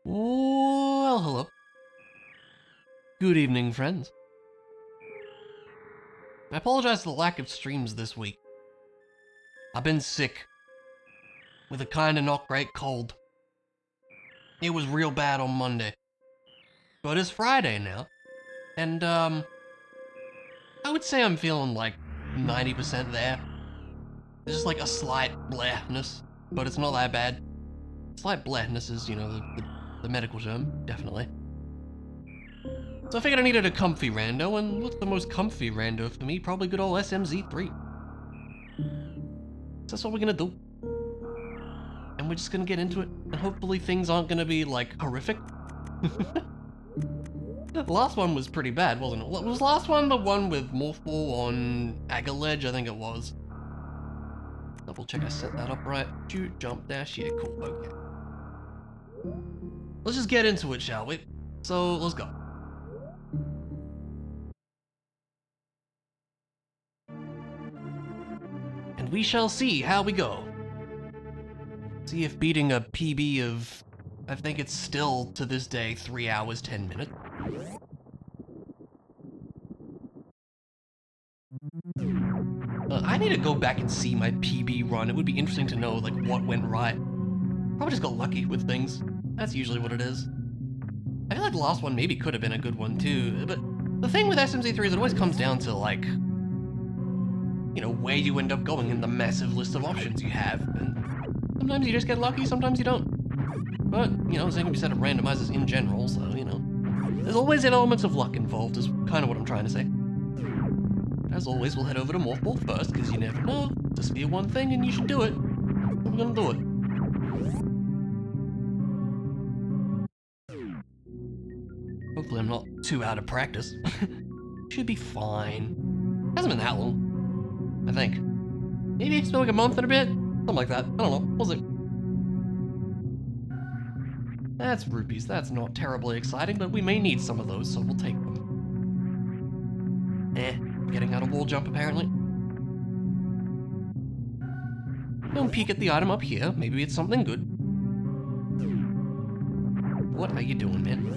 Well, hello. Good evening, friends. I apologize for the lack of streams this week. I've been sick with a kinda not great cold. It was real bad on Monday. But it's Friday now, and I would say I'm feeling like 90% there. There's just like a slight blahness, but it's not that bad. Slight blahness is, the medical term, definitely. So I figured I needed a comfy rando, and what's the most comfy rando for me? Probably good old SMZ3. So that's what we're gonna do. And we're just gonna get into it, and hopefully things aren't gonna be, like, horrific. The last one was pretty bad, wasn't it? Was the last one the one with Morphle on Agaledge? I think it was. Double check I set that up right. Shoot, jump, dash, yeah, cool, okay. Let's just get into it, shall we? So, let's go. And we shall see how we go. See if beating a PB of, I think it's still, to this day, 3 hours, 10 minutes. I need to go back and see my PB run. It would be interesting to know, like, what went right. Probably just got lucky with things. That's usually what it is. I feel like the last one maybe could have been a good one too, but the thing with SMZ3 is it always comes down to, like, where you end up going in the massive list of options you have, and sometimes you just get lucky, sometimes you don't. But, the same can be said of randomizers in general, so, there's always an element of luck involved, is kind of what I'm trying to say. As always, we'll head over to Morph Ball first, because you never know. Just be one thing and you should do it. So we're gonna do it. Hopefully I'm not too out of practice. Should be fine. Hasn't been that long, I think. Maybe it's been like a month and a bit? Something like that. I don't know. We'll see. That's rupees. That's not terribly exciting, but we may need some of those, so we'll take them. Getting out of wall jump apparently. Don't peek at the item up here. Maybe it's something good. What are you doing, man?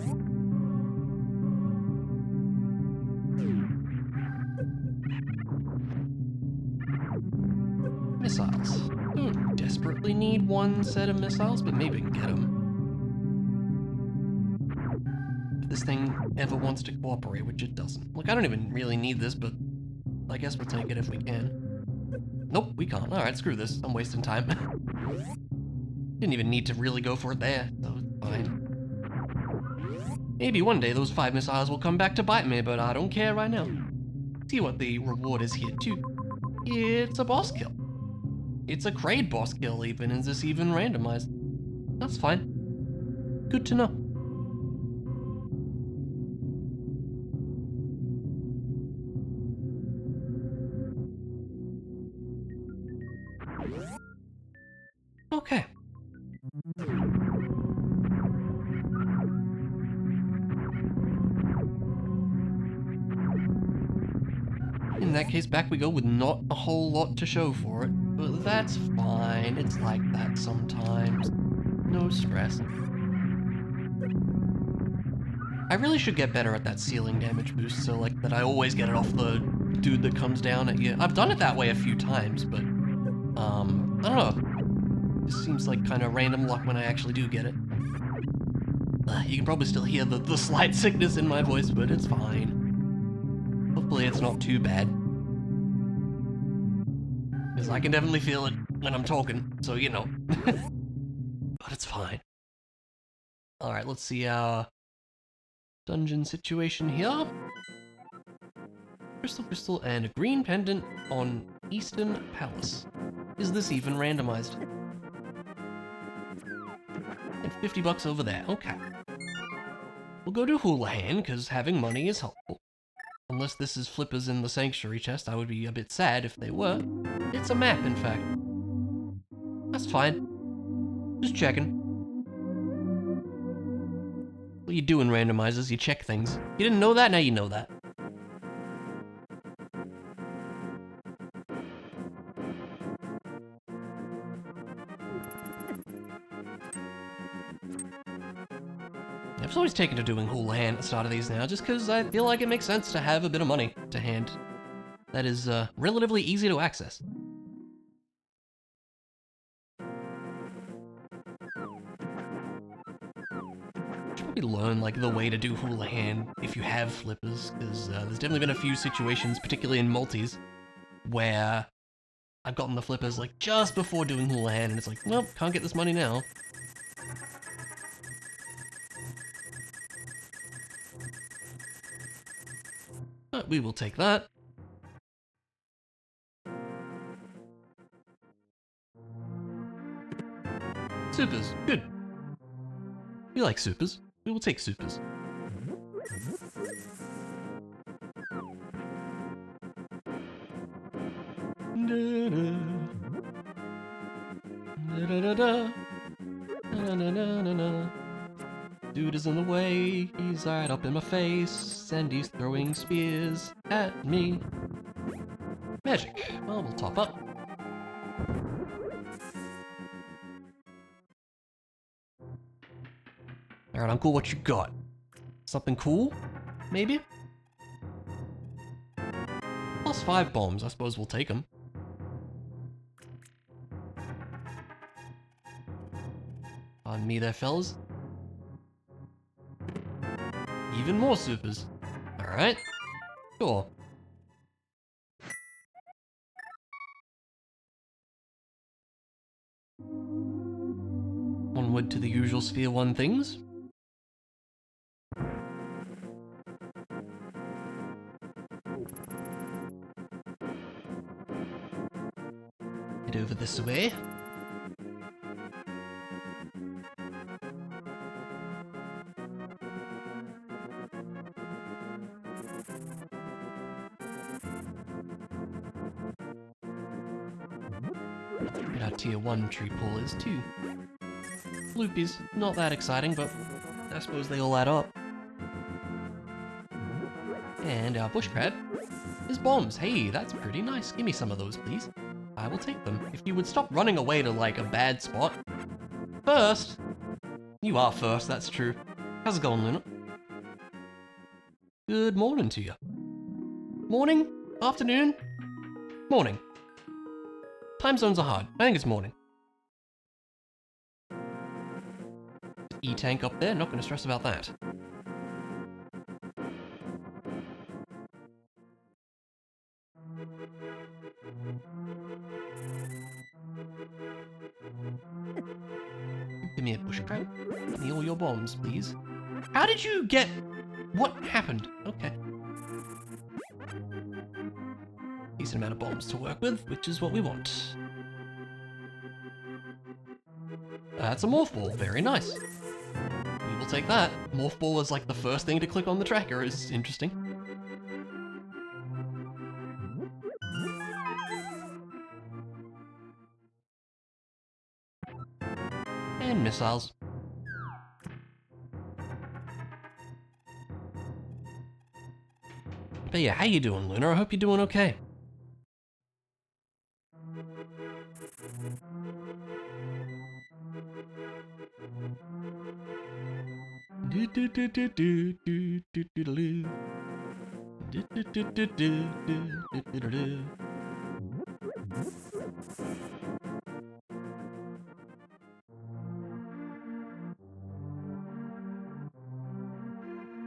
Missiles. Don't desperately need one set of missiles, but maybe we can get them. If this thing ever wants to cooperate, which it doesn't. Look, I don't even really need this, but I guess we'll take it if we can. Nope, we can't. Alright, screw this. I'm wasting time. Didn't even need to really go for it there, so it's fine. Maybe one day those 5 missiles will come back to bite me, but I don't care right now. See what the reward is here too. It's a boss kill. It's a Kraid boss kill even, is this even randomized? That's fine. Good to know. Okay. In that case, back we go with not a whole lot to show for it, but that's fine. It's like that sometimes. No stress. I really should get better at that ceiling damage boost, so like that I always get it off the dude that comes down at you. I've done it that way a few times, but I don't know. It seems like kind of random luck when I actually do get it. You can probably still hear the slight sickness in my voice, but it's fine. Hopefully it's not too bad. Because I can definitely feel it when I'm talking, so but it's fine. Alright, let's see our dungeon situation here. Crystal, and a green pendant on Eastern Palace. Is this even randomized? And 50 bucks over there, okay. We'll go to Houlihan, because having money is helpful. Unless this is flippers in the sanctuary chest, I would be a bit sad if they were. It's a map, in fact. That's fine. Just checking. What you doing, randomizers? You check things. You didn't know that? Now you know that. I've always taken to doing hula hand at the start of these now, just because I feel like it makes sense to have a bit of money to hand. That is relatively easy to access. Should probably learn like the way to do hula hand if you have flippers, because there's definitely been a few situations, particularly in multis, where I've gotten the flippers like just before doing hula hand, and it's like, well, can't get this money now. But we will take that. Supers, good. We like supers. We will take supers. Dude is in the way, he's right up in my face, and he's throwing spears at me. Magic. Well, we'll top up. Alright, Uncle, what you got? Something cool? Maybe? +5 bombs, I suppose we'll take them. Pardon me there, fellas. Even more supers. Alright. Sure. Onward to the usual Sphere 1 things. Head over this way. Get our tier 1 tree pullers too. Loopies, not that exciting, but I suppose they all add up. And our bush crab is bombs. Hey, that's pretty nice. Give me some of those, please. I will take them. If you would stop running away to like a bad spot. First. You are first, that's true. How's it going, Luna? Good morning to you. Morning? Afternoon? Morning. Time zones are hard. I think it's morning. E-tank up there, not going to stress about that. Give me a bush crab. Give me all your bombs, please. How did you get... What happened? Okay. Decent amount of bombs to work with, which is what we want. That's a morph ball. Very nice. We will take that. Morph ball is like the first thing to click on the tracker. Is interesting. And missiles. But yeah, how you doing, Luna? I hope you're doing okay.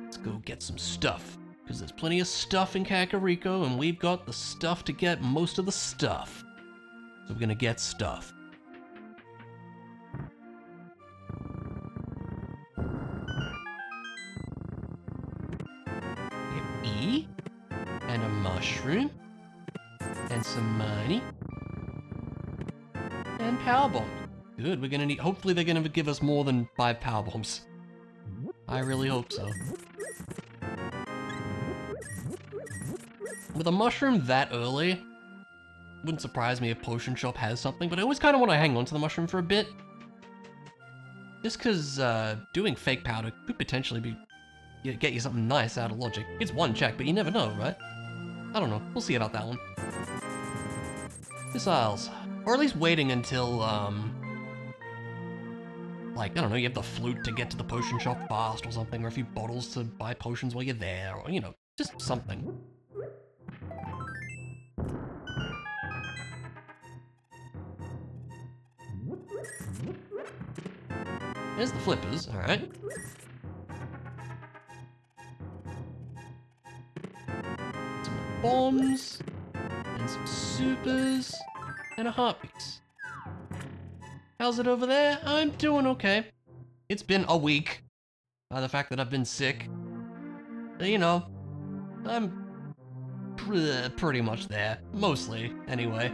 Let's go get some stuff, because there's plenty of stuff in Kakariko, and we've got the stuff to get most of the stuff. So we're gonna get stuff. E, and a mushroom, and some money, and power bomb. Good, we're gonna need, hopefully they're gonna give us more than 5 power bombs. I really hope so. With a mushroom that early, wouldn't surprise me if Potion Shop has something, but I always kind of want to hang on to the mushroom for a bit. Just because doing fake powder could potentially be get you something nice out of logic. It's one check, but you never know, right? I don't know. We'll see about that one. Missiles. Or at least waiting until, Like, I don't know, you have the flute to get to the potion shop fast or something, or a few bottles to buy potions while you're there, or, you know, just something. There's the flippers, alright. Some bombs, and some supers, and a heartbeat. How's it over there? I'm doing okay. It's been a week. By the fact that I've been sick. You know, I'm pretty much there. Mostly, anyway.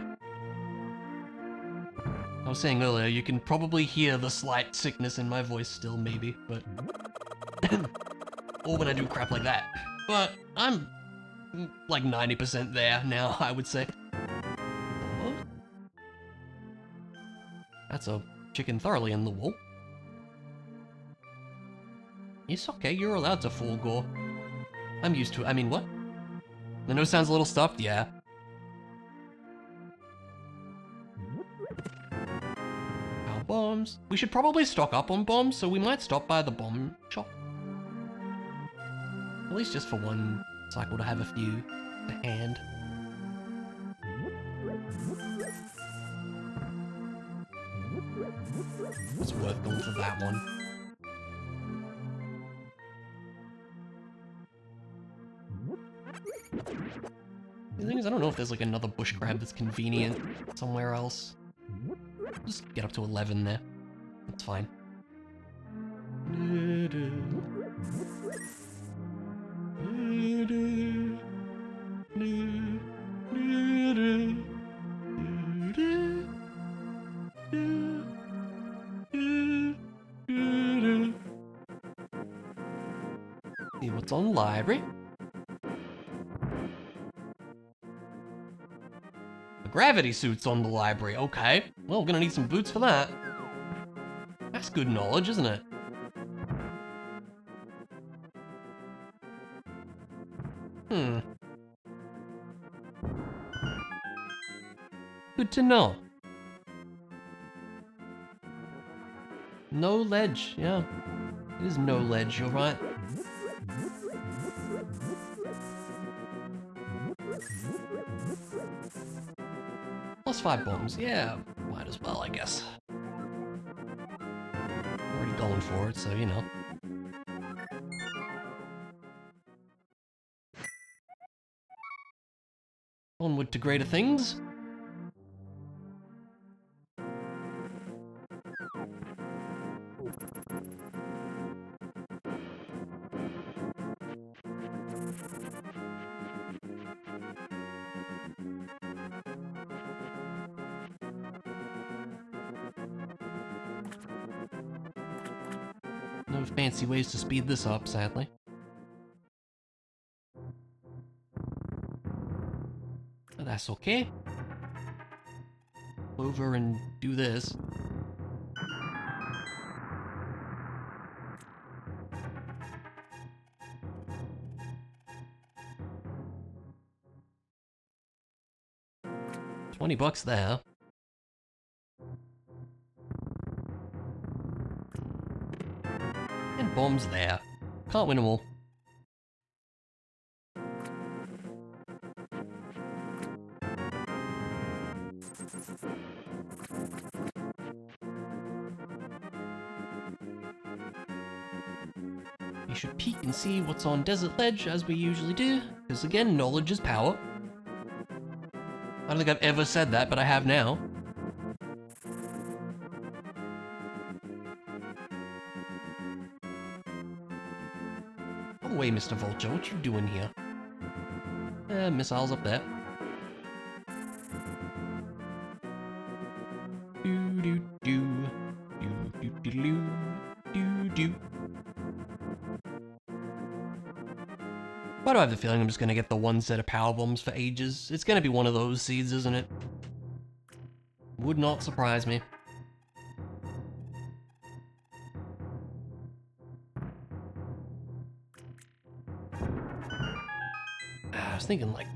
I was saying earlier, you can probably hear the slight sickness in my voice still, maybe, but... or when I do crap like that. But I'm like 90% there now, I would say. Oh. That's a chicken thoroughly in the wool. It's okay, you're allowed to full gore. I'm used to it. I mean, what? The nose sounds a little stuffed? Yeah. Our bombs. We should probably stock up on bombs, so we might stop by the bomb shop. At least just for one cycle to have a few to hand. It's worth going for that one. The thing is, I don't know if there's like another bush crab that's convenient somewhere else. Just get up to 11 there. That's fine. See what's on library. The gravity suit's on the library. Okay. Well, we're gonna need some boots for that. That's good knowledge, isn't it? Good to know. No ledge, yeah. It is no ledge, you're right. Plus 5 bombs, yeah. Might as well, I guess. Already going for it, so you know. Onward to greater things. No fancy ways to speed this up, sadly. But that's okay. Over and do this. $20 there. And bombs there. Can't win them all. We should peek and see what's on Desert Ledge, as we usually do, because again, knowledge is power. I don't think I've ever said that, but I have now. Go away, Mr. Vulture, what you doing here? Missiles up there. Why do I have the feeling I'm just gonna get the one set of power bombs for ages? It's gonna be one of those seeds, isn't it? Would not surprise me. I was thinking, like,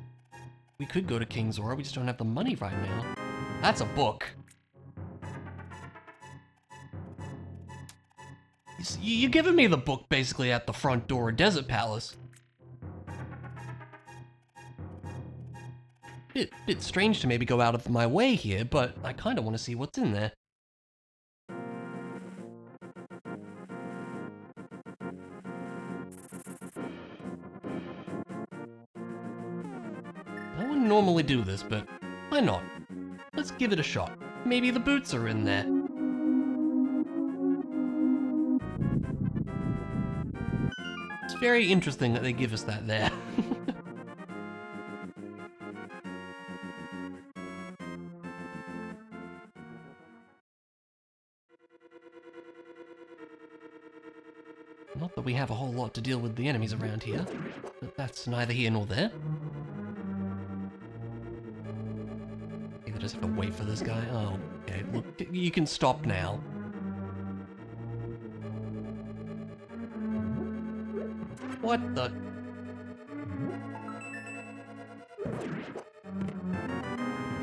we could go to King's Aura, we just don't have the money right now. That's a book. You're giving me the book basically at the front door of Desert Palace. Bit strange to maybe go out of my way here, but I kind of want to see what's in there. I wouldn't normally do this, but why not? Let's give it a shot. Maybe the boots are in there. It's very interesting that they give us that there. Not that we have a whole lot to deal with the enemies around here, but that's neither here nor there. I just have to wait for this guy. Oh, okay, look, you can stop now. What the?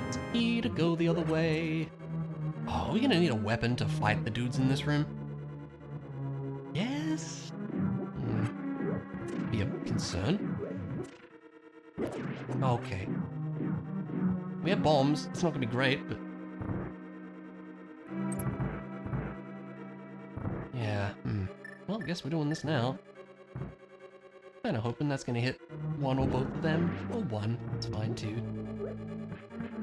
It's E to go the other way. Oh, are we gonna need a weapon to fight the dudes in this room? Yes? Be a concern. Okay. We have bombs. It's not gonna be great, but... yeah, Well, I guess we're doing this now. Kinda hoping that's gonna hit one or both of them. Or one. It's fine, too.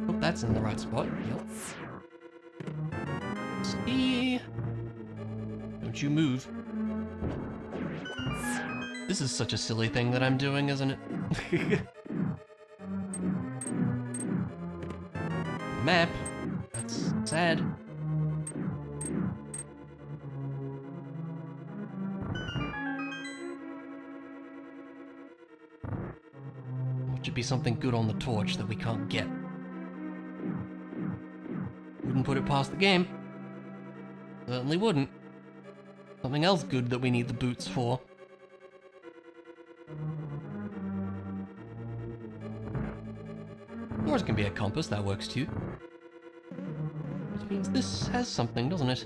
Hope that's in the right spot. Yep. See? Don't you move. This is such a silly thing that I'm doing, isn't it? Map. That's sad. What should be something good on the torch that we can't get? Wouldn't put it past the game. Certainly wouldn't. Something else good that we need the boots for. Or it can be a compass, that works too. Which means this has something, doesn't it?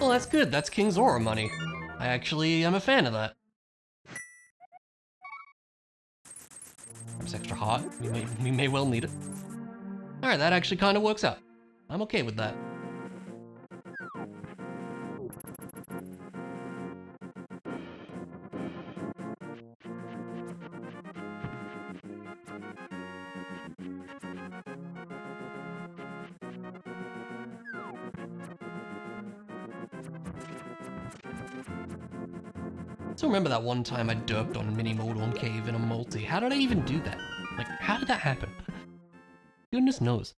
Well, that's good. That's King Zora money. I actually am a fan of that. It's extra hot. We may well need it. Alright, that actually kind of works out. I'm okay with that. I still remember that one time I derped on Mini Modon Cave in a multi. How did I even do that? Like, how did that happen? Goodness knows.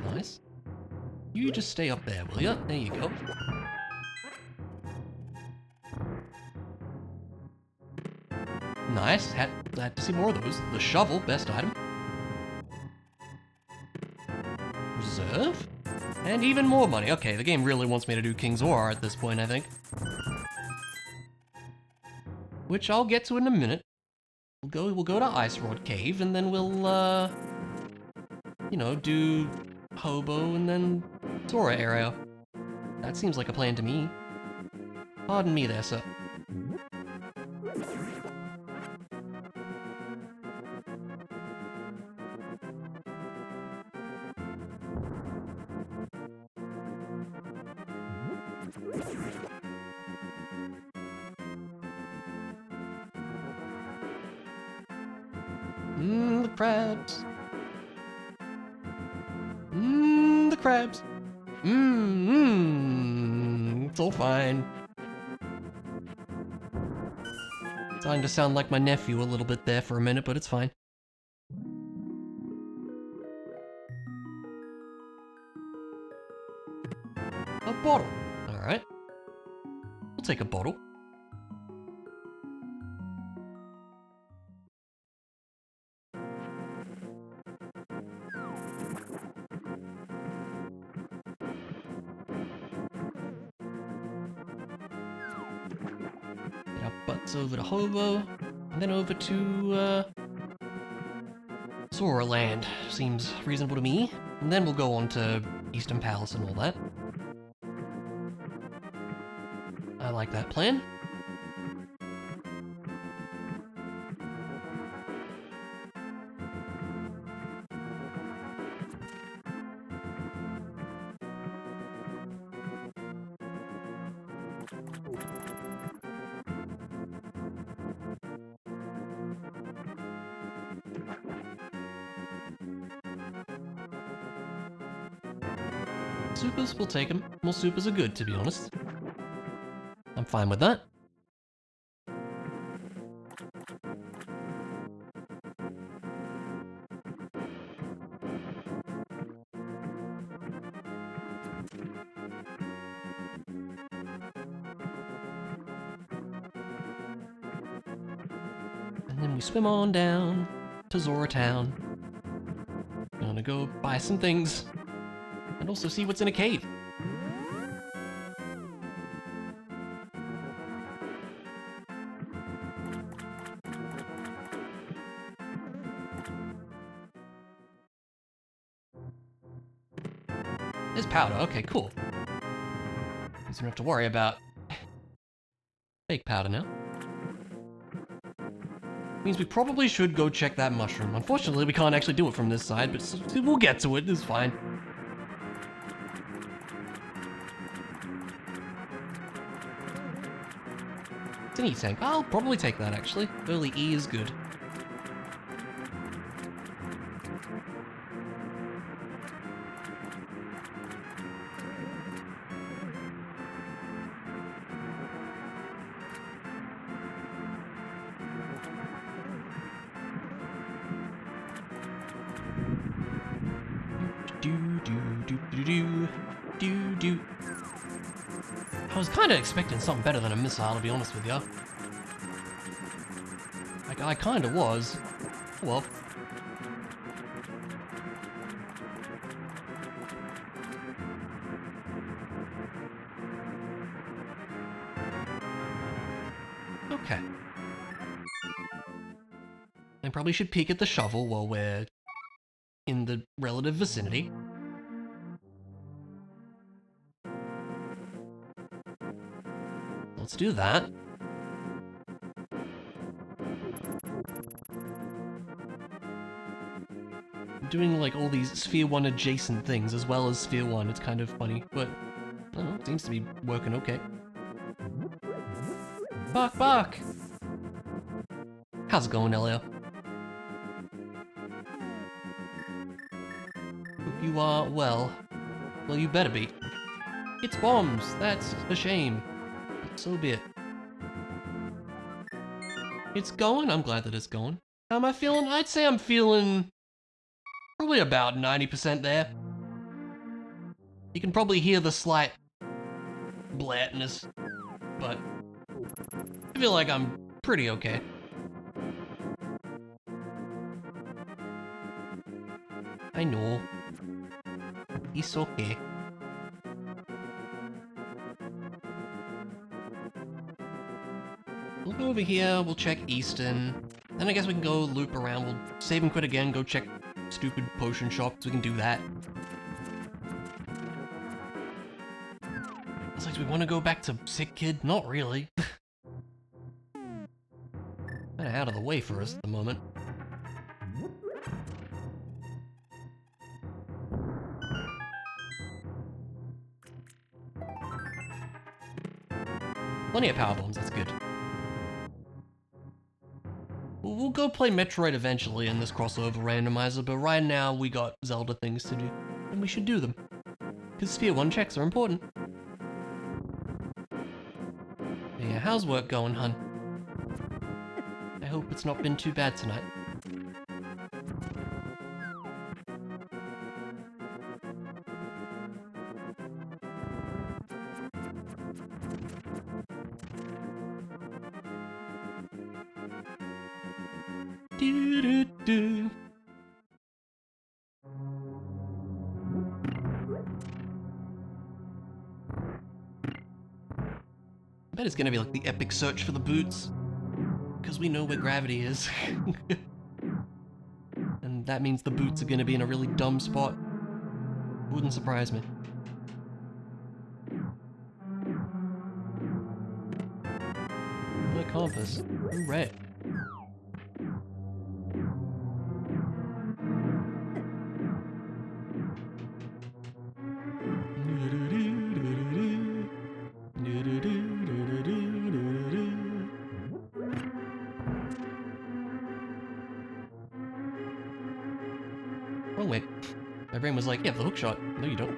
Nice. You just stay up there, will ya? There you go. Nice. Had to see more of those. The shovel, best item. Reserve? And even more money. Okay, the game really wants me to do King Zora at this point, I think. Which I'll get to in a minute. We'll go to Ice Rod Cave, and then we'll, you know, do Hobo and then Zora area. That seems like a plan to me. Pardon me there, sir. The crabs. The crabs. It's all fine. Starting to sound like my nephew a little bit there for a minute, but it's fine. A bottle. Alright. We'll take a bottle. butts over to Hobo, and then over to Sora Land. Seems reasonable to me. And then we'll go on to Eastern Palace and all that. I like that plan. Supers, we'll take them. More supers are good, to be honest. I'm fine with that. And then we swim on down to Zora Town. Gonna go buy some things. And also see what's in a cave. There's powder, okay, cool. Means we don't have to worry about fake powder now. Means we probably should go check that mushroom. Unfortunately, we can't actually do it from this side, but we'll get to it, it's fine. It's an E-tank. I'll probably take that, actually. Early E is good. I was kind of expecting something better than a missile, to be honest with you. I kind of was. Well. Okay. I probably should peek at the shovel while we're in the relative vicinity. Let's do that. I'm doing like all these Sphere 1 adjacent things as well as Sphere 1. It's kind of funny, but I don't know, it seems to be working okay. Bark, bark! How's it going, Elio? Hope you are well. Well, you better be. It's bombs! That's a shame. So be it. It's going? I'm glad that it's going. How am I feeling? I'd say I'm feeling probably about 90% there. You can probably hear the slight blandness, but I feel like I'm pretty okay. I know. It's okay. We'll go over here, we'll check Easton. Then I guess we can go loop around, we'll save and quit again, go check stupid potion shops, we can do that. It's like, do we want to go back to Sick Kid? Not really. Kinda out of the way for us at the moment. Plenty of power bombs, that's good. We'll go play Metroid eventually in this crossover randomizer, but right now we got Zelda things to do, and we should do them. Because Sphere 1 checks are important. Yeah, how's work going, hun? I hope it's not been too bad tonight. Do-do-do. I bet it's gonna be like the epic search for the boots. Because we know where gravity is. And that means the boots are gonna be in a really dumb spot. Wouldn't surprise me. The compass. Hooray. Wrong way. My brain was like, yeah, the hook shot. No, you don't.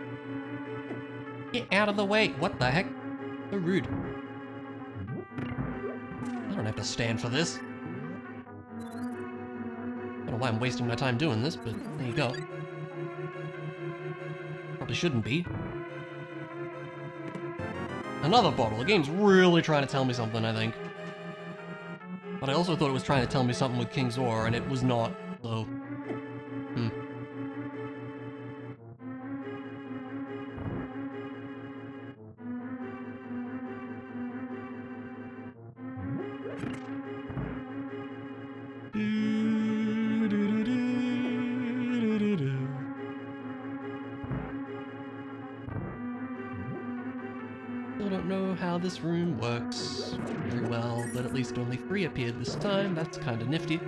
Get out of the way. What the heck? So rude. I don't have to stand for this. I don't know why I'm wasting my time doing this, but there you go. Probably shouldn't be. Another bottle. The game's really trying to tell me something, I think. But I also thought it was trying to tell me something with King's War, and it was not, so... Still don't know how this room works very well, but at least only 3 appeared this time. That's kind of nifty.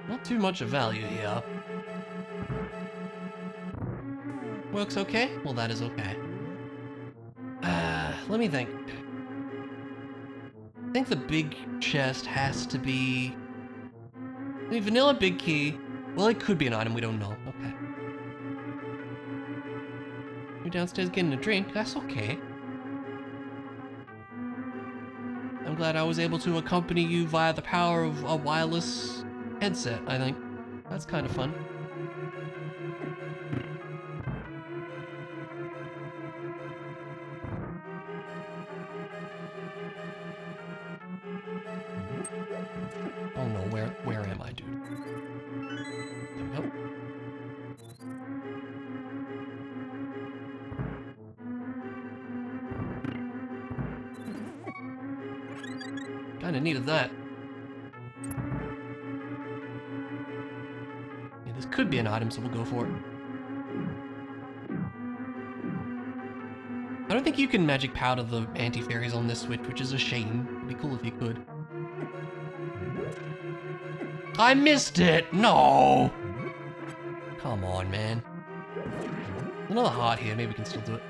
Not too much of value here. Works okay? Well, that is okay. Let me think. I think the big chest has to be... I mean, vanilla big key. Well, it could be an item, we don't know. Okay. You're downstairs getting a drink, that's okay. I'm glad I was able to accompany you via the power of a wireless headset, I think. That's kind of fun. Oh no, where am I, dude? There we go. Kinda needed that. Yeah, this could be an item, so we'll go for it. I don't think you can magic powder the anti-fairies on this switch, which is a shame. It'd be cool if you could. I missed it! No! Come on, man. Another heart here, maybe we can still do it.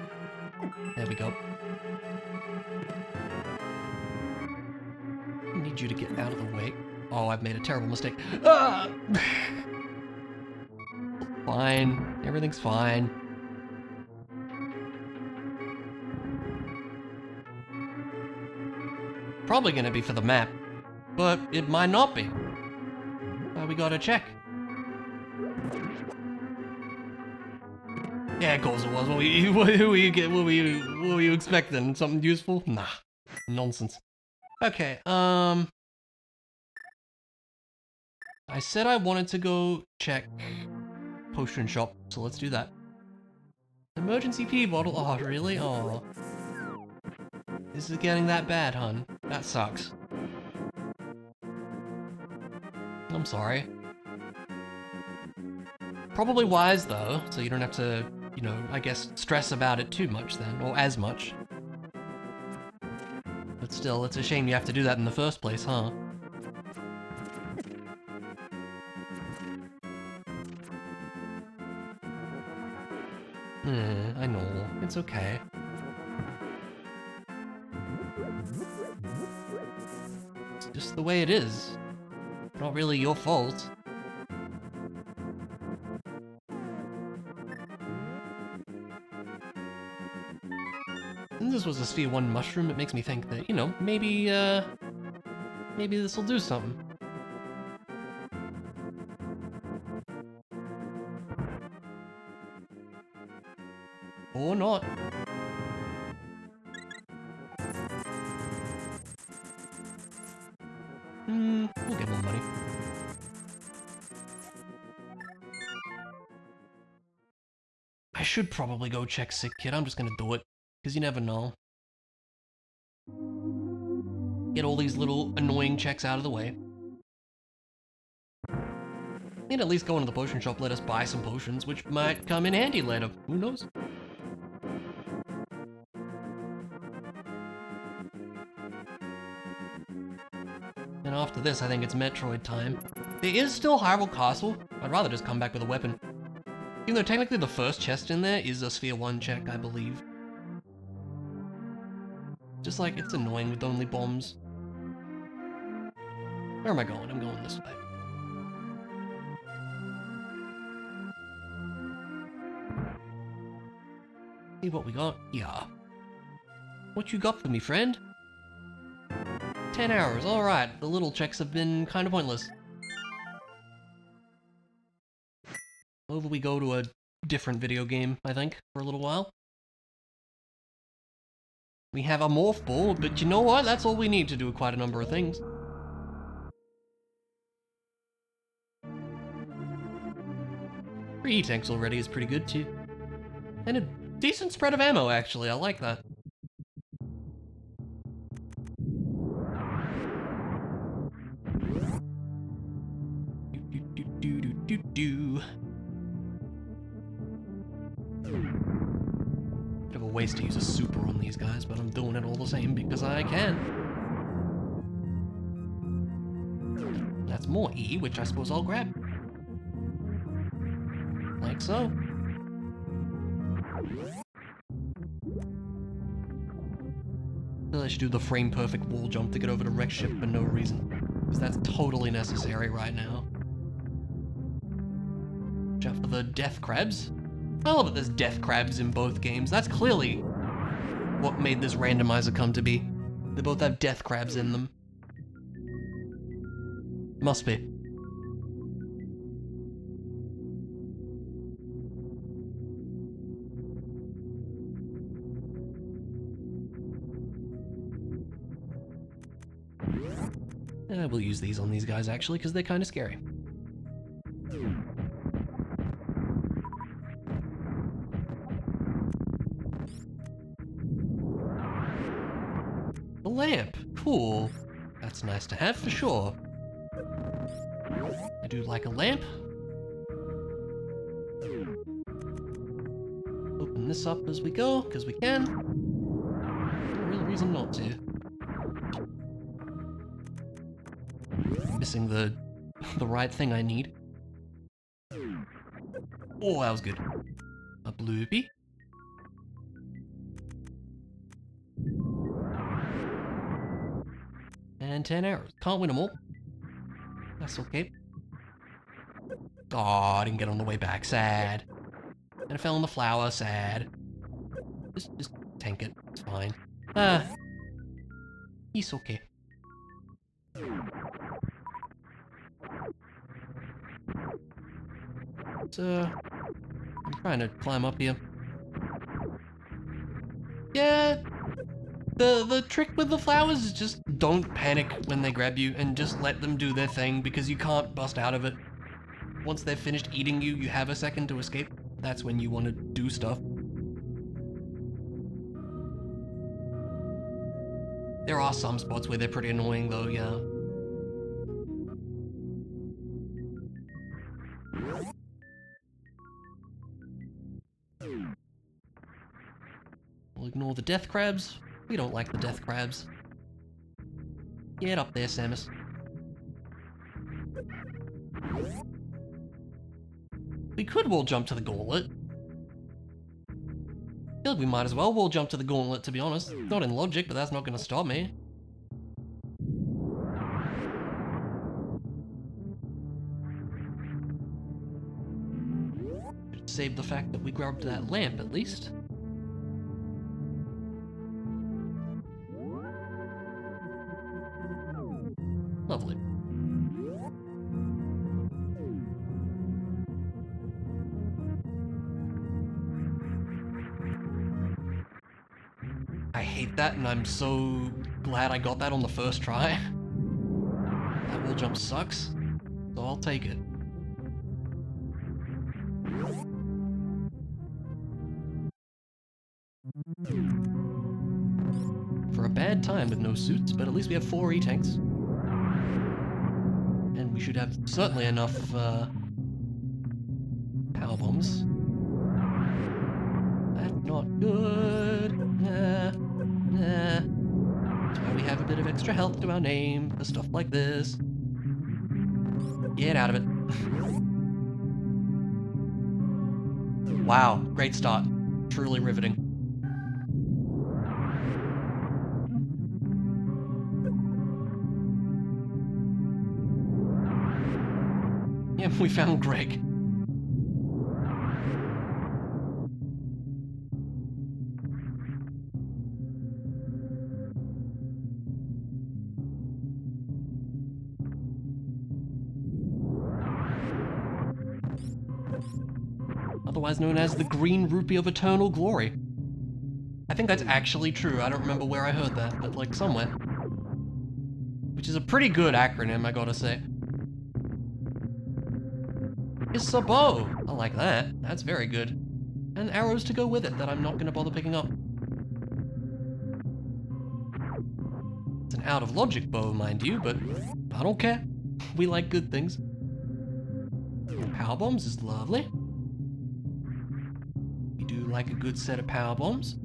There we go. I need you to get out of the way. Oh, I've made a terrible mistake. Ah! Fine. Everything's fine. Probably gonna be for the map, but it might not be. We gotta check. Yeah, of course it was. What were you expecting? Something useful? Nah, nonsense. Okay, I said I wanted to go check potion shop, so let's do that. Emergency pee bottle. Oh, really? Oh, this is getting that bad, hun. That sucks. I'm sorry. Probably wise though, so you don't have to, you know, I guess stress about it too much then, or as much. But still, it's a shame you have to do that in the first place, huh? I know. It's okay. It's just the way it is. Not really your fault. Since this was a Sphere 1 mushroom, it makes me think that, you know, maybe this'll do something. Or not. We'll get more money. I should probably go check Sick Kid. I'm just gonna do it. Because you never know. Get all these little annoying checks out of the way. And at least go into the potion shop, let us buy some potions, which might come in handy later. Who knows? And after this, I think it's Metroid time. There is still Hyrule Castle. I'd rather just come back with a weapon. Even though technically the first chest in there is a Sphere 1 check, I believe. Just like, it's annoying with only bombs. Where am I going? I'm going this way. See what we got? Yeah. What you got for me, friend? 10 hours, alright. The little checks have been kind of pointless. Over we go to a different video game, I think, for a little while. We have a morph ball, but you know what? That's all we need to do quite a number of things. 3 tanks already is pretty good too. And a decent spread of ammo, actually. I like that. Bit of a waste to use a super on these guys, but I'm doing it all the same because I can. That's more E, which I suppose I'll grab. Like so. I should do the frame perfect wall jump to get over to wreck ship for no reason. Because that's totally necessary right now. Jump for the death crabs. I love that there's death crabs in both games. That's clearly what made this randomizer come to be. They both have death crabs in them. Must be. I will use these on these guys actually, because they're kind of scary. A lamp, cool. That's nice to have for sure. I do like a lamp. Open this up as we go, because we can. No real reason not to. Missing the right thing I need. Oh, that was good. A bloopy. And 10 arrows. Can't win them all. That's okay. Oh, I didn't get on the way back. Sad. And I fell in the flower. Sad. Just tank it. It's fine. It's okay. I'm trying to climb up here. Yeah, the trick with the flowers is just don't panic when they grab you and just let them do their thing because you can't bust out of it. Once they've finished eating you, you have a second to escape. That's when you want to do stuff. There are some spots where they're pretty annoying though, yeah. We'll ignore the death crabs. We don't like the death crabs. Get up there, Samus. We could wall jump to the gauntlet. I feel like we might as well wall jump to the gauntlet, to be honest. Not in logic, but that's not going to stop me. Should save the fact that we grabbed that lamp, at least. Lovely. I hate that, and I'm so glad I got that on the first try. That wall jump sucks, so I'll take it. bad time with no suits, but at least we have 4 E-tanks. And we should have certainly enough, power bombs. That's not good. Nah. That's why we have a bit of extra health to our name for stuff like this. Get out of it. Wow, great start. Truly riveting. Yeah, we found Greg. Otherwise known as the Green Rupee of Eternal Glory. I think that's actually true. I don't remember where I heard that, but like somewhere. Which is a pretty good acronym, I gotta say. It's a bow. I like that. That's very good. And arrows to go with it that I'm not gonna bother picking up. It's an out of logic bow, mind you, but I don't care. We like good things. Power bombs is lovely. We do like a good set of power bombs.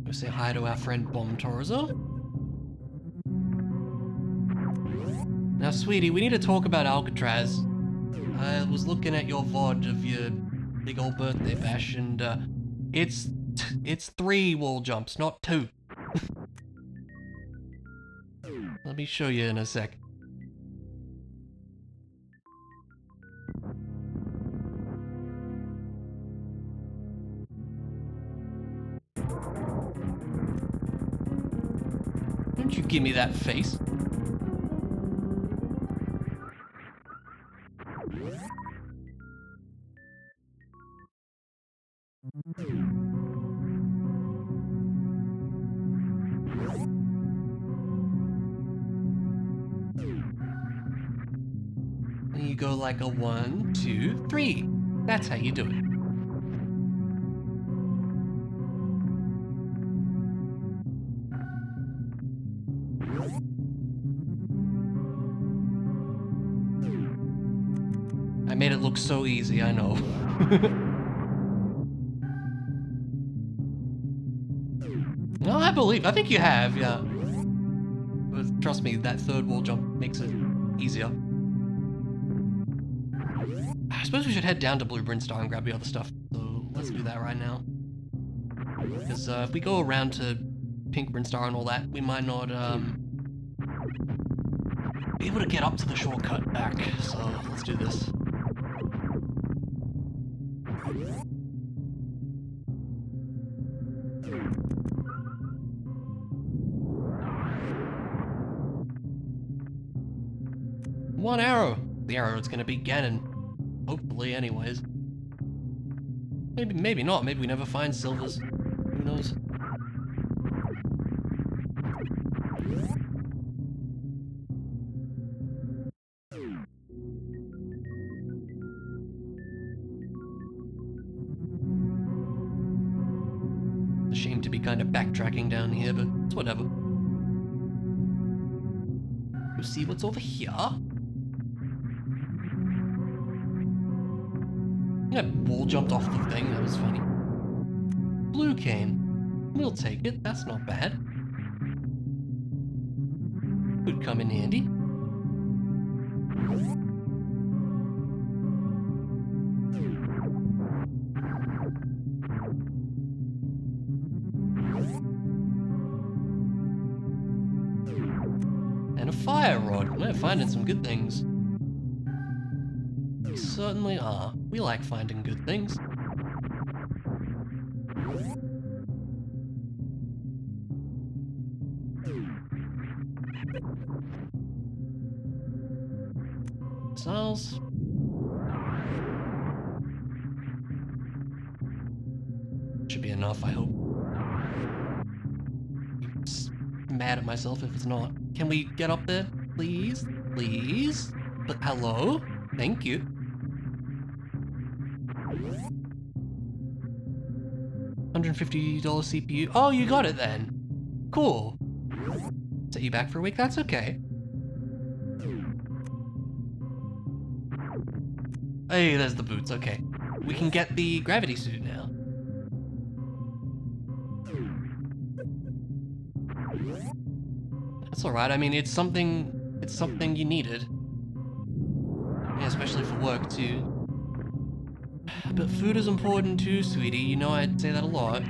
Go say hi to our friend Bomb Torzo. Now, sweetie, we need to talk about Alcatraz. I was looking at your VOD of your big old birthday bash, and it's 3 wall jumps, not 2. Let me show you in a sec. Don't you give me that face. And you go like a 1, 2, 3. That's how you do it. I made it look so easy, I know. No, I think you have, yeah. But trust me, that 3rd wall jump makes it easier. I suppose we should head down to Blue Brinstar and grab the other stuff, so let's do that right now. Because if we go around to Pink Brinstar and all that, we might not be able to get up to the shortcut back, so let's do this. One arrow! The arrow is gonna be Ganon. Hopefully, anyways. Maybe not. Maybe we never find silvers. Who knows? It's a shame to be kind of backtracking down here, but it's whatever. We'll see what's over here. Yeah, wall jumped off the thing, that was funny. Blue cane. We'll take it, that's not bad. Could come in handy. And a fire rod. We're finding some good things. We certainly are. We like finding good things. Missiles. Should be enough, I hope. Just mad at myself if it's not. Can we get up there? Please? Please? But hello? Thank you. $150 CPU. Oh, you got it then. Cool. Set you back for a week? That's okay. Hey, there's the boots. Okay. We can get the gravity suit now. That's alright. I mean, it's something you needed. Yeah, especially for work too. But food is important too, sweetie. You know I'd say that a lot.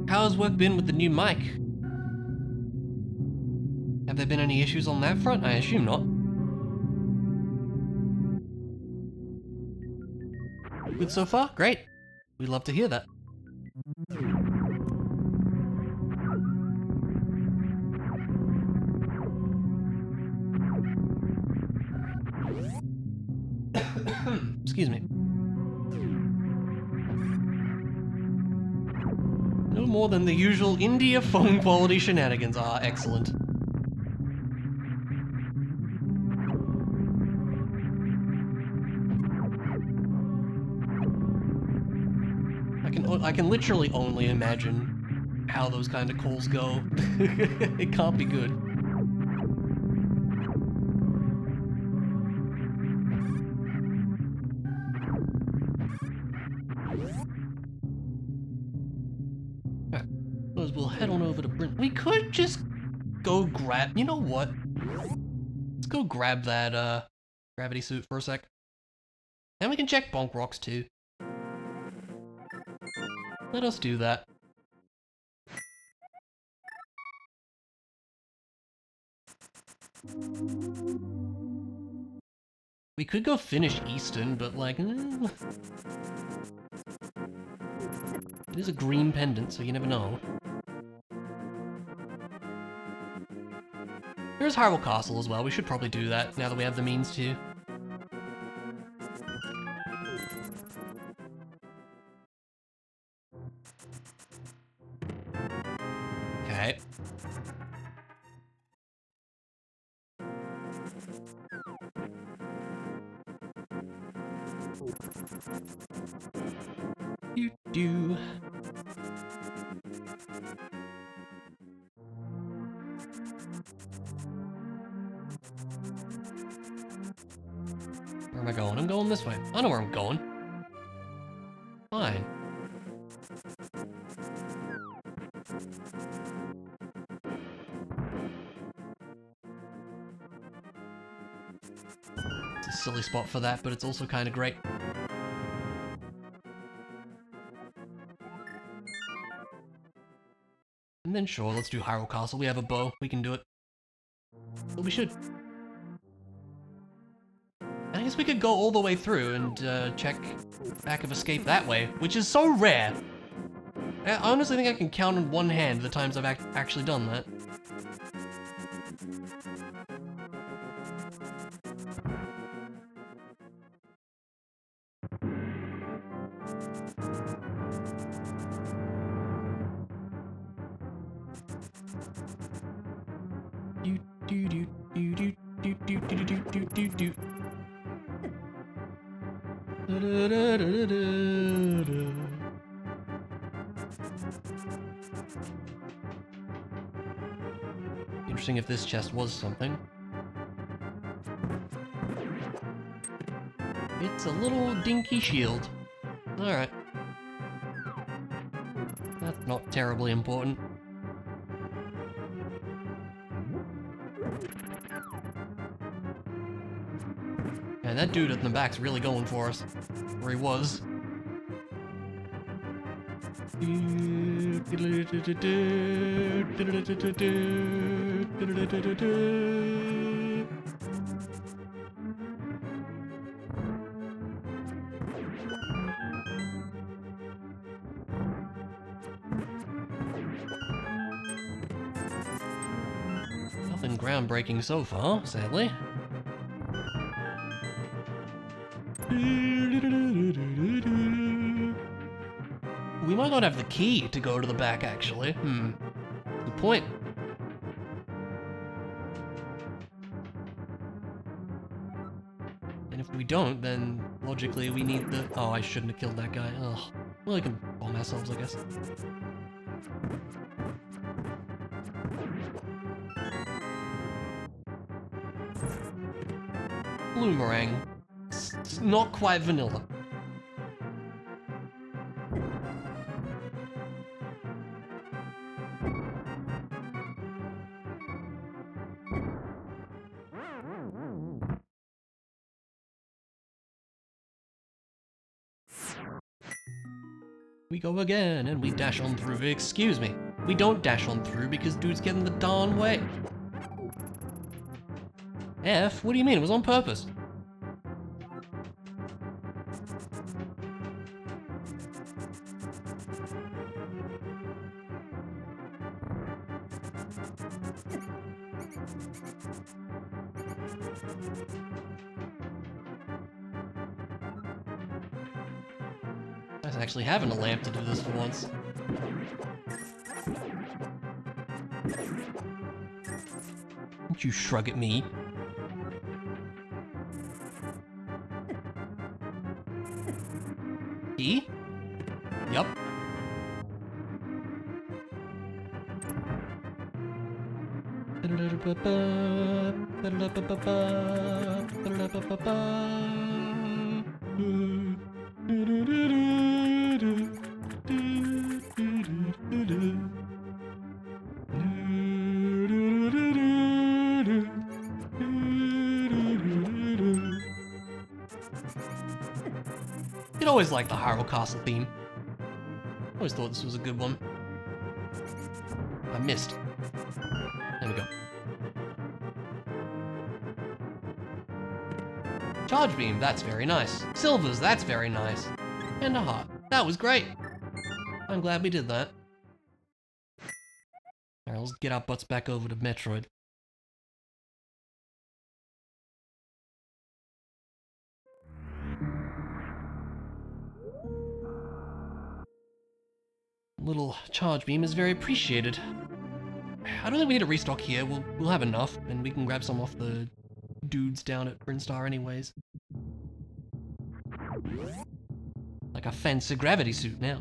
How's work been with the new mic? Have there been any issues on that front? I assume not. Good so far? Great. We'd love to hear that. Excuse me. No more than the usual India phone quality shenanigans are excellent. I can literally only imagine how those kind of calls go. It can't be good. Alright, we'll head on over to Brent. We could just go grab... You know what? Let's go grab that gravity suit for a sec. And we can check Bonk Rocks too. Let us do that. We could go finish Easton, but like... It is a green pendant, so you never know. There's Hyrule Castle as well. We should probably do that now that we have the means to. Okay. Do. Where am I going? I'm going this way. I know where I'm going. Fine. It's a silly spot for that, but it's also kind of great. And then sure, let's do Hyrule Castle. We have a bow. We can do it. So we should. I guess we could go all the way through and check back of escape that way, which is so rare. I honestly think I can count on one hand the times I've actually done that. Interesting if this chest was something. It's a little dinky shield. Alright. That's not terribly important. Yeah, that dude in the back's really going for us. Or he was. Nothing groundbreaking so far, sadly. might not have the key to go to the back, actually. Good point. And if we don't, then logically we need the... Oh, I shouldn't have killed that guy. Ugh. Well, we can bomb ourselves, I guess. Bloomerang. It's not quite vanilla. We go again, and we dash on through. Excuse me. We don't dash on through because dude's getting the darn way. F? What do you mean? It was on purpose. I was actually having a lamp to do this for once. Don't you shrug at me. E? Yup. You'd always like the Hyrule Castle theme. Always thought this was a good one. I missed. There we go. Charge beam, that's very nice. Silvers, that's very nice. And a heart. That was great. I'm glad we did that. Alright, let's get our butts back over to Metroid. Little charge beam is very appreciated. I don't think we need to restock here. We'll have enough, and we can grab some off the dudes down at Brinstar anyways. Like a fancy gravity suit now.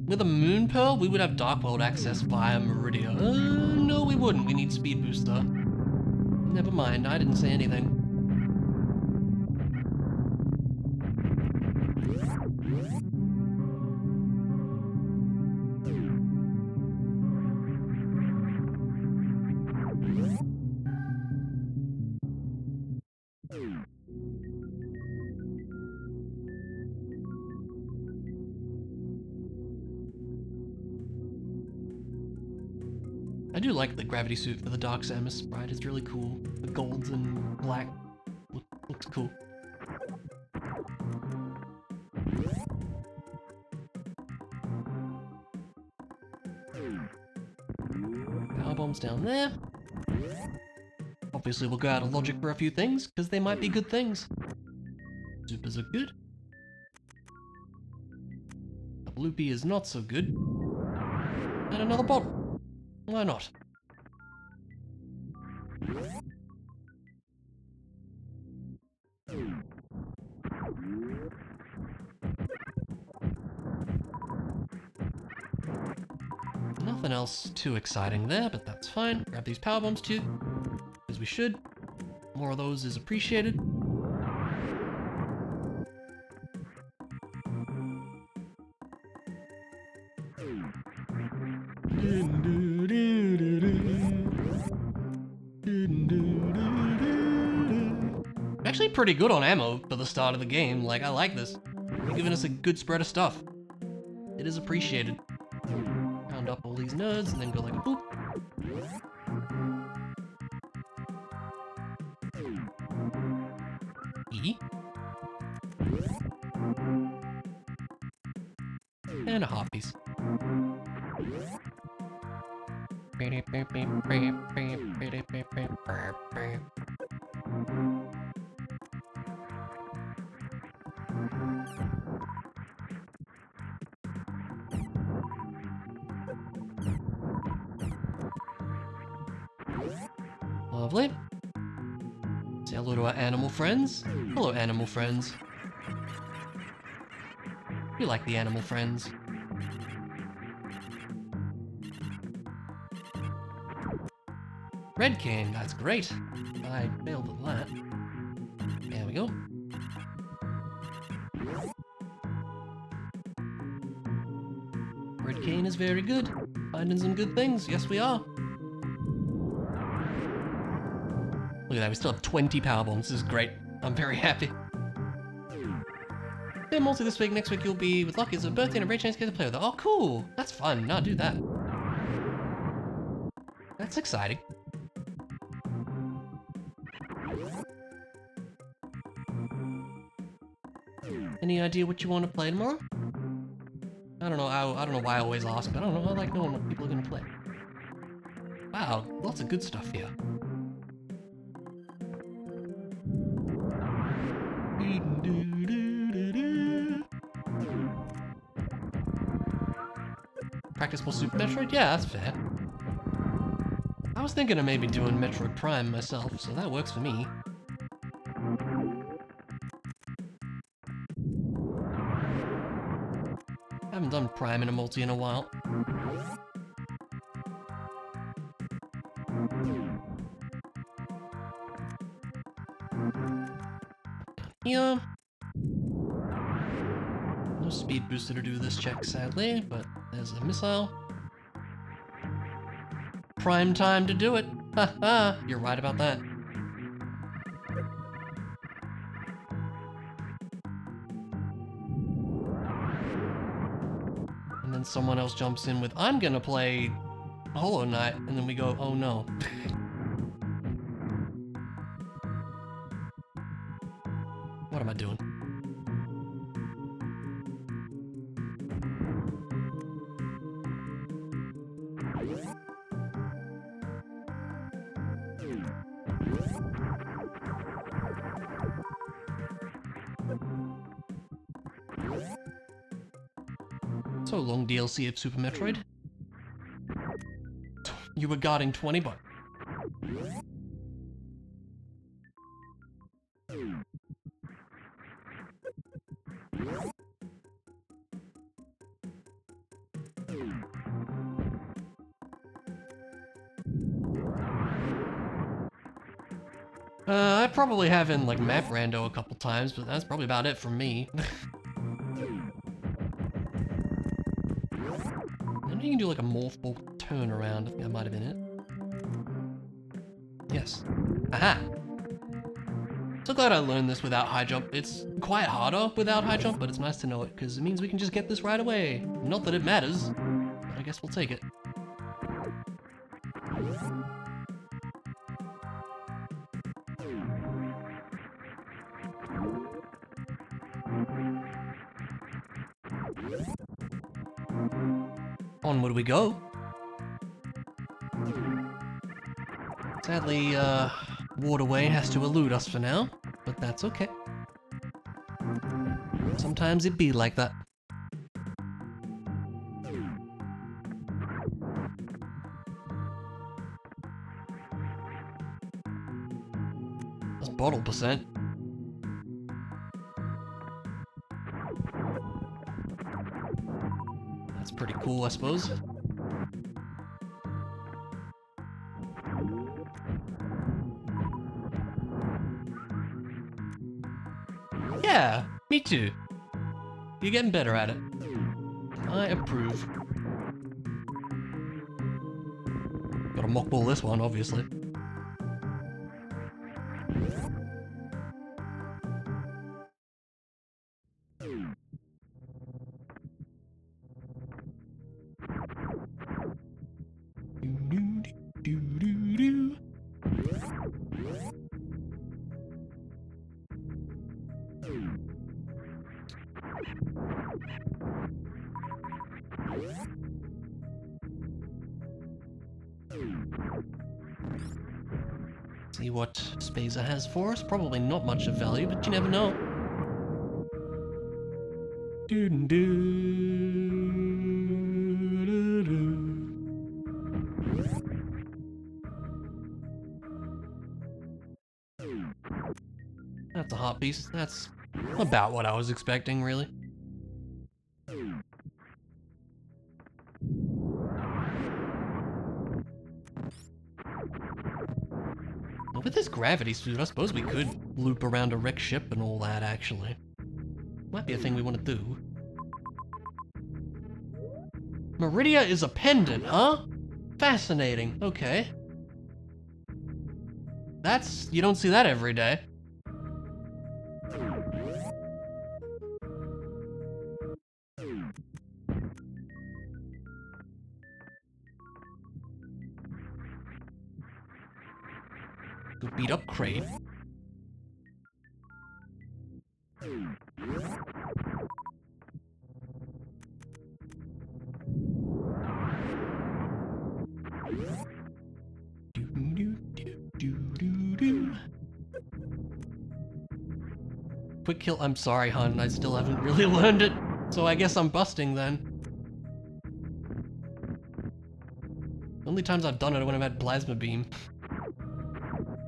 With a Moon Pearl, we would have Dark World access via Meridia. No, we wouldn't. We need Speed Booster. Never mind, I didn't say anything. I do like the gravity suit for the Dark Samus sprite. It's really cool. The golds and black looks cool. Power bombs down there. Obviously we'll go out of logic for a few things, because they might be good things. Supers are good. A Bloopy is not so good. And another bottle. Why not? Nothing else too exciting there, but that's fine. Grab these power bombs too, because we should. More of those is appreciated. Actually pretty good on ammo for the start of the game. Like, I like this. You're giving us a good spread of stuff. It is appreciated. Round up all these nerds and then go like a boop. And a heart piece. Lovely. Say hello to our animal friends. Hello, animal friends. We like the animal friends. Red cane, that's great. I failed at that. There we go. Red cane is very good. Finding some good things, yes we are. Look at that, we still have 20 power bombs. This is great. I'm very happy. Then multi this week, next week you'll be, with luck, it's a birthday and a great chance to get to play with it. Oh, cool. That's fun. No, do that. That's exciting. Any idea what you want to play tomorrow? I don't know. I don't know why I always ask, but I don't know. I like knowing what people are going to play. Wow, lots of good stuff here. Practice more Super Metroid? Yeah, that's fair. I was thinking of maybe doing Metroid Prime myself, so that works for me. Haven't done Prime in a multi in a while. Yeah. No speed booster to do this check, sadly, but there's a missile. Prime time to do it. Haha, you're right about that. And then someone else jumps in with, I'm gonna play Hollow Knight, and then we go, oh no. What am I doing? So long DLC of Super Metroid. You were guarding 20 bucks. I probably have in like map rando a couple times, but that's probably about it from me. I know you can do like a morph ball turnaround. I think that might have been it. Yes. Aha! So glad I learned this without high jump. It's quite harder without high jump, but it's nice to know it because it means we can just get this right away. Not that it matters, but I guess we'll take it. Onward we go. Sadly, Waterway has to elude us for now, but that's okay. Sometimes it be like that. That's bottle percent. That's pretty cool, I suppose. Yeah, me too. You're getting better at it. I approve. Gotta mock ball this one, obviously. see what Spazer has for us. Probably not much of value, but you never know. That's a heart piece. That's about what I was expecting, really. Well, with this gravity suit, I suppose we could loop around a wrecked ship and all that, actually. Might be a thing we want to do. Meridia is a pendant, huh? Fascinating. Okay. You don't see that every day. Go beat up Crate. Quick kill. I'm sorry, hun. I still haven't really learned it, so I guess I'm busting then. The only times I've done it are when I've had Plasma Beam.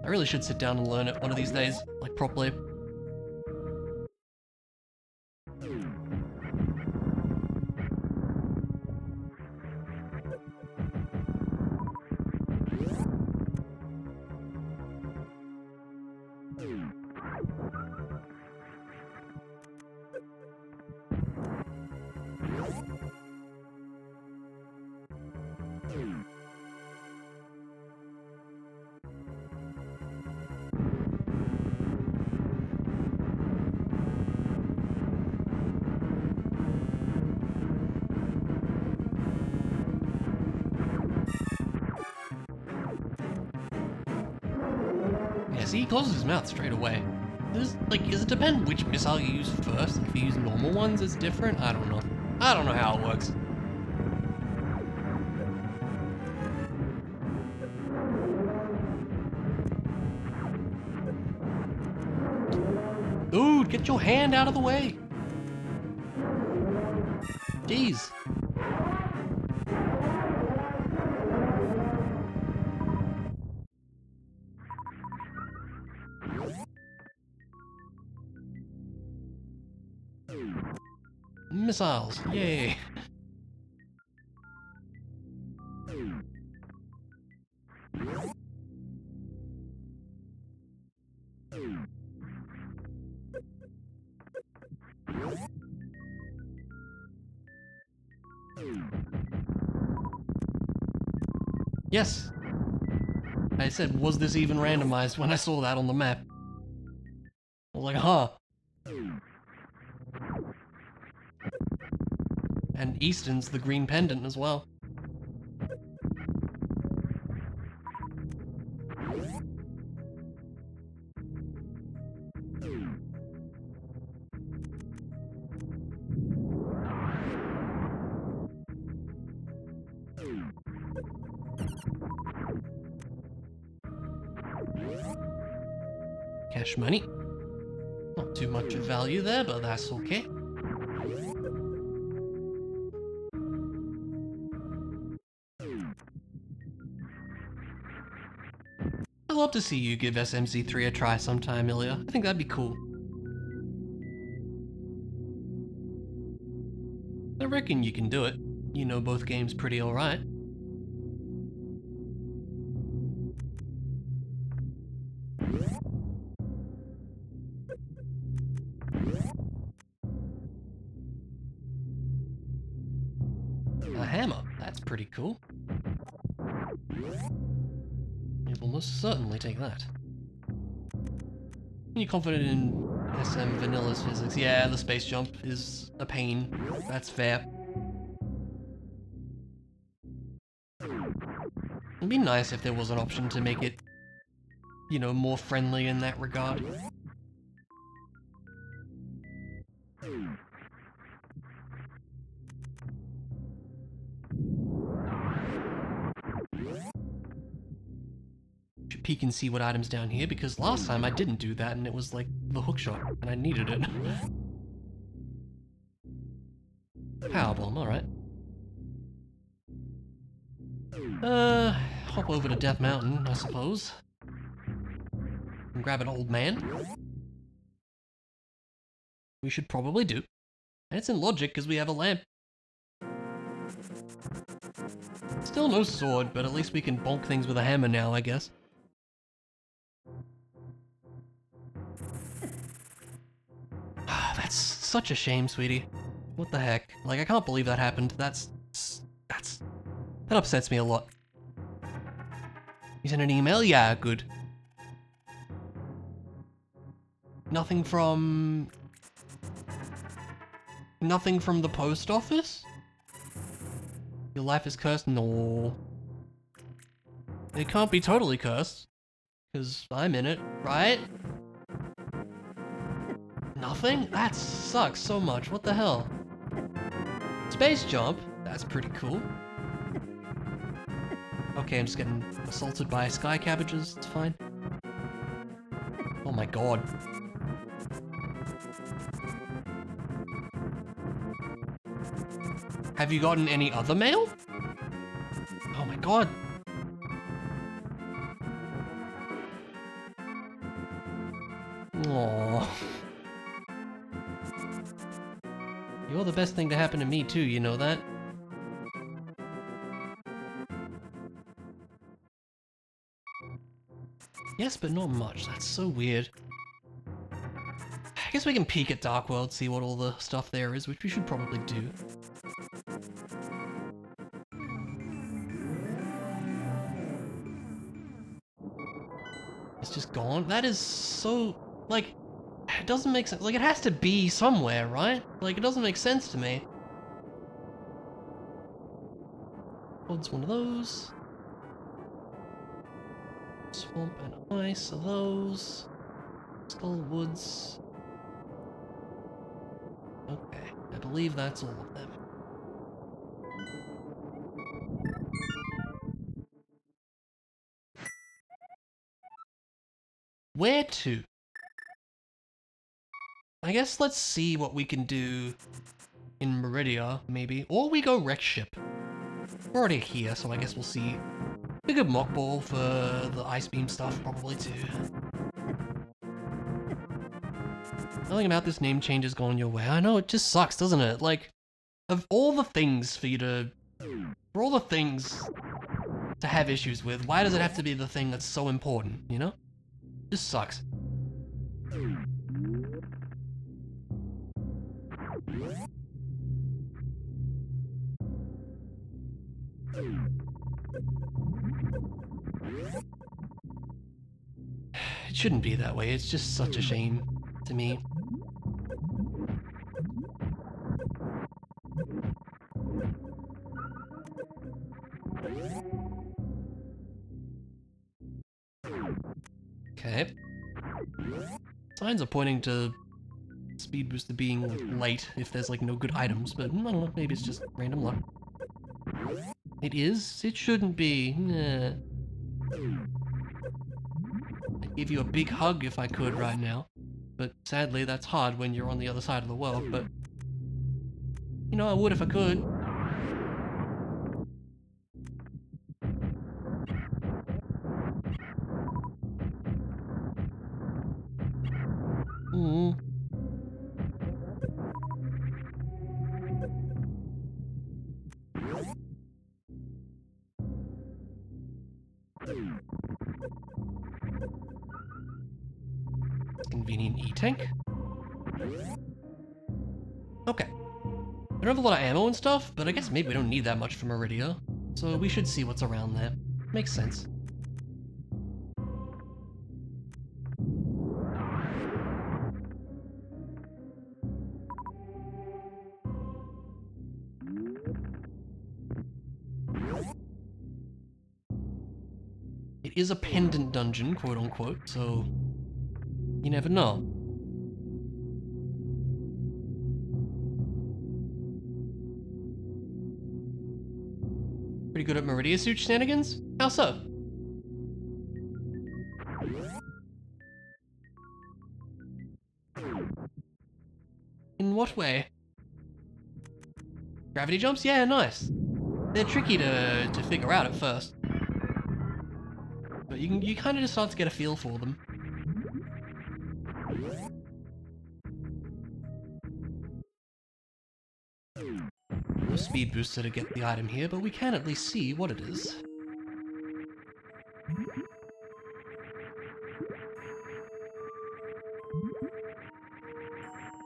I really should sit down and learn it one of these days, like properly. Yeah, see, he closes his mouth straight away. Does it depend which missile you use first? If you use normal ones, it's different? I don't know. I don't know how it works. Dude, get your hand out of the way! Jeez. Missiles, yay! Yes! I said, was this even randomized when I saw that on the map? I was like, huh. And Easton's the green pendant as well. Cash money. Not too much of value there, but that's okay. I'd love to see you give SMZ3 a try sometime, Ilya. I think that'd be cool. I reckon you can do it. You know both games pretty alright. A hammer. That's pretty cool. You will most certainly take that. You're confident in SM Vanilla's physics? Yeah, the space jump is a pain. That's fair. It'd be nice if there was an option to make it, you know, more friendly in that regard. should peek and see what items down here, because last time I didn't do that and it was like the hookshot and I needed it. Power bomb, alright. Hop over to Death Mountain, I suppose. And grab an old man. We should probably do. And it's in logic because we have a lamp. Still no sword, but at least we can bonk things with a hammer now, I guess. That's such a shame, sweetie. What the heck? Like, I can't believe that happened. That upsets me a lot. You sent an email? Yeah, good. Nothing from the post office? Your life is cursed? No. It can't be totally cursed. Because I'm in it, right? Nothing? That sucks so much. What the hell? Space jump? That's pretty cool. Okay, I'm just getting assaulted by sky cabbages. It's fine. Oh my god. Have you gotten any other mail? Oh my god. Aww. You're the best thing to happen to me too, you know that? Yes, but not much. That's so weird. I guess we can peek at Dark World, see what all the stuff there is, which we should probably do. It's just gone? That is so... like... it doesn't make sense. Like, it has to be somewhere, right? Like, it doesn't make sense to me. What's one of those? Swamp and ice are those. Skull Woods. Okay, I believe that's all of them. Where to? I guess let's see what we can do in Meridia, maybe. Or we go wreck ship. We're already here, so I guess we'll see. A good mock ball for the ice beam stuff, probably too. Nothing about this name change has gone your way. I know, it just sucks, doesn't it? Like, of all the things for you to... for all the things to have issues with, why does it have to be the thing that's so important, you know? Just sucks. It shouldn't be that way, it's just such a shame to me. Okay. Signs are pointing to Speed Booster being late if there's like no good items, but I don't know, maybe it's just random luck. It is? It shouldn't be. Nah. I'd give you a big hug if I could right now, but sadly that's hard when you're on the other side of the world, but you know, I would if I could. Convenient E-tank. Okay. I don't have a lot of ammo and stuff, but I guess maybe we don't need that much from Meridia, so we should see what's around there. Makes sense. It is a pendant dungeon, quote unquote, so you never know. Pretty good at Meridia suit shenanigans? How so? In what way? Gravity jumps? Yeah, nice. They're tricky to figure out at first. But you kind of just start to get a feel for them. No speed booster to get the item here, but we can at least see what it is.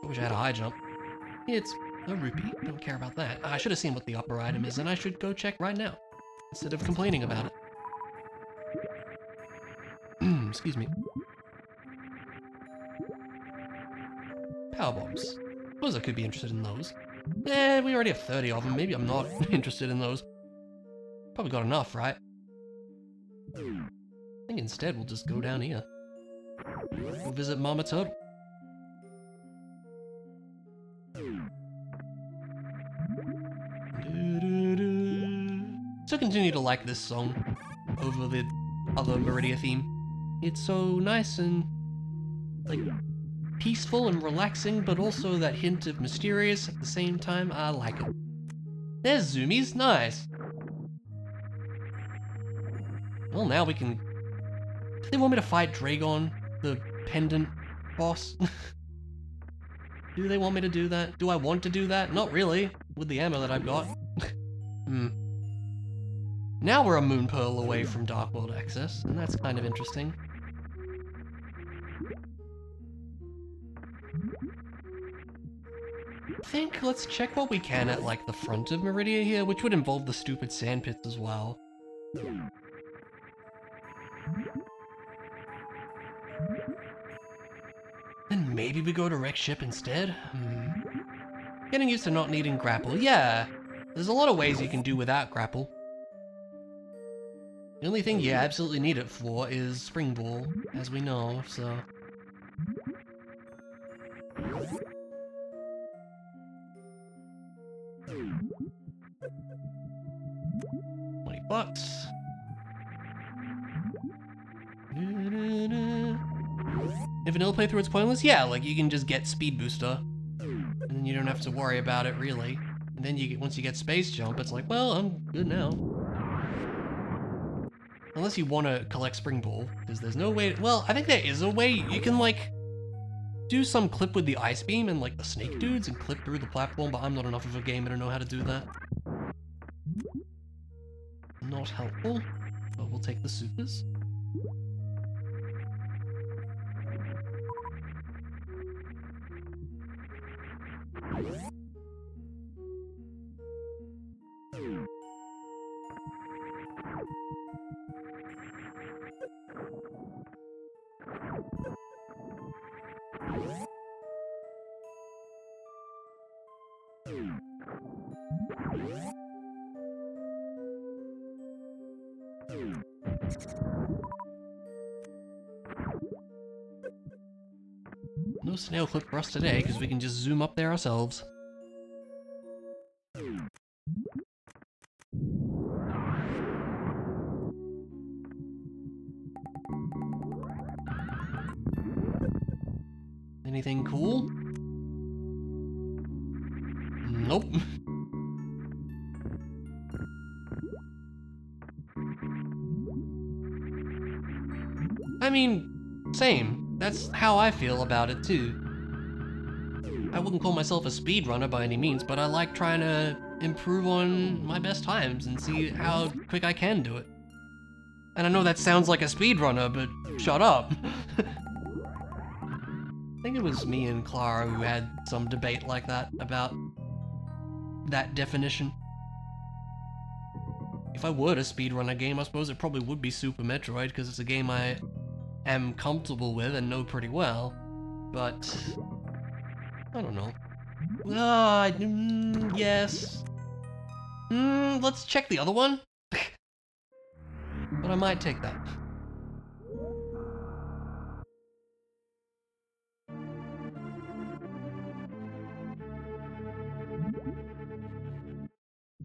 I wish I had a high jump. It's a rupee. Don't care about that. I should have seen what the upper item is, and I should go check right now, instead of complaining about it. Excuse me. Power bombs. Suppose I could be interested in those. Eh, we already have 30 of them. Maybe I'm not interested in those. Probably got enough, right? I think instead we'll just go down here. We'll visit Mama Turtle. Still continue to like this song over the other Meridia theme. It's so nice and, like, peaceful and relaxing, but also that hint of mysterious at the same time. I like it. There's zoomies, nice. Well, now we can... Do they want me to fight Dragon, the pendant boss? Do they want me to do that? Do I want to do that? Not really, with the ammo that I've got. Now we're a moon pearl away from Dark World access, and that's kind of interesting. I think let's check what we can at, like, the front of Meridia here, which would involve the stupid sand pits as well. Then maybe we go to Wreck Ship instead? Getting used to not needing grapple. Yeah, there's a lot of ways you can do without grapple. The only thing you absolutely need it for is Spring Ball, as we know, so... $20. If vanilla playthrough is pointless, yeah, like you can just get speed booster, and then you don't have to worry about it really. And then you get, once you get space jump, it's like, well, I'm good now. Unless you want to collect Spring Ball, because there's no way. Well, I think there is a way. You can like do some clip with the ice beam and like the snake dudes and clip through the platform, but I'm not enough of a gamer to know how to do that. Not helpful, but we'll take the supers. No snail clip for us today, because we can just zoom up there ourselves. Anything cool? Nope. I mean, same. That's how I feel about it too. I wouldn't call myself a speedrunner by any means, but I like trying to improve on my best times and see how quick I can do it. And I know that sounds like a speedrunner, but shut up. I think it was me and Clara who had some debate like that about that definition. If I were to speedrun a game, I suppose it probably would be Super Metroid, because it's a game I am comfortable with and know pretty well, but I don't know. Yes. Let's check the other one. But I might take that.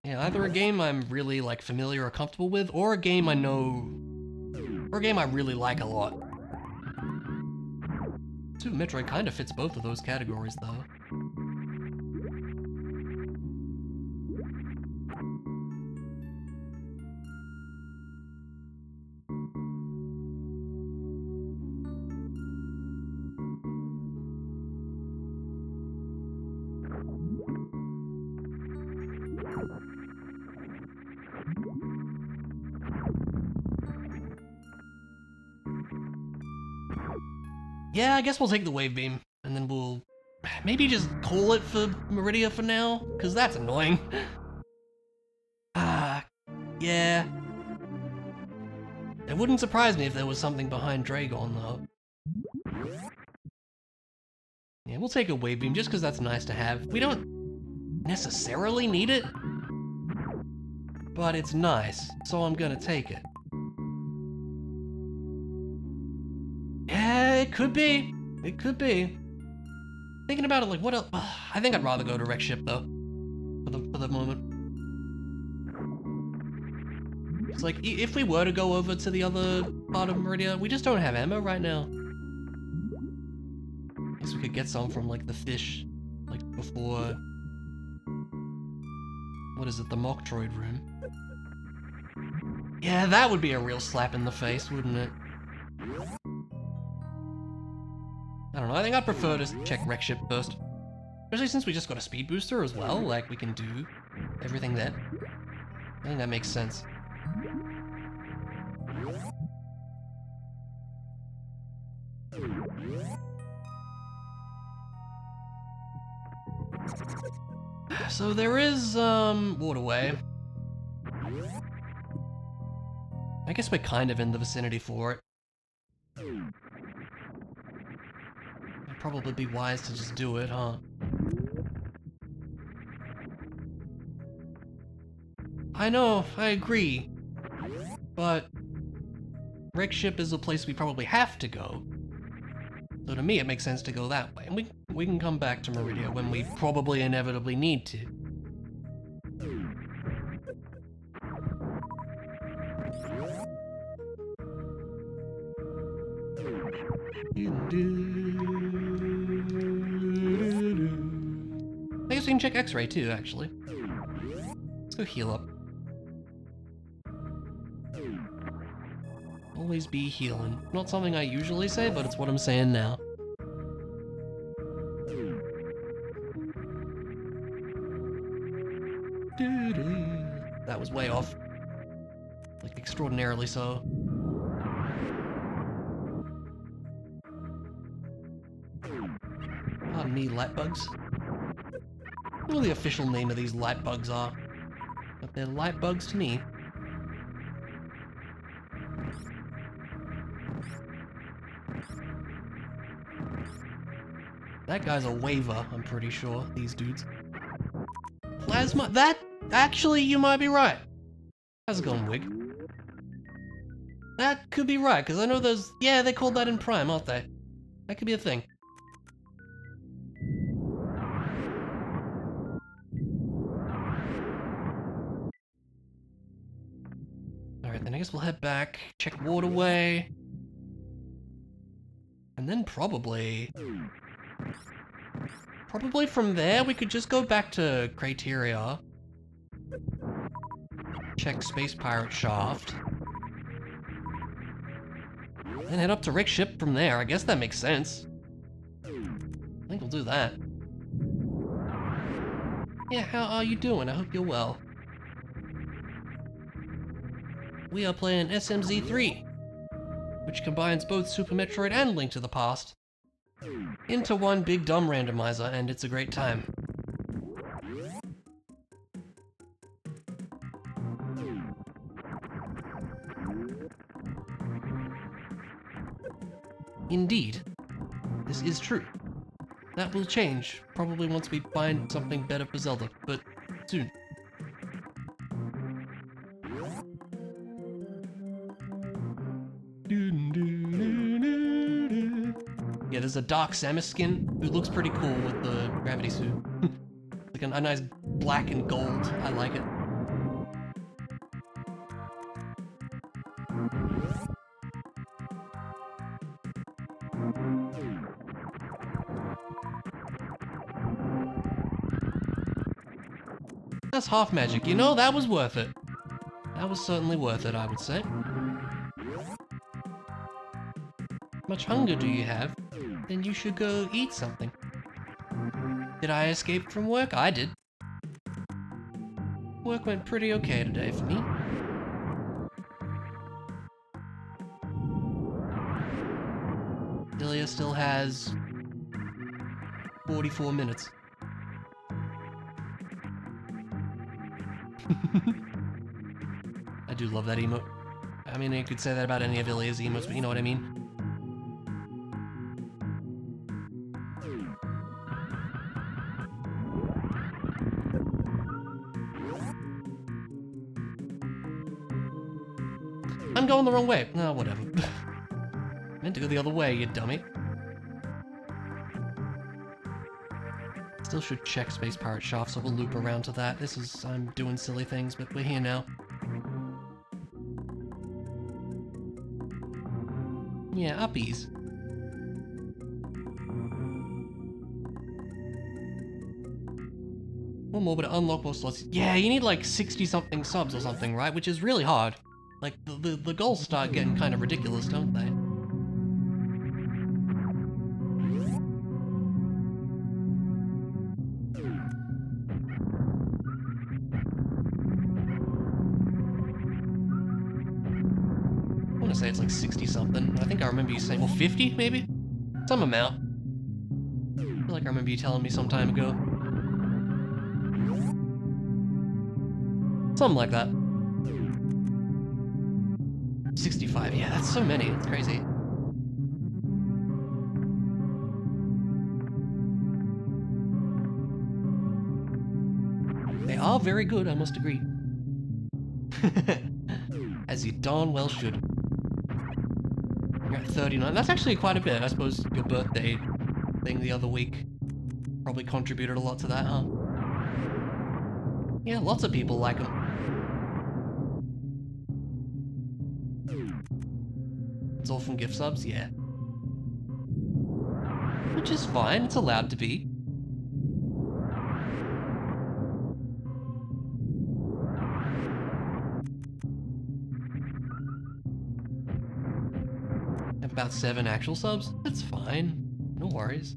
Yeah, either a game I'm really like familiar or comfortable with, or a game I know, or a game I really like a lot. Super Metroid kind of fits both of those categories, though. Yeah, I guess we'll take the wave beam, and then we'll maybe just call it for Meridia for now, because that's annoying. Yeah. It wouldn't surprise me if there was something behind Dragon, though. Yeah, we'll take a wave beam just because that's nice to have. We don't necessarily need it, but it's nice, so I'm gonna take it. Yeah, it could be. It could be. Thinking about it, like, what else? I think I'd rather go to Wreck Ship, though, for the moment. It's like, if we were to go over to the other part of Meridia, we just don't have ammo right now. I guess we could get some from, like, the fish, like, before... What is it, the Mock Droid room? Yeah, that would be a real slap in the face, wouldn't it? I don't know, I think I'd prefer to check Wreck Ship first. Especially since we just got a speed booster as well, like, we can do everything there. I think that makes sense. So there is, waterway. I guess we're kind of in the vicinity for it. It'd probably be wise to just do it, huh? I know, I agree. But Wreck Ship is a place we probably have to go. So to me, it makes sense to go that way. And we can come back to Meridia when we probably inevitably need to. I guess we can check X-ray too, actually. Let's go heal up. Always be healing. Not something I usually say, but it's what I'm saying now. That was way off. Like, extraordinarily so. Pardon me, light bugs. I don't know what the official name of these light bugs are, but they're light bugs to me. That guy's a waver, I'm pretty sure, these dudes. Plasma, that, actually, you might be right. How's it going, Wig? That could be right, because I know there's, yeah, they called that in Prime, aren't they? That could be a thing. Alright, then I guess we'll head back, check waterway. And then probably from there, we could just go back to Criteria. Check Space Pirate Shaft. And head up to Wreck Ship from there. I guess that makes sense. I think we'll do that. Yeah, how are you doing? I hope you're well. We are playing SMZ3, which combines both Super Metroid and Link to the Past into one big dumb randomizer, and it's a great time. Indeed, this is true. That will change, probably once we find something better for Zelda, but soon. Yeah, there's a Dark Samus skin who looks pretty cool with the gravity suit. Like a nice black and gold. I like it. That's half magic. You know, that was worth it. That was certainly worth it, I would say. Much hunger do you have? Then you should go eat something. Did I escape from work? I did. Work went pretty okay today for me. Avilia still has 44 minutes. I do love that emote. I mean, you could say that about any of Ilia's emotes, but you know what I mean? I'm going the wrong way. Oh, whatever. Meant to go the other way, you dummy. Still should check Space Pirate Shaft, so we'll loop around to that. I'm doing silly things, but we're here now. Yeah, uppies. One more, but to unlock more slots. Yeah, you need like 60-something subs or something, right? Which is really hard. Like, the goals start getting kind of ridiculous, don't they? I want to say it's like 60-something. I think I remember you saying, well, 50 maybe? Some amount. I feel like I remember you telling me some time ago. Something like that. 65, yeah, that's so many, it's crazy. They are very good, I must agree. As you darn well should. You're at 39, that's actually quite a bit. I suppose your birthday thing the other week probably contributed a lot to that, huh? Yeah, lots of people like them. It's all from gift subs? Yeah. Which is fine, it's allowed to be. Have about 7 actual subs? That's fine. No worries.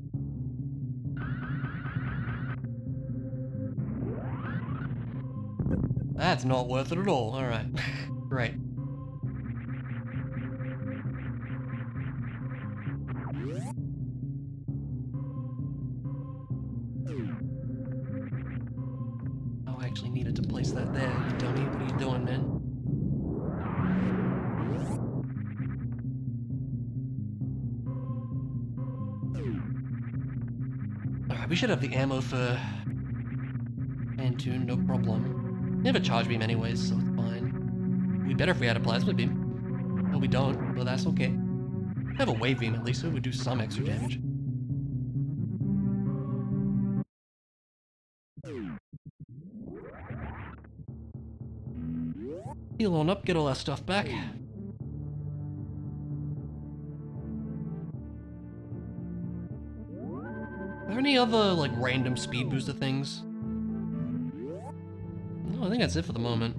That's not worth it at all. Alright. Great. Oh, I actually needed to place that there, you dummy. What are you doing, man? Alright, we should have the ammo for Antoon, no problem. Never charge beam anyways, so it's fine. It'd be better if we had a plasma beam. No, we don't, but that's okay. We have a wave beam at least, so it would do some extra damage. Heal on up, get all our stuff back. Are there any other, like, random speed booster things? No, I think that's it for the moment.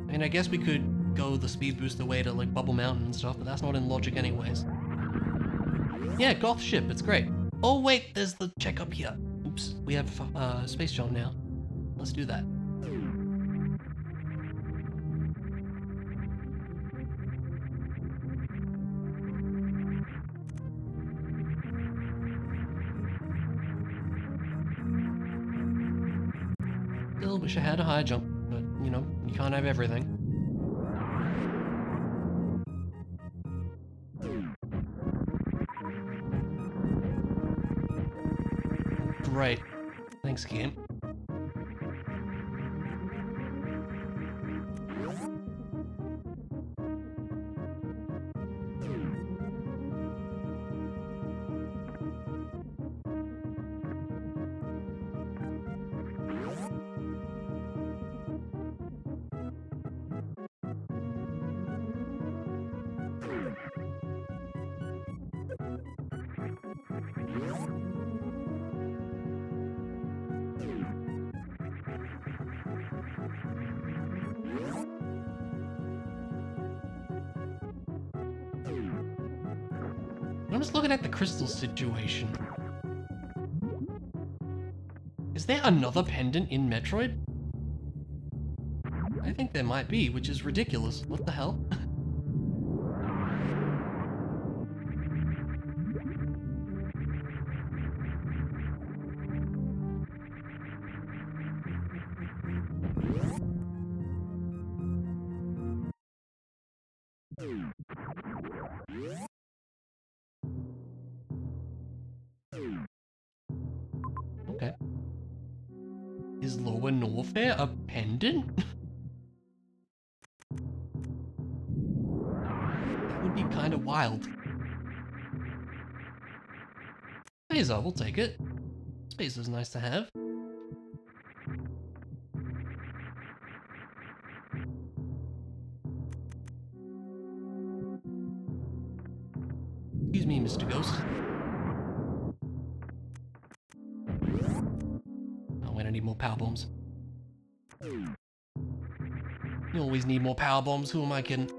I mean, I guess we could go the speed booster way to, like, Bubble Mountain and stuff, but that's not in logic anyways. Yeah, Goth ship, it's great. Oh wait, there's the check up here. Oops, we have space jump now. Let's do that. Still wish I had a high jump, but you know, you can't have everything. Great. Thanks, game. I'm just looking at the crystal situation. Is there another pendant in Metroid? I think there might be, which is ridiculous. What the hell? Okay. Is Lower Norfair a pendant? That would be kind of wild. Spacer, we'll take it. Spacer's nice to have. Excuse me, Mr. Ghost. Oh, wait, I need more power bombs. You always need more power bombs. Who am I kidding?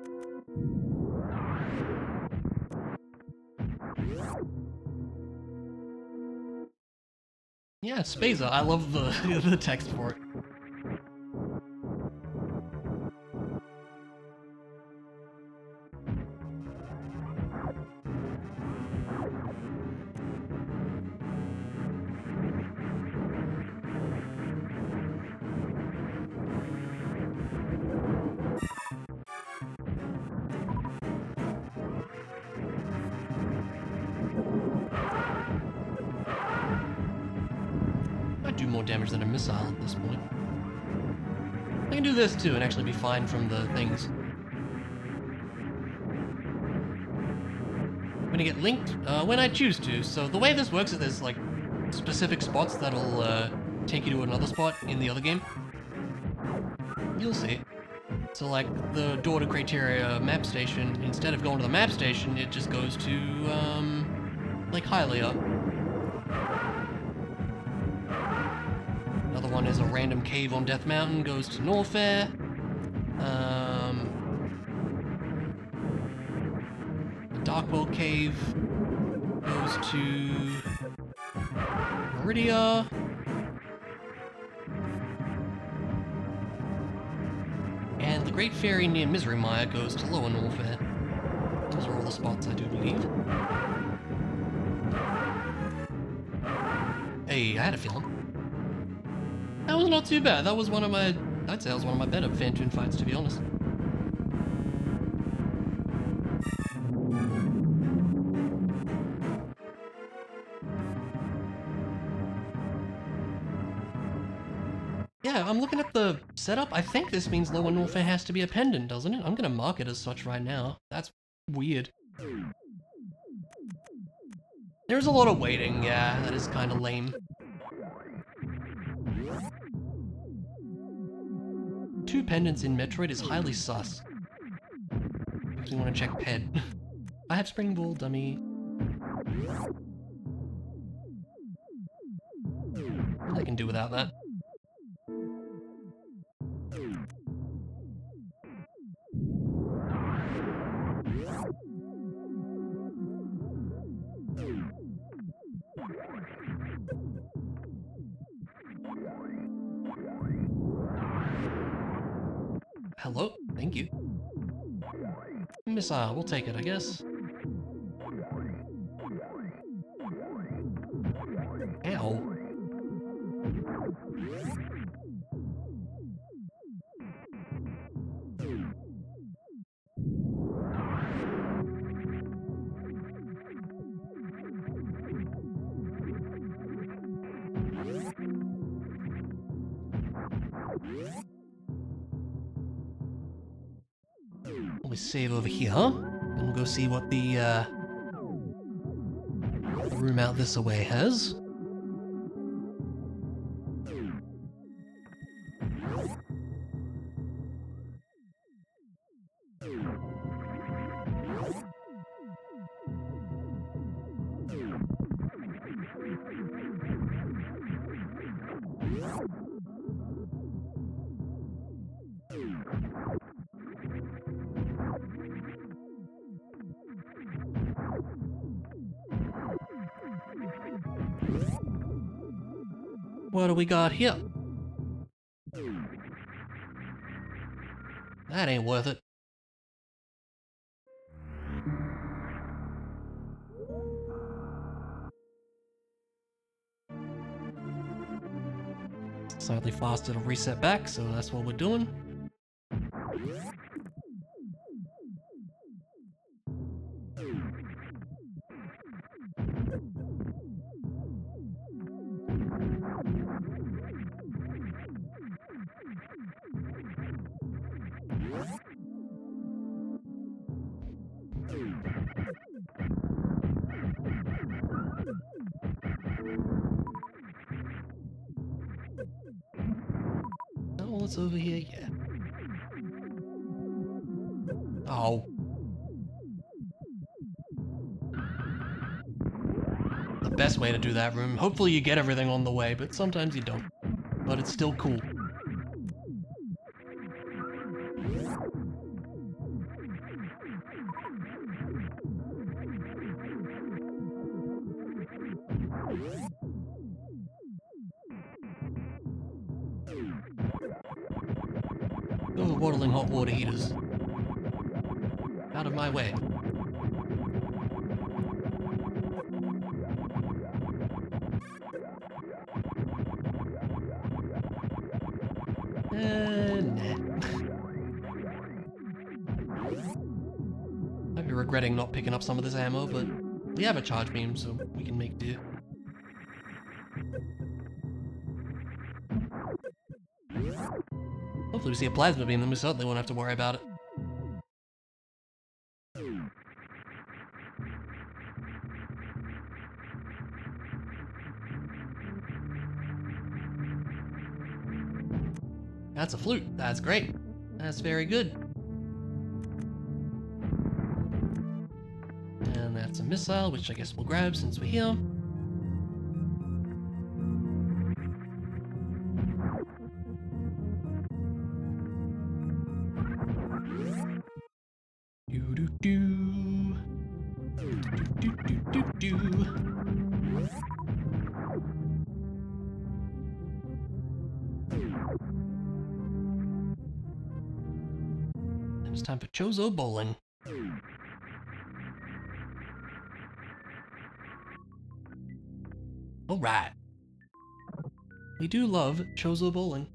Yeah, Spacer. I love the the text for it. Might do more damage than a missile at this point. I can do this too and actually be fine from the things. I'm gonna get linked when I choose to. So the way this works is there's like specific spots that'll take you to another spot in the other game. You'll see. So like the door to Criteria map station, instead of going to the map station, it just goes to like Hylia. Another one is a random cave on Death Mountain, goes to Norfair. The Darkworld cave goes to Meridia. And the Great Fairy near Misery Mire goes to Lower Norfair. Those are all the spots, I do believe. Hey, I had a feeling. That was not too bad. That was one of my... I'd say that was one of my better Phantoon fights, to be honest. Yeah, I'm looking at the setup. I think this means Lower Norfair has to be a pendant, doesn't it? I'm gonna mark it as such right now. That's weird. There's a lot of waiting, yeah, that is kind of lame. 2 pendants in Metroid is highly sus. If you want to check Ped. I have Spring Ball, dummy. I can do without that. Hello? Thank you. Missile, we'll take it, I guess. Ow. We save over here, and we'll go see what the room out this away has. What do we got here? That ain't worth it. Slightly faster to reset back, so that's what we're doing. what's over here? Yeah. Oh. The best way to do that room. Hopefully you get everything on the way, but sometimes you don't. But it's still cool. Oh, waddling hot water heaters. Out of my way. Nah. I'd be regretting not picking up some of this ammo, but we have a charge beam, so we can make do. Hopefully we see a plasma beam, then we certainly won't have to worry about it. That's a flute. That's great. That's very good. And that's a missile, which I guess we'll grab since we're here. Do-do-do. Do-do-do-do-do. It's time for Chozo bowling. Alright. We do love Chozo bowling.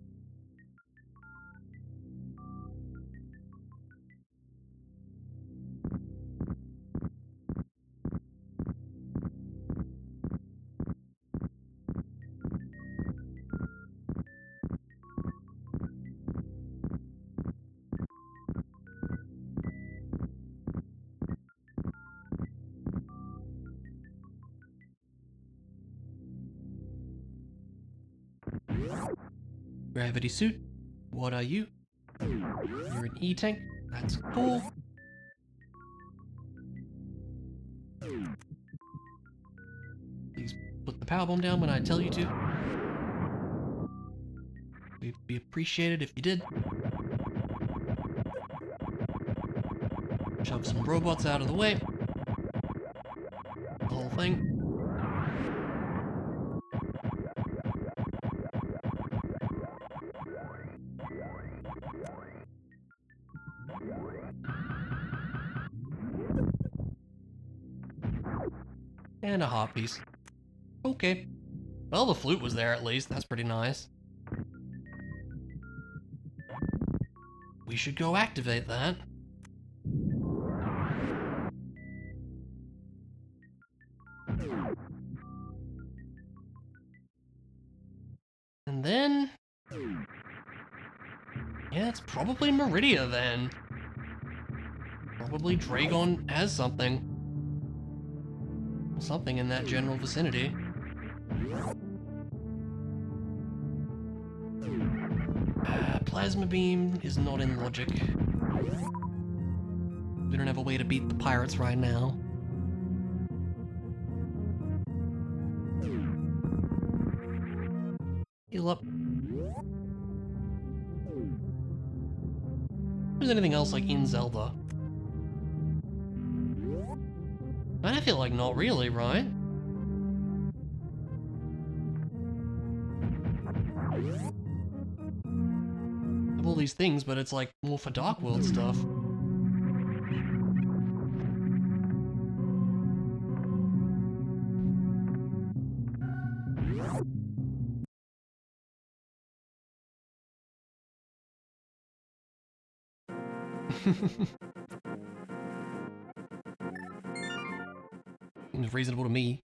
Gravity suit. What are you? You're an E-tank. That's cool. Please put the power bomb down when I tell you to. We'd be appreciated if you did. Shove some robots out of the way. The whole thing. And a heart piece. Okay. Well, the flute was there at least. That's pretty nice. We should go activate that. And then... yeah, it's probably Meridia then. Probably Dragon has something. Something in that general vicinity. Plasma beam is not in logic. We don't have a way to beat the pirates right now. Heal up. If there's anything else like in Zelda? I feel like not really, right? I have all these things, but it's like more for Dark World stuff. Seems reasonable to me.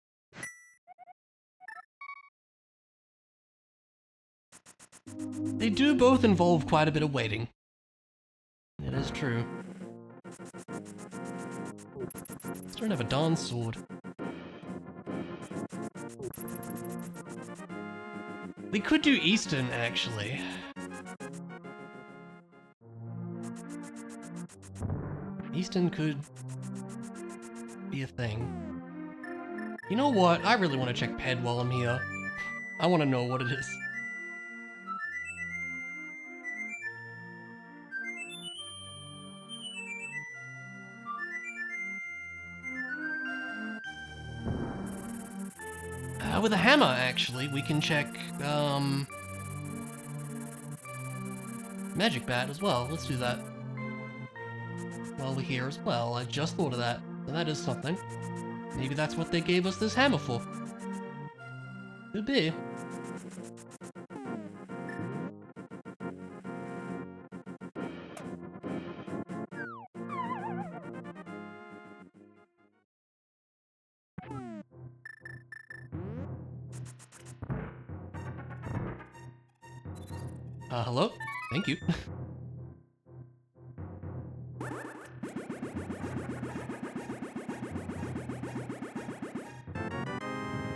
They do both involve quite a bit of waiting. It is true. Let's don't have a Dawn sword. We could do Eastern, actually. Easton could be a thing. You know what? I really want to check Ped while I'm here. I want to know what it is. With a hammer, actually, we can check, Magic Bat as well. Let's do that. While we're here as well. I just thought of that. And that is something. Maybe that's what they gave us this hammer for. Could be. Hello? Thank you.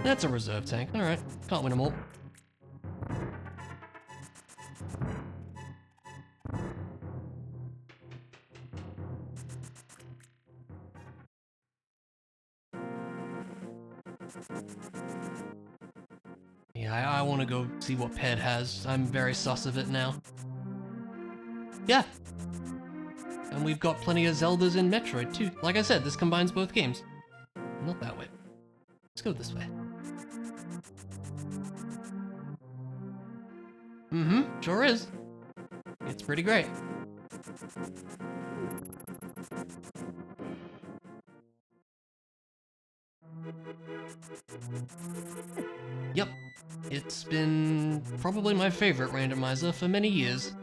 That's a reserve tank. Alright. Can't win them all. Yeah, I want to go see what Ped has. I'm very sus of it now. Yeah. And we've got plenty of Zeldas in Metroid, too. Like I said, this combines both games. Not that way. Let's go this way. Mm-hmm, sure is. It's pretty great. Yep. It's been probably my favorite randomizer for many years.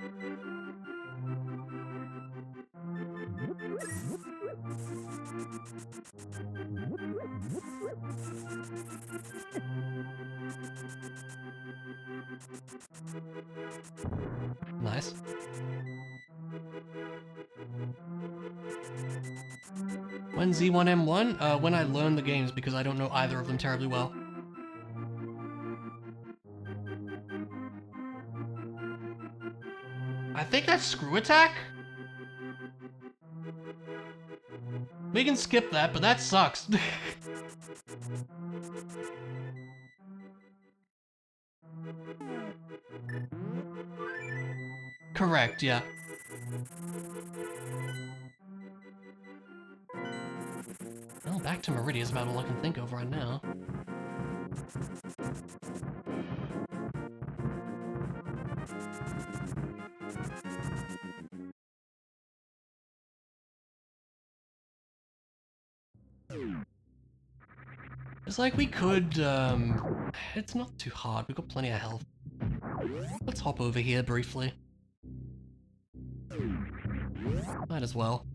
Nice. When Z1M1? When I learn the games, because I don't know either of them terribly well. I think that's Screw Attack? We can skip that, but that sucks. Correct, yeah. Well, back to Meridia is about all I can think of right now. It's like we could, it's not too hard, we've got plenty of health. Let's hop over here briefly. Might as well.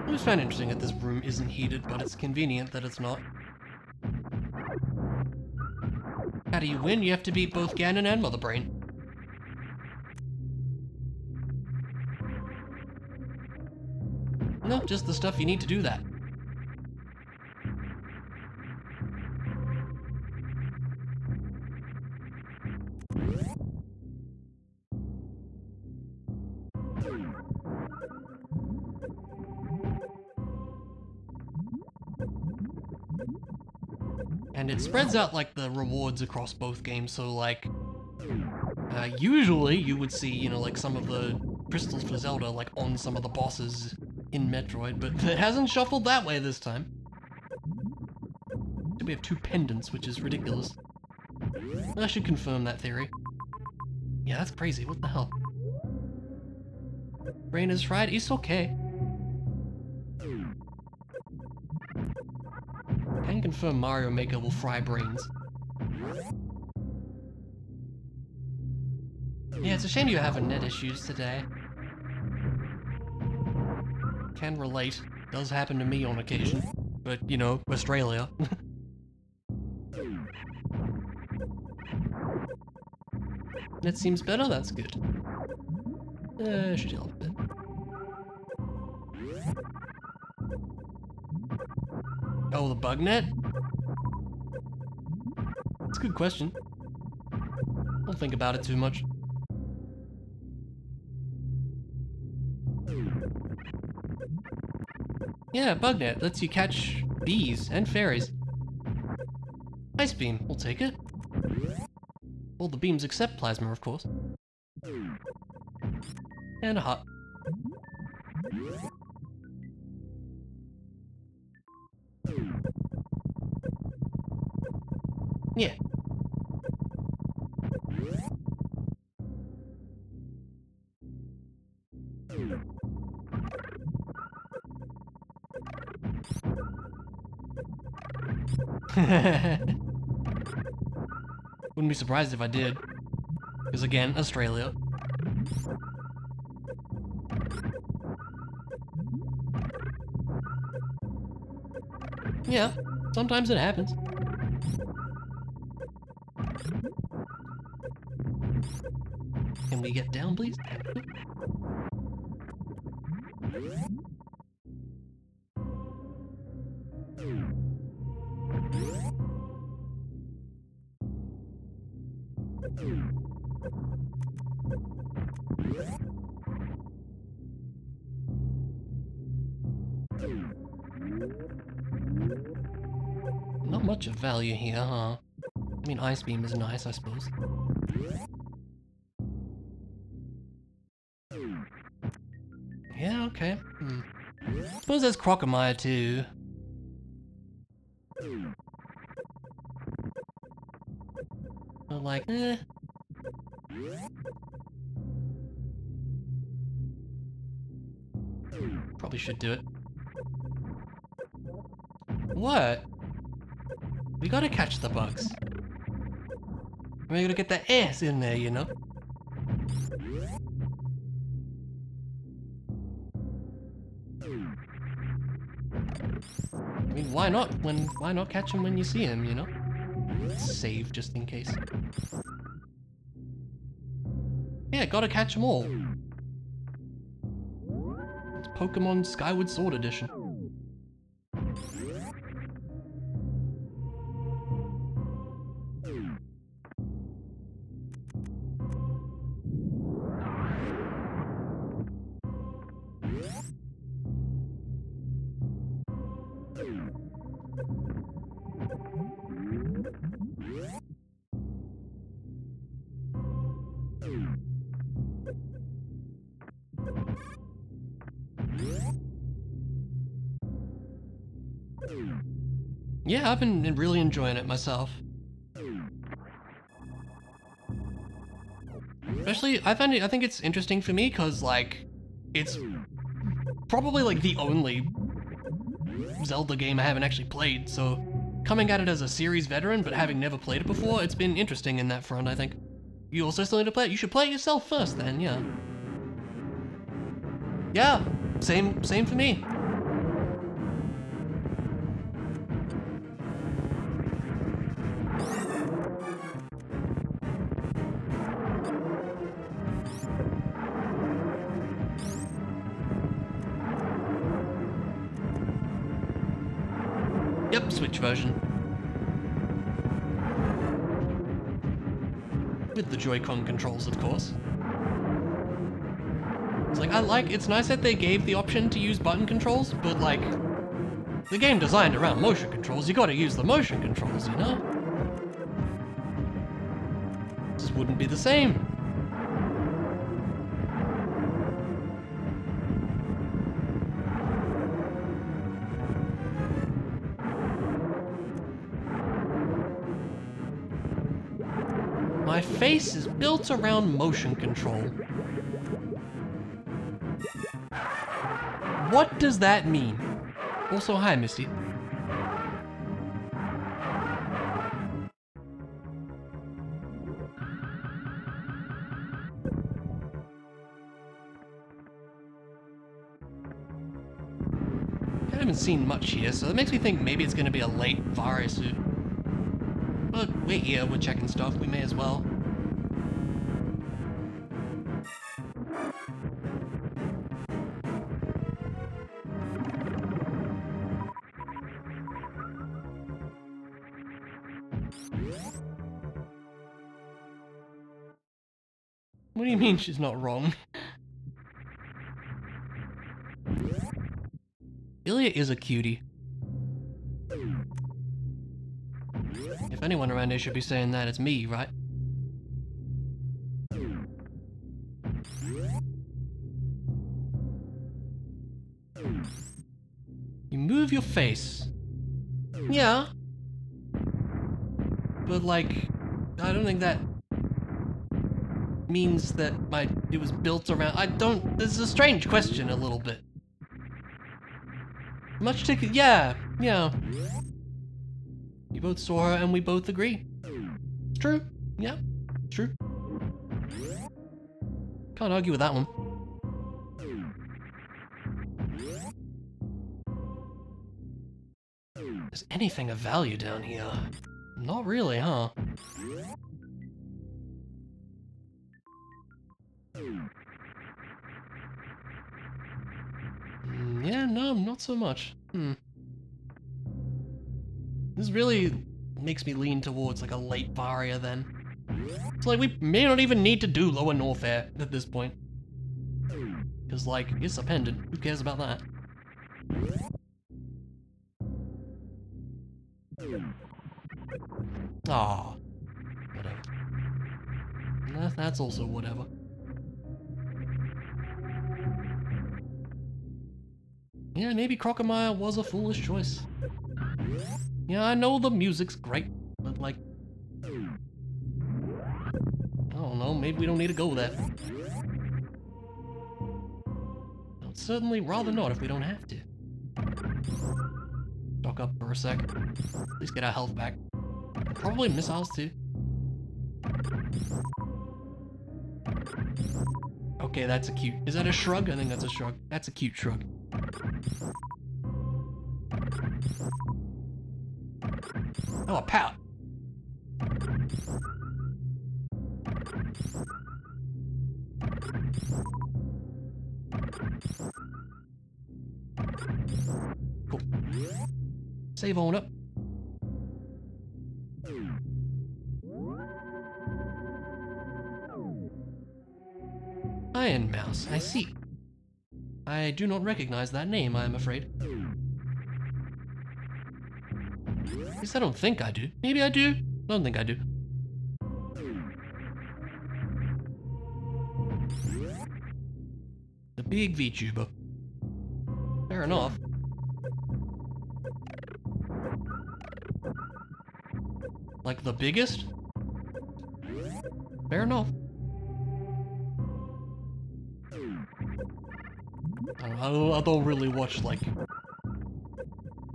I just find it interesting that this room isn't heated, but it's convenient that it's not. How do you win? You have to beat both Ganon and Mother Brain. No, just the stuff you need to do that. And it spreads out, like, the rewards across both games, so, like, usually you would see, you know, like, some of the crystals for Zelda, like, on some of the bosses in Metroid, but it hasn't shuffled that way this time. So we have 2 pendants, which is ridiculous. I should confirm that theory. Yeah, that's crazy, what the hell? Brain is fried? It's okay. I can confirm Mario Maker will fry brains. Yeah, it's a shame you having net issues today. Can relate. Does happen to me on occasion. But, you know, Australia. Net seems better? That's good. Should heal up a bit. Oh, the bug net? That's a good question. Don't think about it too much. Yeah, bug net lets you catch bees and fairies. Ice beam, we'll take it. All the beams except plasma, of course. And a hut. Yeah. Wouldn't be surprised if I did. Because again, Australia. Yeah, sometimes it happens. Can we get down, please? Not much of value here, huh? I mean, Ice Beam is nice, I suppose. Yeah, okay. I suppose there's Crocomire too. But like, probably should do it. What? We gotta catch the bugs. We gotta get the ass in there, you know? I mean, why not? Why not catch him when you see him, you know? Save just in case. Yeah, gotta catch them all. It's Pokemon Skyward Sword Edition. Yeah, I've been really enjoying it myself. Especially, I think it's interesting for me because, like, it's probably, like, the only Zelda game I haven't actually played, so coming at it as a series veteran but having never played it before, it's been interesting in that front, I think. You also still need to play it? You should play it yourself first then, yeah. Yeah, same for me. Yep, Switch version. With the Joy-Con controls, of course. It's like, it's nice that they gave the option to use button controls, but like, the game designed around motion controls, you gotta use the motion controls, you know? Just wouldn't be the same. My face is built around motion control. What does that mean? Also, hi, Misty. I haven't seen much here, so that makes me think maybe it's gonna be a late Varia suit. But we're here, we're checking stuff, we may as well. What do you mean she's not wrong? Ilya is a cutie. If anyone around here should be saying that, it's me, right? You move your face. Yeah. But like, I don't think that means that it was built around, this is a strange question a little bit. Yeah. You both saw her and we both agree. It's true. Yeah, it's true. Can't argue with that one. Is anything of value down here? Not really, huh? Yeah, no, not so much. This really makes me lean towards like a late Varia then. It's like we may not even need to do Lower North Air at this point. Because like, it's a pendant, who cares about that? Aw, whatever. That's also whatever. Yeah, maybe Crocomire was a foolish choice. Yeah, I know the music's great, but like, I don't know, maybe we don't need to go there. I'd certainly rather not if we don't have to. Stock up for a sec. At least get our health back. Probably missiles too. Okay, that's a cute. Is that a shrug? I think that's a shrug. That's a cute shrug. Oh, a pout. Cool. Save on up. Iron Mouse, I see. I do not recognize that name, I am afraid. At least I don't think I do. Maybe I do. I don't think I do. The big VTuber. Fair enough. Like the biggest? Fair enough. I don't really watch, like,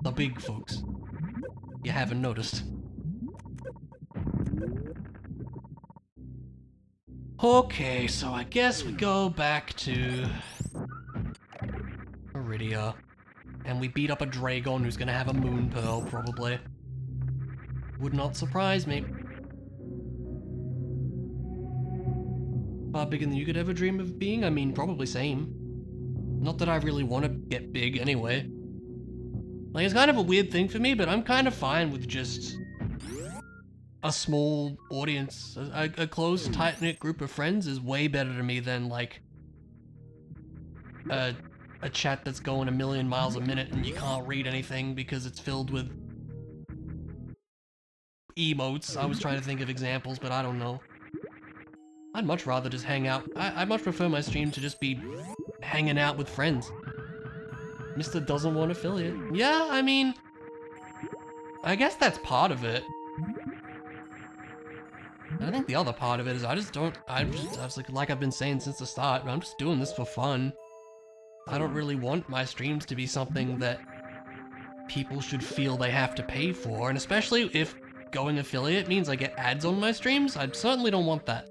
the big folks. You haven't noticed. Okay, so I guess we go back to Iridia, and we beat up a Dragon who's gonna have a Moon Pearl, probably. Would not surprise me. Far bigger than you could ever dream of being? I mean, probably same. Not that I really want to get big anyway. Like, it's kind of a weird thing for me, but I'm kind of fine with just a small audience. A close, tight-knit group of friends is way better to me than, like, a chat that's going a million miles a minute and you can't read anything because it's filled with emotes. I was trying to think of examples, but I don't know. I'd much rather just hang out. I much prefer my stream to just be hanging out with friends. Mr. Doesn't Want Affiliate. Yeah, I mean, I guess that's part of it. And I think the other part of it is I was like I've been saying since the start, I'm just doing this for fun. I don't really want my streams to be something that people should feel they have to pay for, and especially if going affiliate means I get ads on my streams, I certainly don't want that.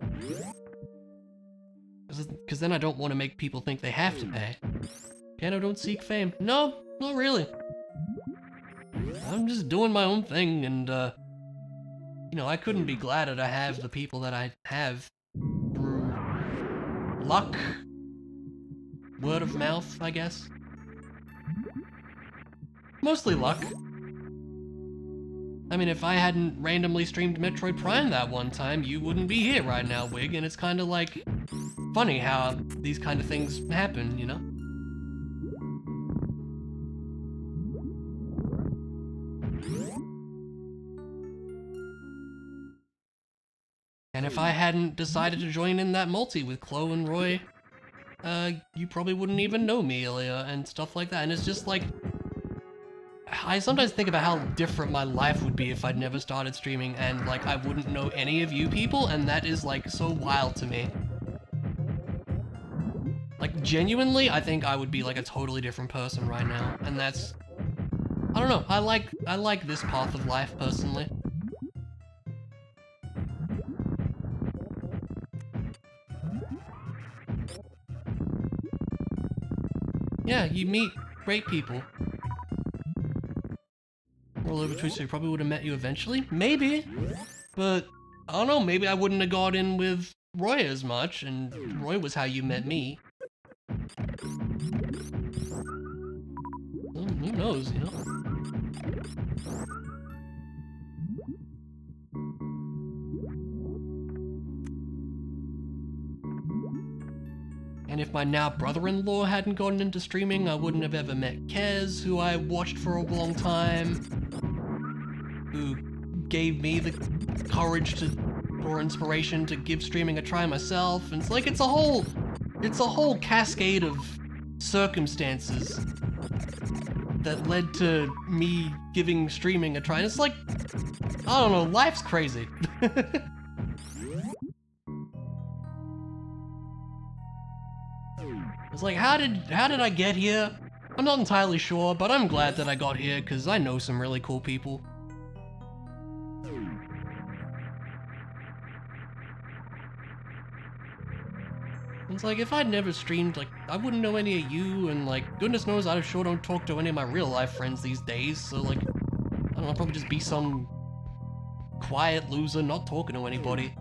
Because then I don't want to make people think they have to pay. Piano don't seek fame. No, not really. I'm just doing my own thing, and, you know, I couldn't be gladder to have the people that I have through luck, word of mouth, I guess. Mostly luck. I mean, if I hadn't randomly streamed Metroid Prime that one time, you wouldn't be here right now, Wig, and it's kind of like funny how these kind of things happen, you know? And if I hadn't decided to join in that multi with Chloe and Roy, you probably wouldn't even know me, Ilya, and stuff like that. And it's just like, I sometimes think about how different my life would be if I'd never started streaming and like I wouldn't know any of you people, and that is like so wild to me. Like genuinely, I think I would be like a totally different person right now, and that's, I don't know, I like this path of life personally. Yeah, you meet great people. We're all over Twitch, so I probably would have met you eventually. Maybe. But, I don't know, maybe I wouldn't have got in with Roy as much, and Roy was how you met me. Well, who knows, you know? And if my now brother-in-law hadn't gotten into streaming, I wouldn't have ever met Kez, who I watched for a long time, who gave me the courage or inspiration to give streaming a try myself. And it's like, it's a whole cascade of circumstances that led to me giving streaming a try. And it's like, I don't know, life's crazy. It's like, how did I get here? I'm not entirely sure, but I'm glad that I got here because I know some really cool people. It's like, if I'd never streamed, like, I wouldn't know any of you, and like, goodness knows I sure don't talk to any of my real life friends these days, so like, I don't know, I'd probably just be some quiet loser not talking to anybody.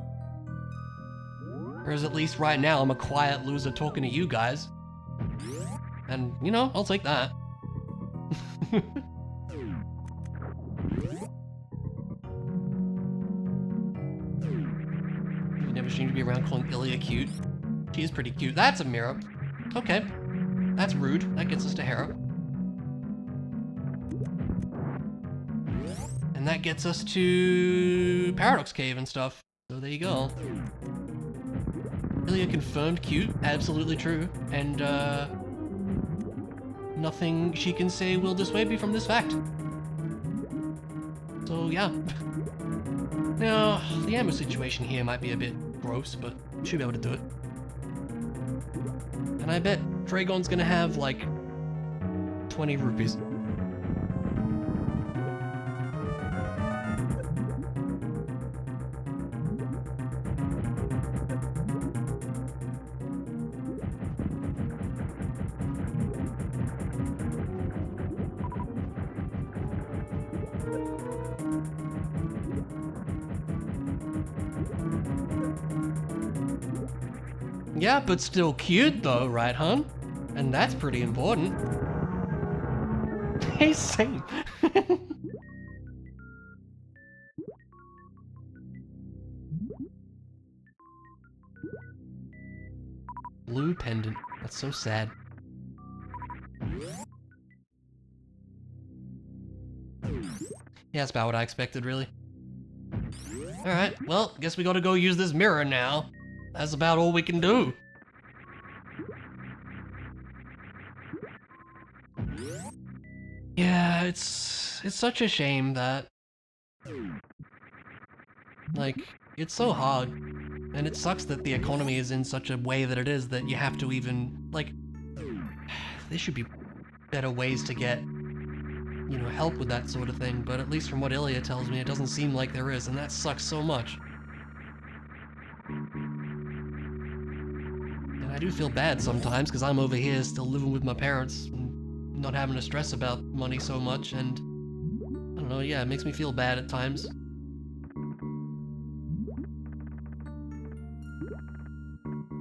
Whereas at least right now, I'm a quiet loser talking to you guys. And, you know, I'll take that. You never seem to be around calling Ilya cute. She is pretty cute. That's a mirror. Okay. That's rude. That gets us to Hera. And that gets us to Paradox Cave and stuff. So there you go. Ilya confirmed cute. Absolutely true. And, nothing she can say will dissuade me from this fact. So, yeah. Now, the ammo situation here might be a bit gross, but should be able to do it. And I bet Dragon's gonna have, like, 20 rupees. Yeah, but still cute though, right, hon? And that's pretty important. Hey, same. Blue pendant. That's so sad. Yeah, that's about what I expected, really. Alright, well, guess we gotta go use this mirror now. That's about all we can do. Yeah, it's such a shame that, like, it's so hard. And it sucks that the economy is in such a way that it is that you have to even, like, there should be better ways to get, you know, help with that sort of thing, but at least from what Ilya tells me, it doesn't seem like there is, and that sucks so much. And I do feel bad sometimes, because I'm over here still living with my parents, and not having to stress about money so much, and, I don't know, yeah, it makes me feel bad at times.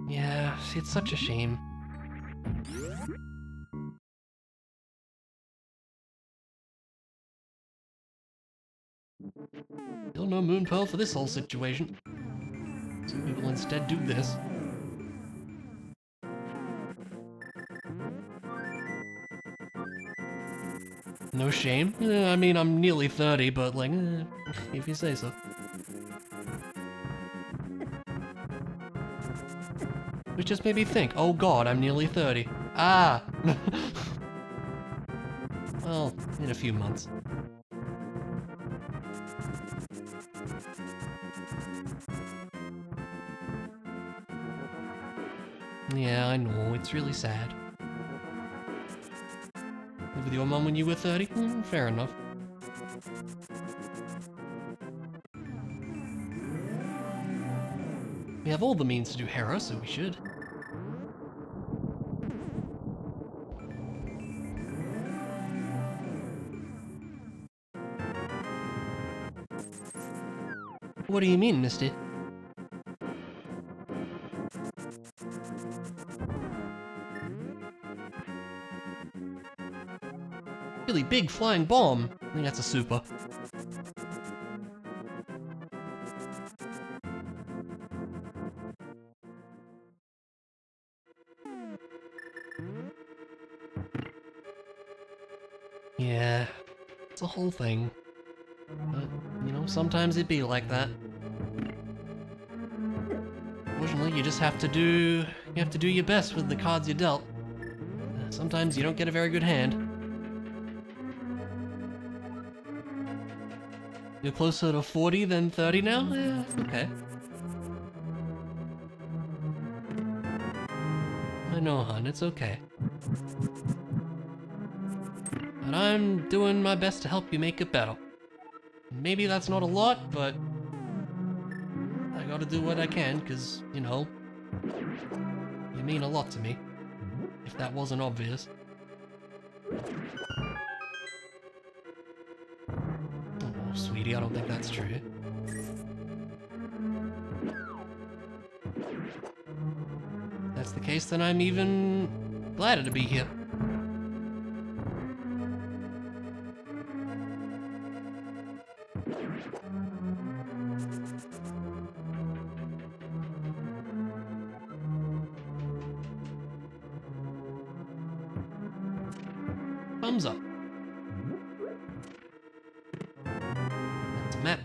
Yeah, it's such a shame. Well, no moon pearl for this whole situation. So we will instead do this. No shame. I mean, I'm nearly 30, but like, if you say so. Which just made me think, oh god, I'm nearly 30. Ah! Well, in a few months. Yeah, I know, it's really sad. Live with your mum when you were 30? Fair enough. We have all the means to do Hera, so we should. What do you mean, Misty? Really big flying bomb. I think that's a super. Yeah, it's a whole thing. But, you know, sometimes it be like that. Fortunately, you just have to do your best with the cards you're dealt. Sometimes you don't get a very good hand. You're closer to 40 than 30 now? Yeah, okay. I know, hon, it's okay. But I'm doing my best to help you make it better. Maybe that's not a lot, but I gotta do what I can, because, you know, you mean a lot to me, if that wasn't obvious. Oh, sweetie, I don't think that's true. If that's the case, then I'm even gladder to be here. Thumbs up. That's a map.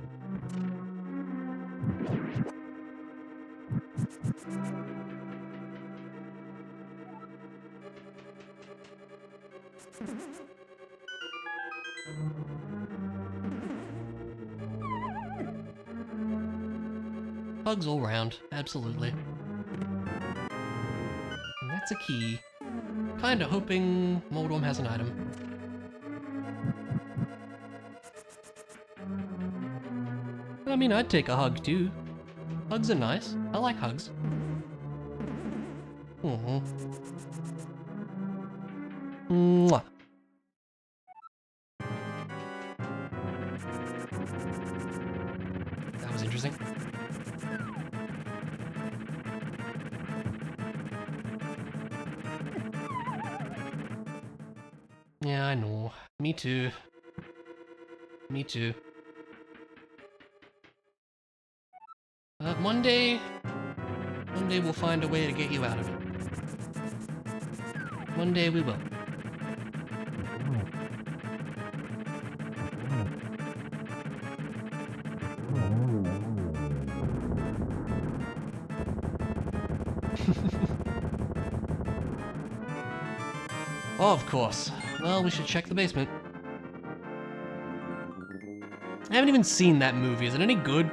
Bugs all round, absolutely. And that's a key. Kinda hoping Moldorm has an item. I mean, I'd take a hug too. Hugs are nice. I like hugs. Mwah. That was interesting. Yeah, I know. Me too. Me too. Monday we'll find a way to get you out of it. Monday we will. Oh, of course. Well, we should check the basement. I haven't even seen that movie. Is it any good?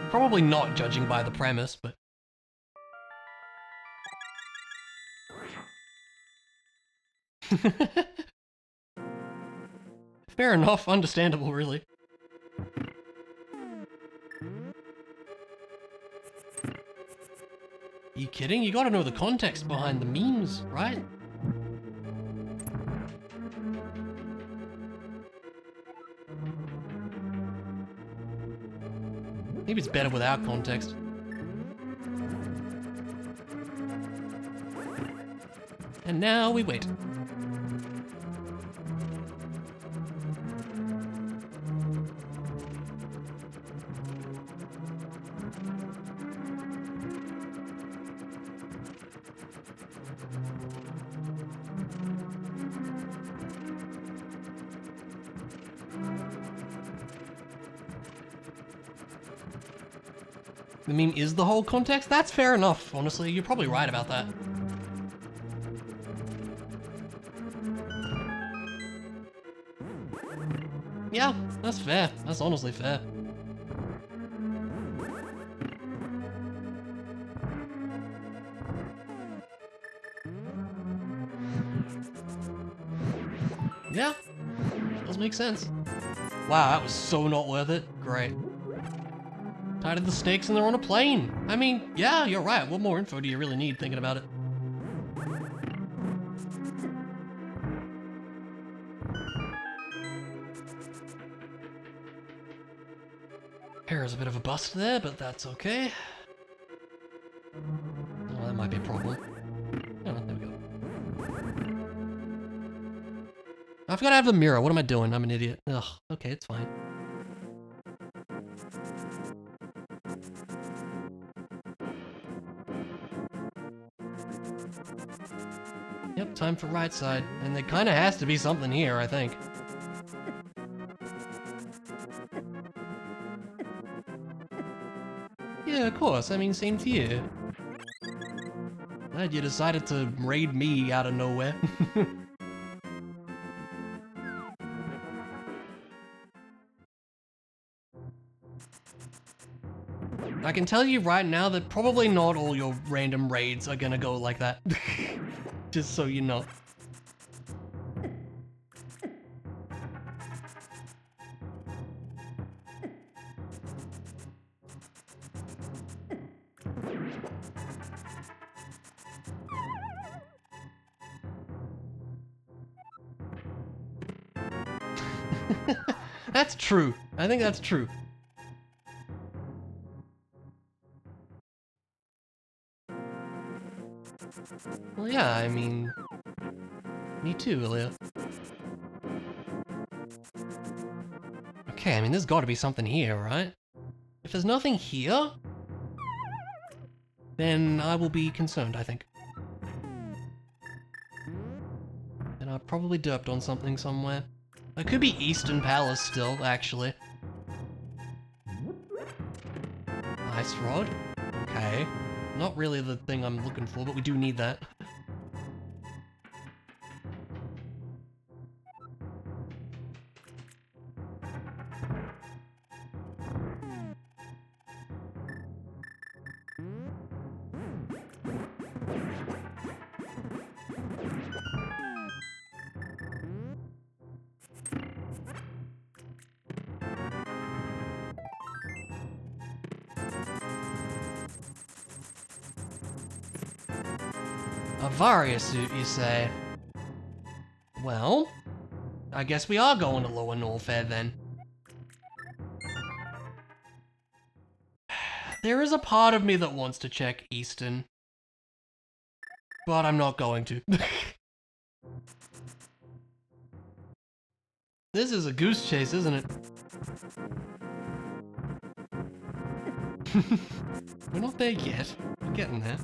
Probably not, judging by the premise, but... Fair enough, understandable, really. You kidding? You gotta know the context behind the memes, right? Maybe it's better without context. And now we wait. the meme is the whole context, that's fair enough, honestly. You're probably right about that. Yeah, that's fair. That's honestly fair. Yeah, does make sense. Wow, that was so not worth it. Great. Tied to the snakes and they're on a plane. I mean, yeah, you're right. What more info do you really need thinking about it? Hair is a bit of a bust there, but that's okay. Oh, that might be a problem. Oh, there we go. I forgot I have the mirror. What am I doing? I'm an idiot. Ugh, okay, it's fine. Yep, time for right side. And there kinda has to be something here, I think. Yeah, of course. I mean, same to you. Glad you decided to raid me out of nowhere. I can tell you right now that probably not all your random raids are gonna go like that. Just so you know. That's true. I think that's true. Well, yeah, I mean... Me too, Ilya. Okay, I mean, there's gotta be something here, right? If there's nothing here... then I will be concerned, I think. And I probably derped on something somewhere. It could be Eastern Palace still, actually. Ice rod. Okay. Not really the thing I'm looking for, but we do need that. A Varia suit, you say? Well, I guess we are going to Lower Norfair then. There is a part of me that wants to check Eastern, but I'm not going to. This is a goose chase, isn't it? We're not there yet. We're getting there.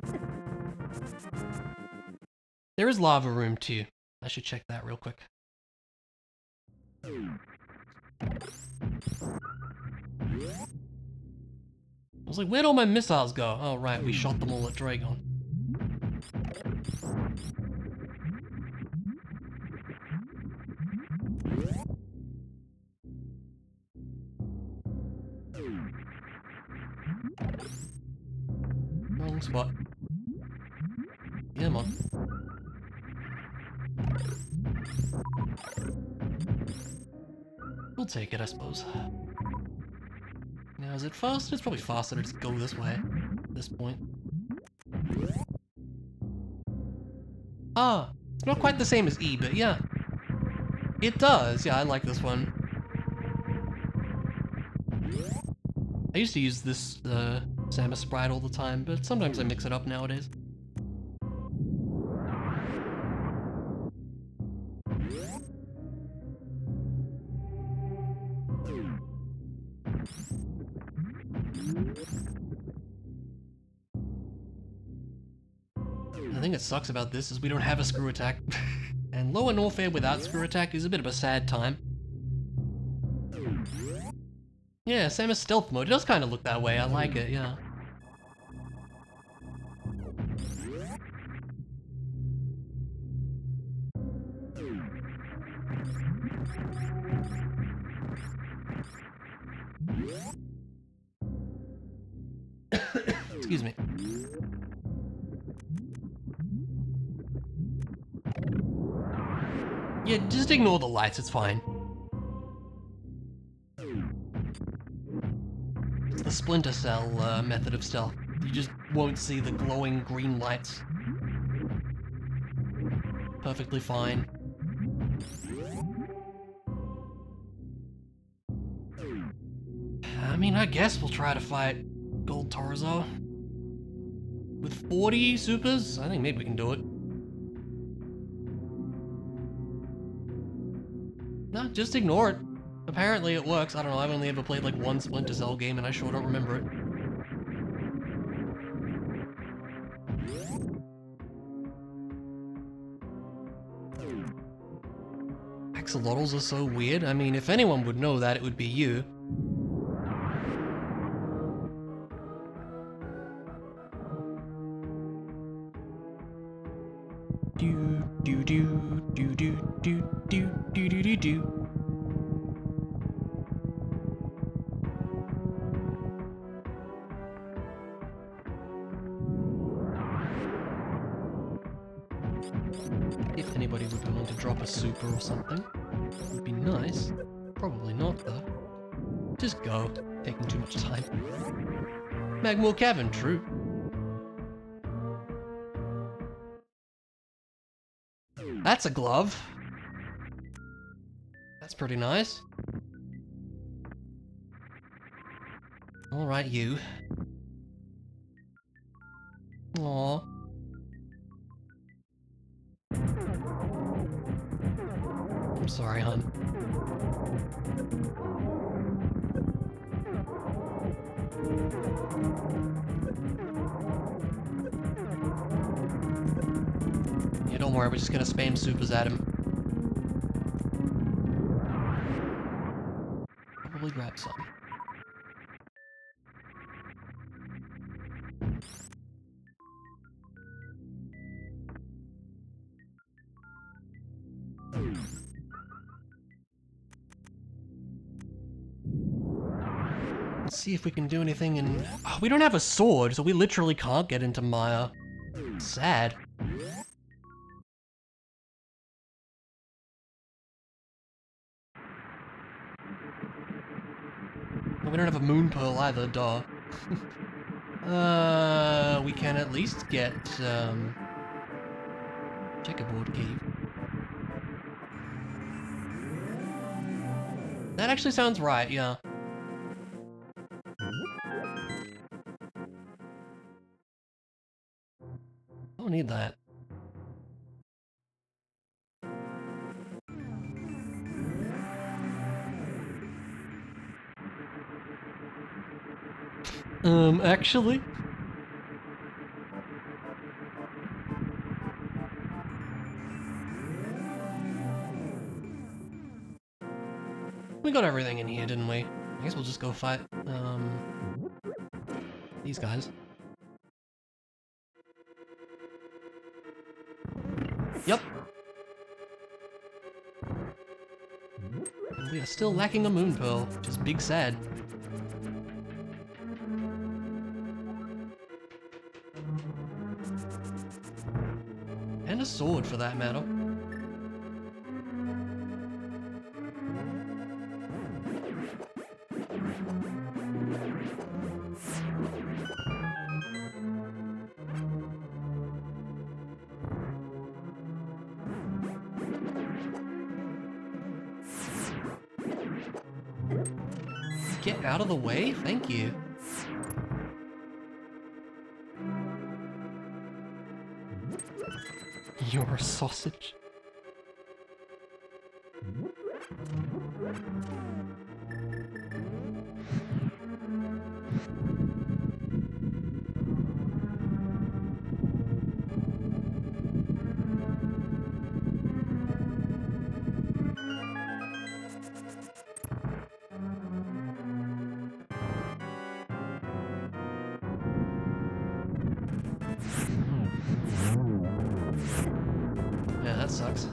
There is Lava Room too. I should check that real quick. I was like, where'd all my missiles go? Oh right, we shot them all at Dragon. Wrong spot. Yeah, man. We'll take it, I suppose. Now, is it fast? It's probably faster to just go this way at this point. Ah, it's not quite the same as E, but yeah. It does, yeah, I like this one. I used to use this Samus sprite all the time, but sometimes I mix it up nowadays. The thing that sucks about this is we don't have a screw attack. And Lower Norfair without screw attack is a bit of a sad time. Yeah, Samus stealth mode. It does kind of look that way. I like it, yeah. Excuse me. Yeah, just ignore the lights, it's fine. It's the Splinter Cell method of stealth. You just won't see the glowing green lights. Perfectly fine. I mean, I guess we'll try to fight Gold Torzo. With 40 supers? I think maybe we can do it. No, just ignore it. Apparently it works. I don't know, I've only ever played like one Splinter Cell game and I sure don't remember it. Axolotls are so weird. I mean, if anyone would know that, it would be you. Do do do do do do do do do do do. If anybody would be willing to drop a super or something, it would be nice. Probably not though. Just go, taking too much time. Magmore Cavern, true. That's a glove. That's pretty nice. Alright, you. Aww. I'm sorry, hon. Yeah, don't worry, we're just gonna spam supers at him. Probably grab some. Let's see if we can do anything in... Oh, we don't have a sword, so we literally can't get into Maya. Sad. We don't have a moon pearl either, duh. We can at least get, checkerboard cave. That actually sounds right, yeah. Don't need that. Actually? We got everything in here, didn't we? I guess we'll just go fight, these guys. Yep. And we are still lacking a moon pearl, which is big sad. And a sword, for that matter. Get out of the way? Thank you. You're a sausage. Yeah, that sucks.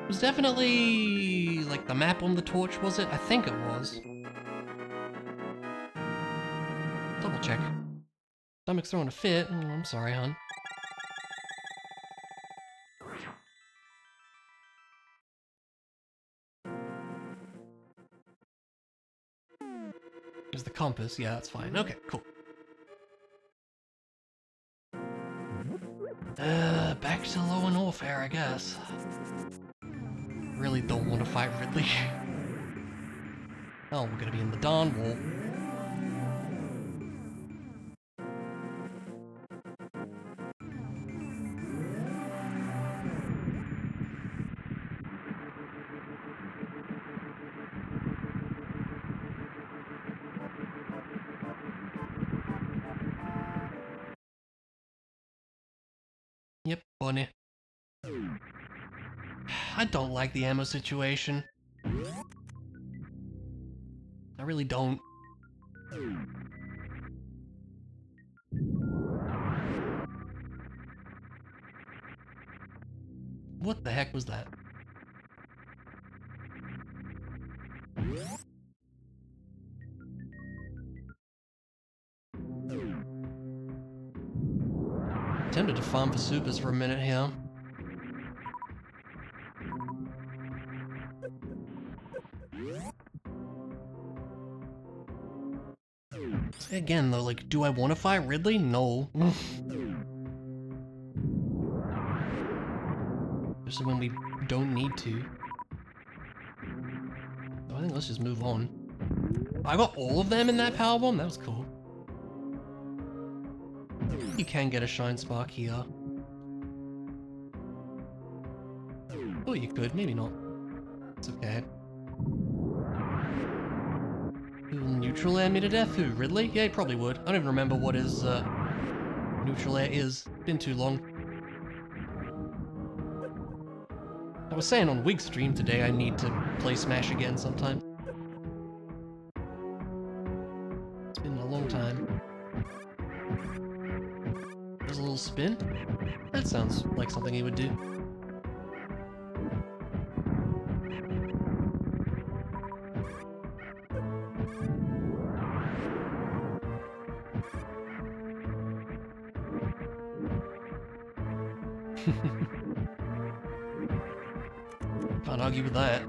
It was definitely like the map on the torch, was it? I think it was. Double check. Stomach's throwing a fit. Oh, I'm sorry, hon. There's the compass. Yeah, that's fine. Okay, cool. Back to Lower Norfair, I guess. Really don't want to fight Ridley. Oh, we're gonna be in the Dawn Wall. Yep, bunny. I don't like the ammo situation. I really don't. What the heck was that? Tempted to farm for supers for a minute here. Again, though, like, do I want to fight Ridley? No. Especially when we don't need to. So I think let's just move on. I got all of them in that power bomb? That was cool. You can get a shine spark here. Oh, you could. Maybe not. It's okay. Who will neutral air me to death? Who? Ridley? Yeah, he probably would. I don't even remember what his neutral air is. Been too long. I was saying on Wig stream today I need to play Smash again sometime. It's been a long time. There's a little spin? That sounds like something he would do. Can't argue with that.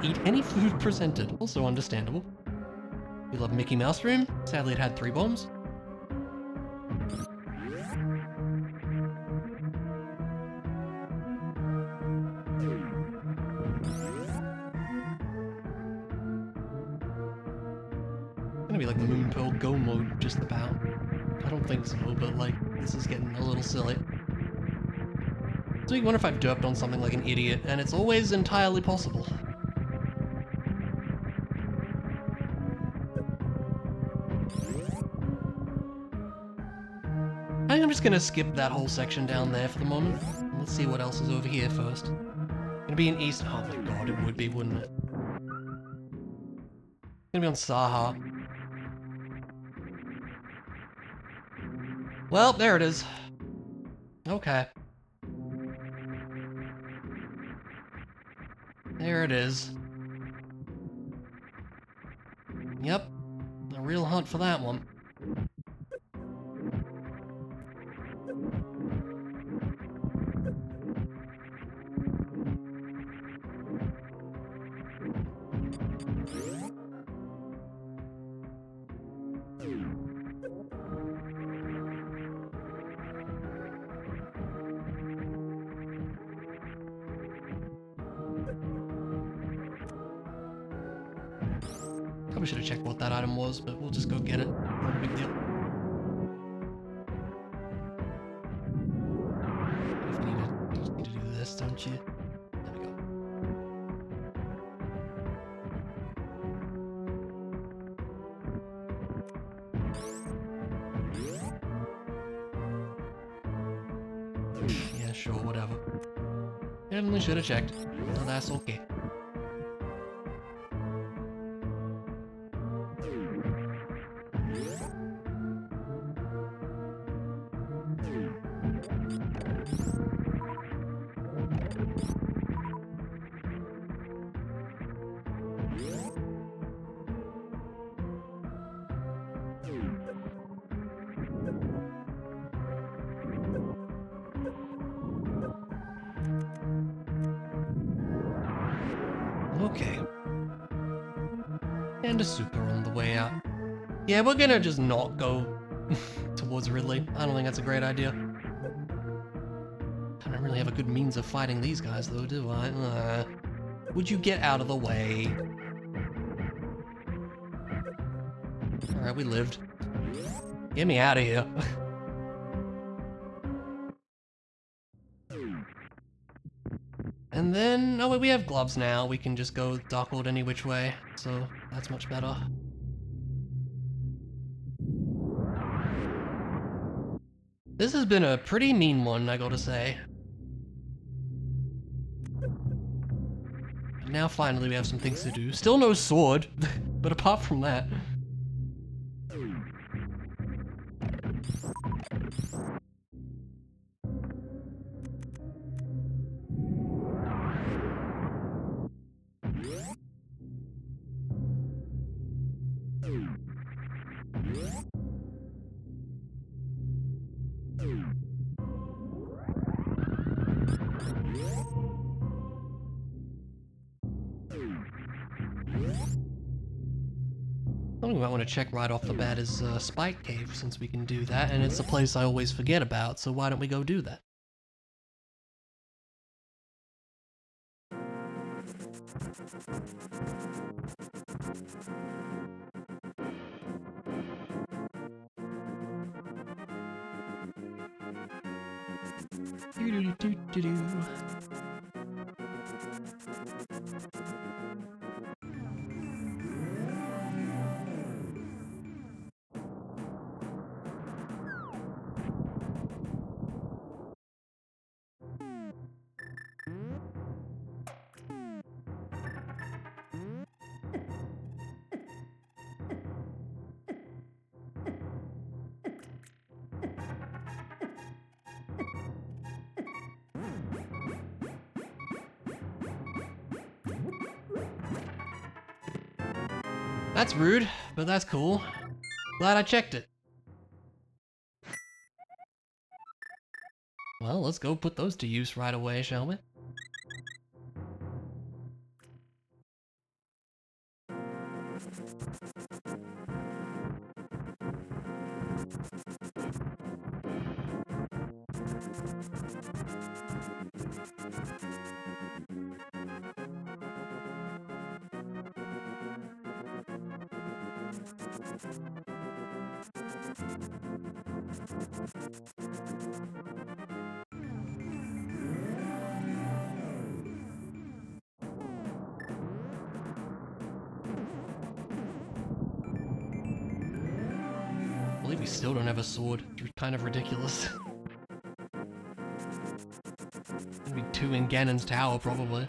Eat any food presented. Also understandable. We love Mickey Mouse Room. Sadly, it had 3 bombs. Gonna be like Moon Pearl Go mode just about. I don't think so, but like, this is getting a little silly. So you wonder if I've derped on something like an idiot, and it's always entirely possible. I think I'm just gonna skip that whole section down there for the moment. Let's see what else is over here first. Gonna be in East. Oh my god, it would be, wouldn't it? Gonna be on Saha. Well, there it is. Okay. There it is. Yep. A real hunt for that one. Probably should have checked what that item was, but we'll just go get it. Not a big deal. You just need to do this, don't you? There we go. Yeah, sure, whatever. Definitely should have checked. So that's okay. Okay. And a super on the way out. Yeah, we're gonna just not go towards Ridley. I don't think that's a great idea. I don't really have a good means of fighting these guys though, do I? Would you get out of the way? Alright, we lived. Get me out of here. And then, oh wait, we have gloves now. We can just go Darkwood any which way, so that's much better. This has been a pretty mean one, I gotta say. Now finally we have some things to do. Still no sword, but apart from that... Something we might want to check right off the bat is Spike Cave, since we can do that, and it's a place I always forget about, so why don't we go do that? Doo-doo-doo-doo-doo. That's rude, but that's cool. Glad I checked it. Well, let's go put those to use right away, shall we? I believe we still don't have a sword. It's kind of ridiculous. Gonna be two in Ganon's tower, probably.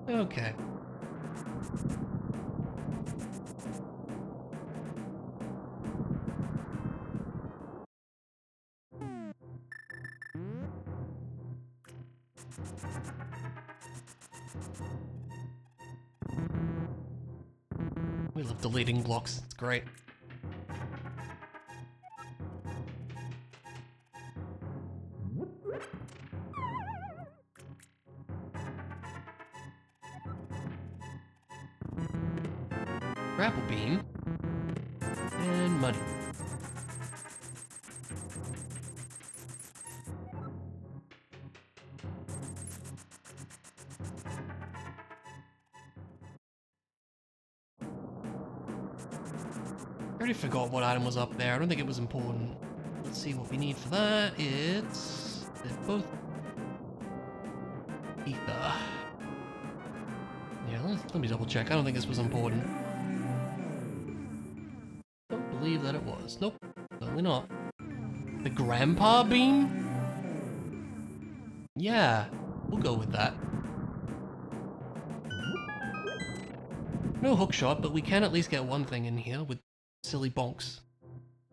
Okay. We love deleting blocks, it's great. Grapple beam. And money. already forgot what item was up there. I don't think it was important. Let's see what we need for that. They're both ether. Yeah, let me double check. I don't think this was important. Don't believe that it was. Nope, certainly not. The grandpa beam? Yeah, we'll go with that. No hookshot, but we can at least get one thing in here with silly bonks.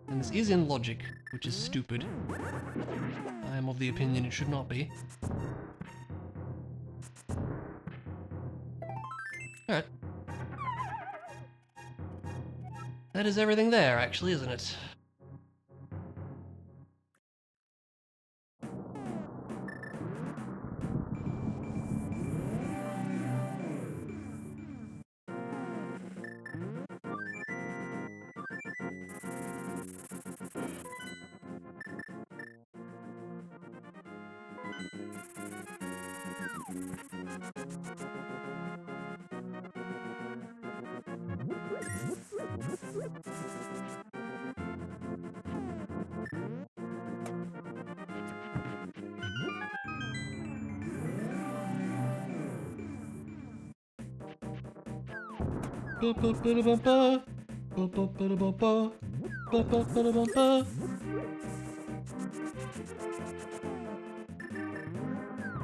And this is in logic, which is stupid. I am of the opinion it should not be. Alright. That is everything there, actually, isn't it?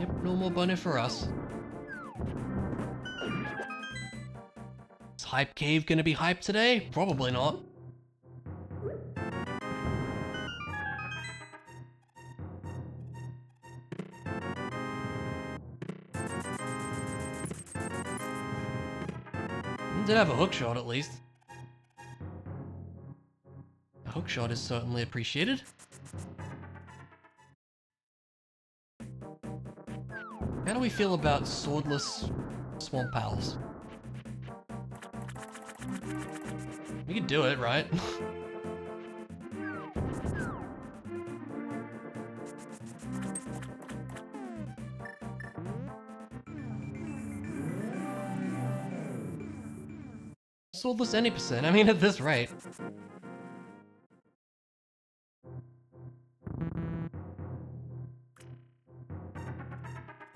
Yep, no more bunny for us. Is Hype Cave gonna be hyped today? Probably not. Did have a hookshot at least. A hookshot is certainly appreciated. How do we feel about swordless swamp pals? We could do it, right? Swordless any percent, I mean at this rate.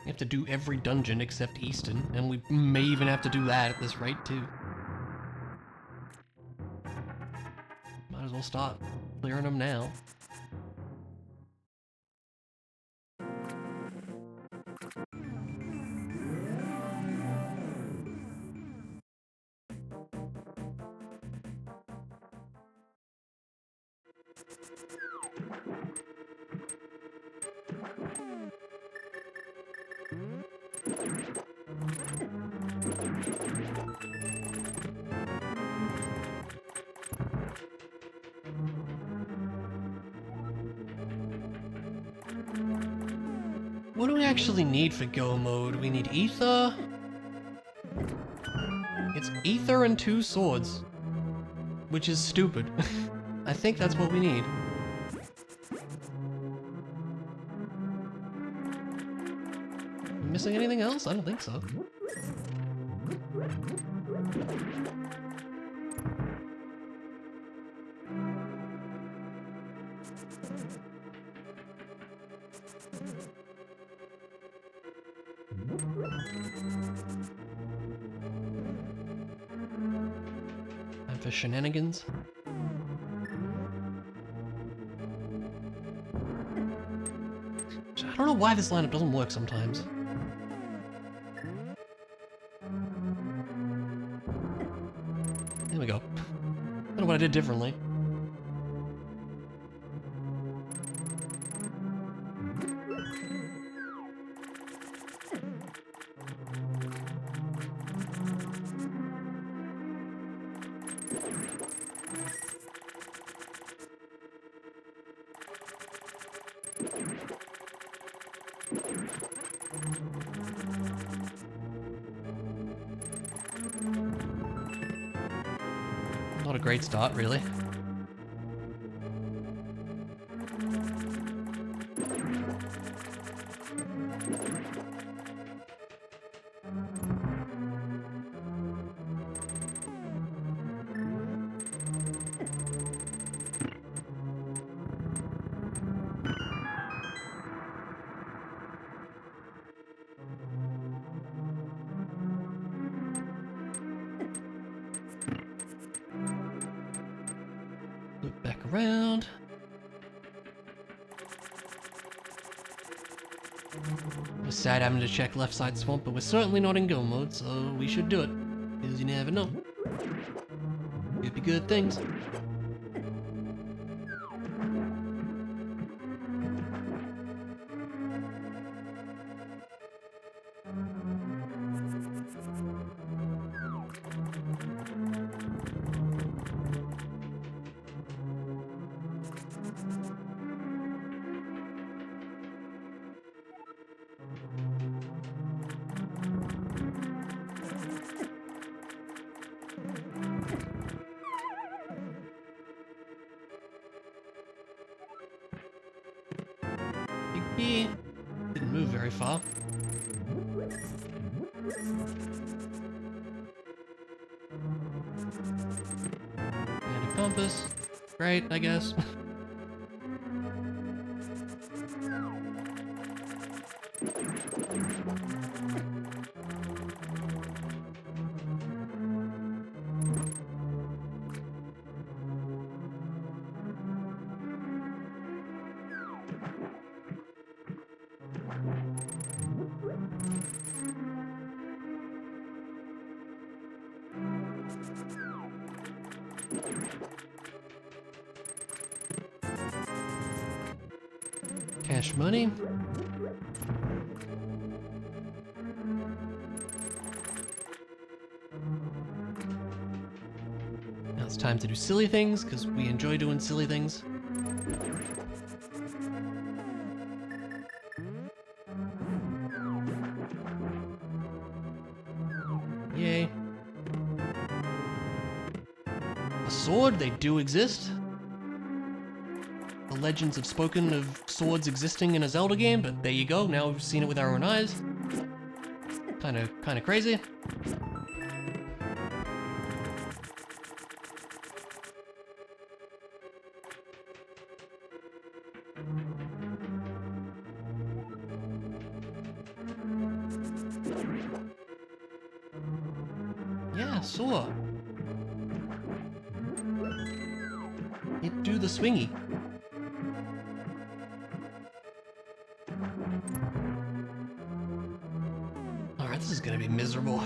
We have to do every dungeon except Easton, and we may even have to do that at this rate too. Might as well start clearing them now. What do we actually need for go mode? We need ether. It's ether and 2 swords, which is stupid. I think that's what we need. Missing anything else? I don't think so. And for shenanigans. I don't know why this lineup doesn't work sometimes. There we go. I don't know what I did differently. Not a great start, really. around. We're sad having to check left side swamp, but we're certainly not in go mode, so we should do it. Because you never know. Could be good things. Big didn't move very far. And a compass. Great, I guess. Cash money. Now it's time to do silly things, because we enjoy doing silly things. Yay. A sword, they do exist. The legends have spoken of swords existing in a Zelda game, but there you go, now we've seen it with our own eyes. Kinda crazy. Yeah, saw. It do the swingy. Alright, this is gonna be miserable.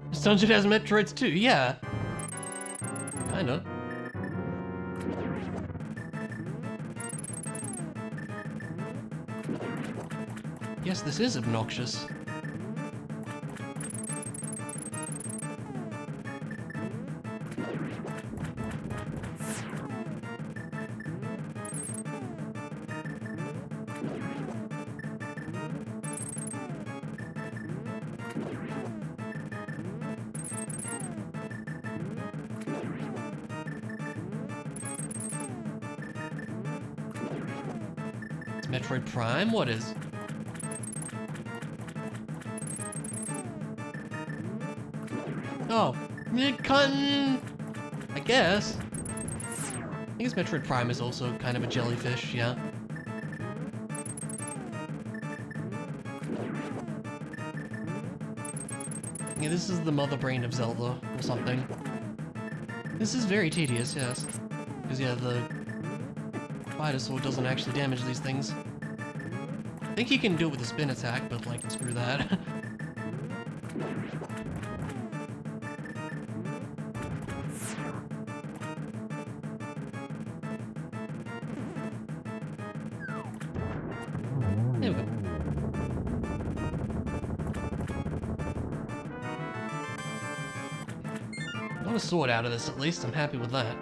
This dungeon has Metroids too, yeah. Kinda. Yes, this is obnoxious. It's Metroid Prime? What is? Oh, cotton. I guess. I guess Metroid Prime is also kind of a jellyfish, yeah. Yeah, this is the mother brain of Zelda, or something. This is very tedious, yes. Because, yeah, the Spider Sword doesn't actually damage these things. I think he can do it with a spin attack, but, like, screw that. There we go. Got a sword out of this at least, I'm happy with that.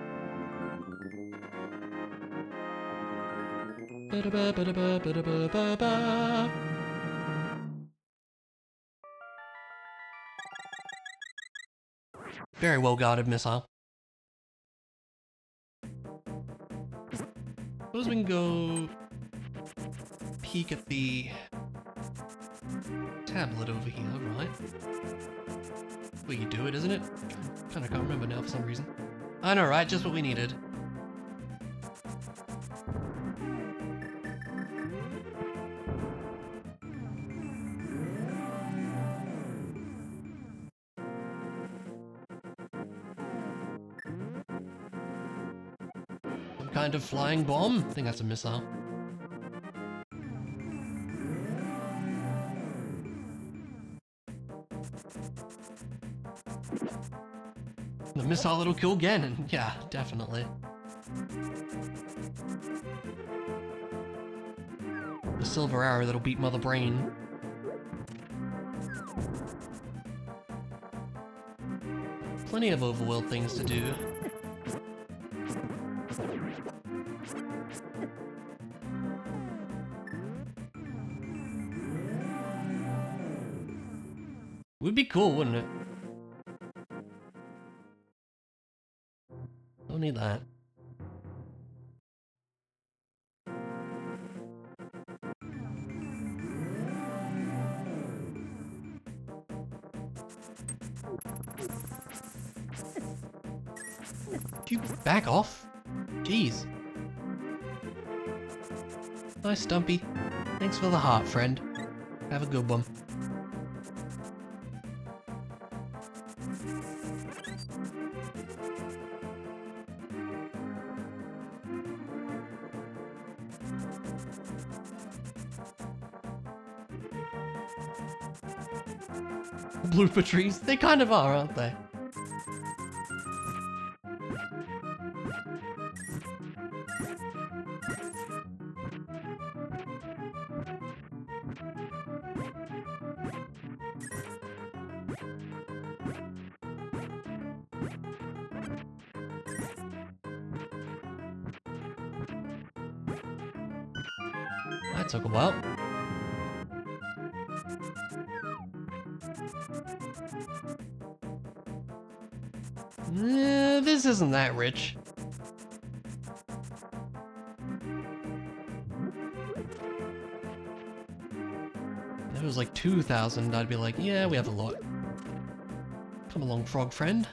Very well guarded missile. Suppose we can go peek at the tablet over here, right? Well, you do it, isn't it? Kinda can't remember now for some reason. I know, right? Just what we needed. kind of flying bomb. I think that's a missile. The missile that'll kill Ganon. Yeah, definitely. The silver arrow that'll beat Mother Brain. Plenty of overworld things to do. Would be cool, wouldn't it? Don't need that. Could you back off? Jeez. Nice, Stumpy. Thanks for the heart, friend. Have a good one. Blooper trees? They kind of are, aren't they? That took a while. This isn't that rich. If it was like 2,000, I'd be like, yeah, we have a lot. Come along, frog friend.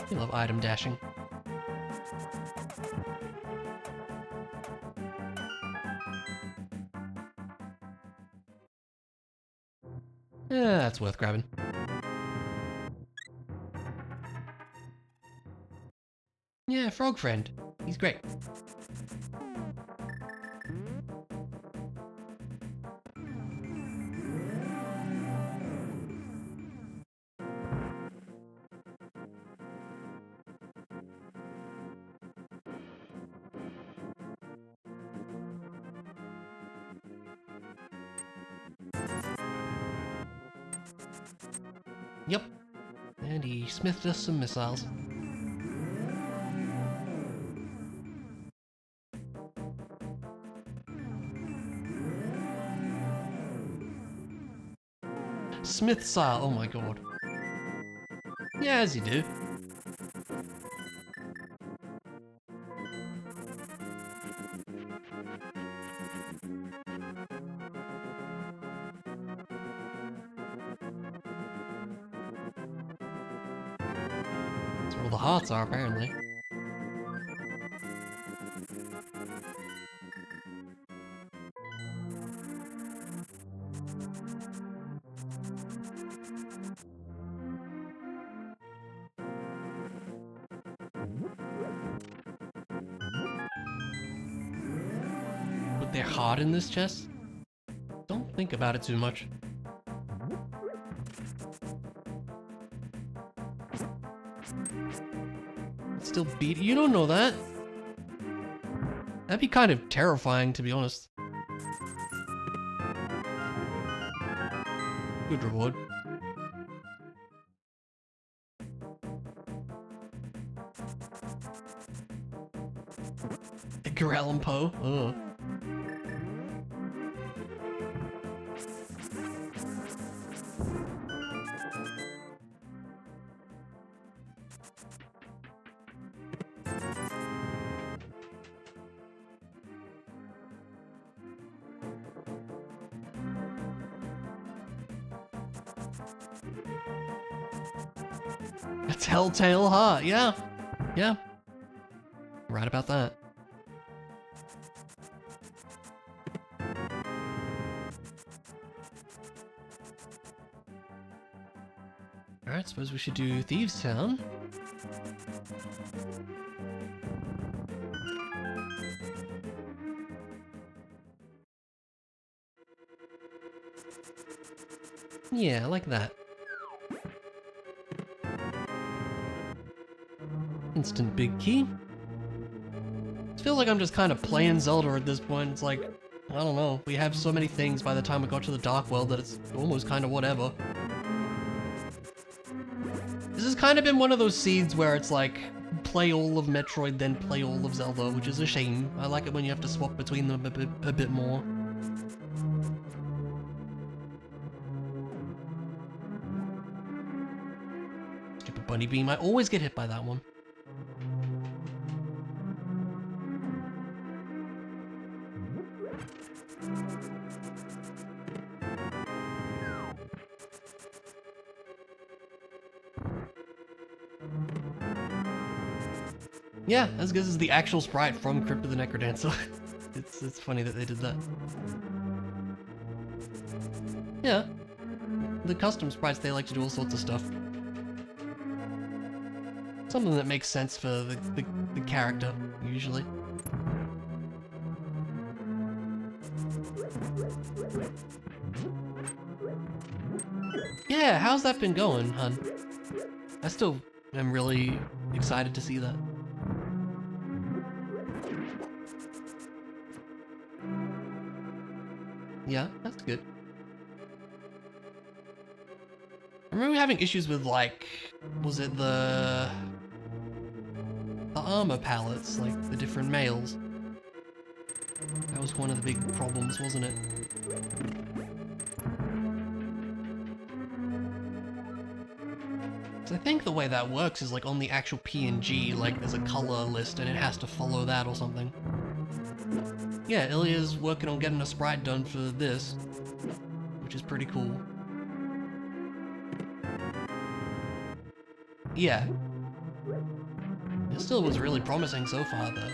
You love item dashing. Yeah, that's worth grabbing. Yeah, frog friend. He's great. Yep. And he smithed us some missiles. Smith style, oh my god. Yeah, as you do. That's where all the hearts are, apparently. Put their heart in this chest? Don't think about it too much. Still beat you? Don't know that. That'd be kind of terrifying, to be honest. Good reward. Edgar Allan Poe? Ugh. telltale heart, yeah. Yeah. Right about that. Alright, suppose we should do Thieves Town. Yeah, I like that. Instant big key. It feels like I'm just kind of playing Zelda at this point. It's like, I don't know, we have so many things by the time we got to the Dark World that it's almost kind of whatever. This has kind of been one of those seeds where it's like, play all of Metroid, then play all of Zelda, which is a shame. I like it when you have to swap between them a bit more. Stupid bunny beam, I always get hit by that one. Yeah, that's because it's the actual sprite from Crypt of the Necrodancer. It's funny that they did that. Yeah. The custom sprites, they like to do all sorts of stuff. Something that makes sense for the character, usually. Yeah, how's that been going, hun? I still am really excited to see that. Yeah, that's good. I remember having issues with, like, was it the armor palettes, like the different males? That was one of the big problems, wasn't it? So I think the way that works is like on the actual PNG, like there's a color list and it has to follow that or something. Yeah, Ilya's working on getting a sprite done for this, which is pretty cool. Yeah. It still was really promising so far, though.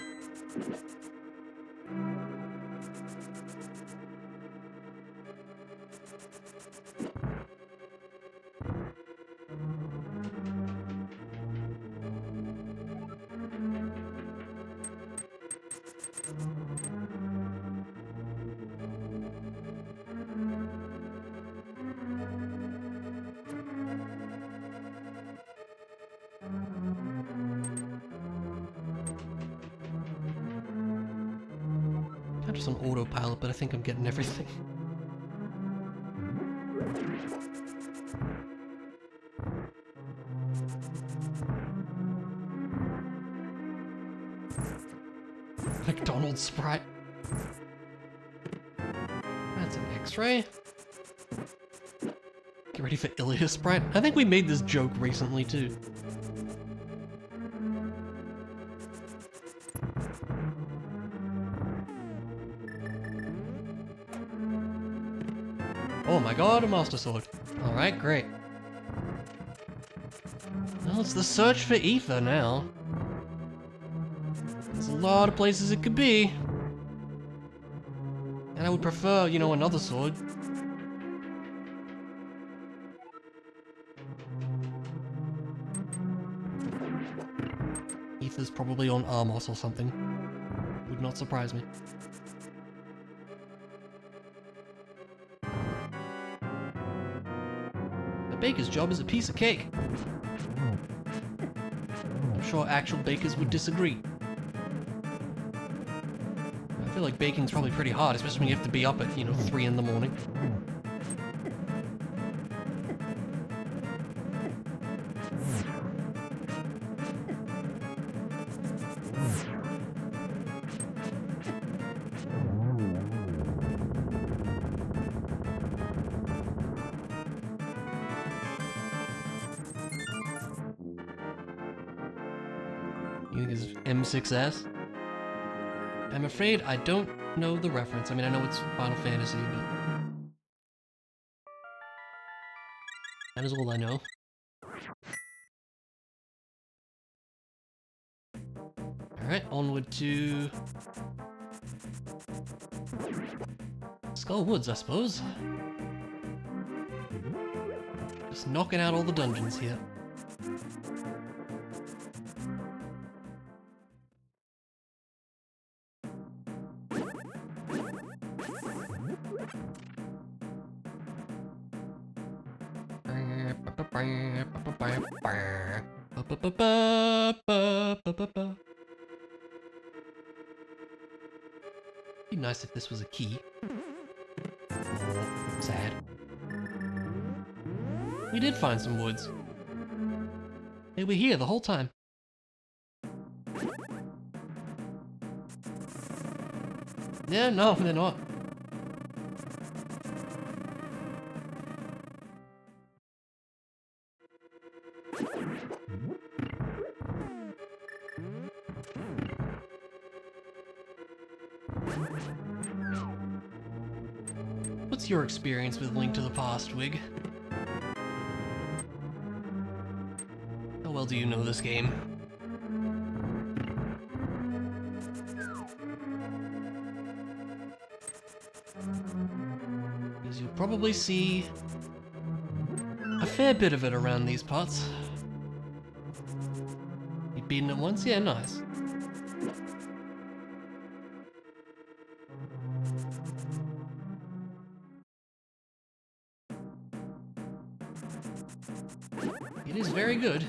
I'm just on autopilot, but I think I'm getting everything. McDonald's sprite. That's an X-ray. Get ready for Ilya sprite. I think we made this joke recently too. Oh my god, a Master Sword. Alright, great. Well, it's the search for Ether now. There's a lot of places it could be. And I would prefer, you know, another sword. Ether's probably on Armos or something. Would not surprise me. A baker's job is a piece of cake. I'm sure actual bakers would disagree. I feel like baking's probably pretty hard, especially when you have to be up at, you know, 3 in the morning. You think it's M6S? I'm afraid I don't know the reference. I mean, I know it's Final Fantasy, but that is all I know. Alright, onward to Skull Woods, I suppose. Just knocking out all the dungeons here. Be nice if this was a key. Oh, sad. We did find some woods. They were here the whole time. Yeah, no, they're not. What's your experience with Link to the Past, Wig? How well do you know this game? Because you'll probably see a fair bit of it around these parts. You've beaten it once? Yeah, nice. It is very good.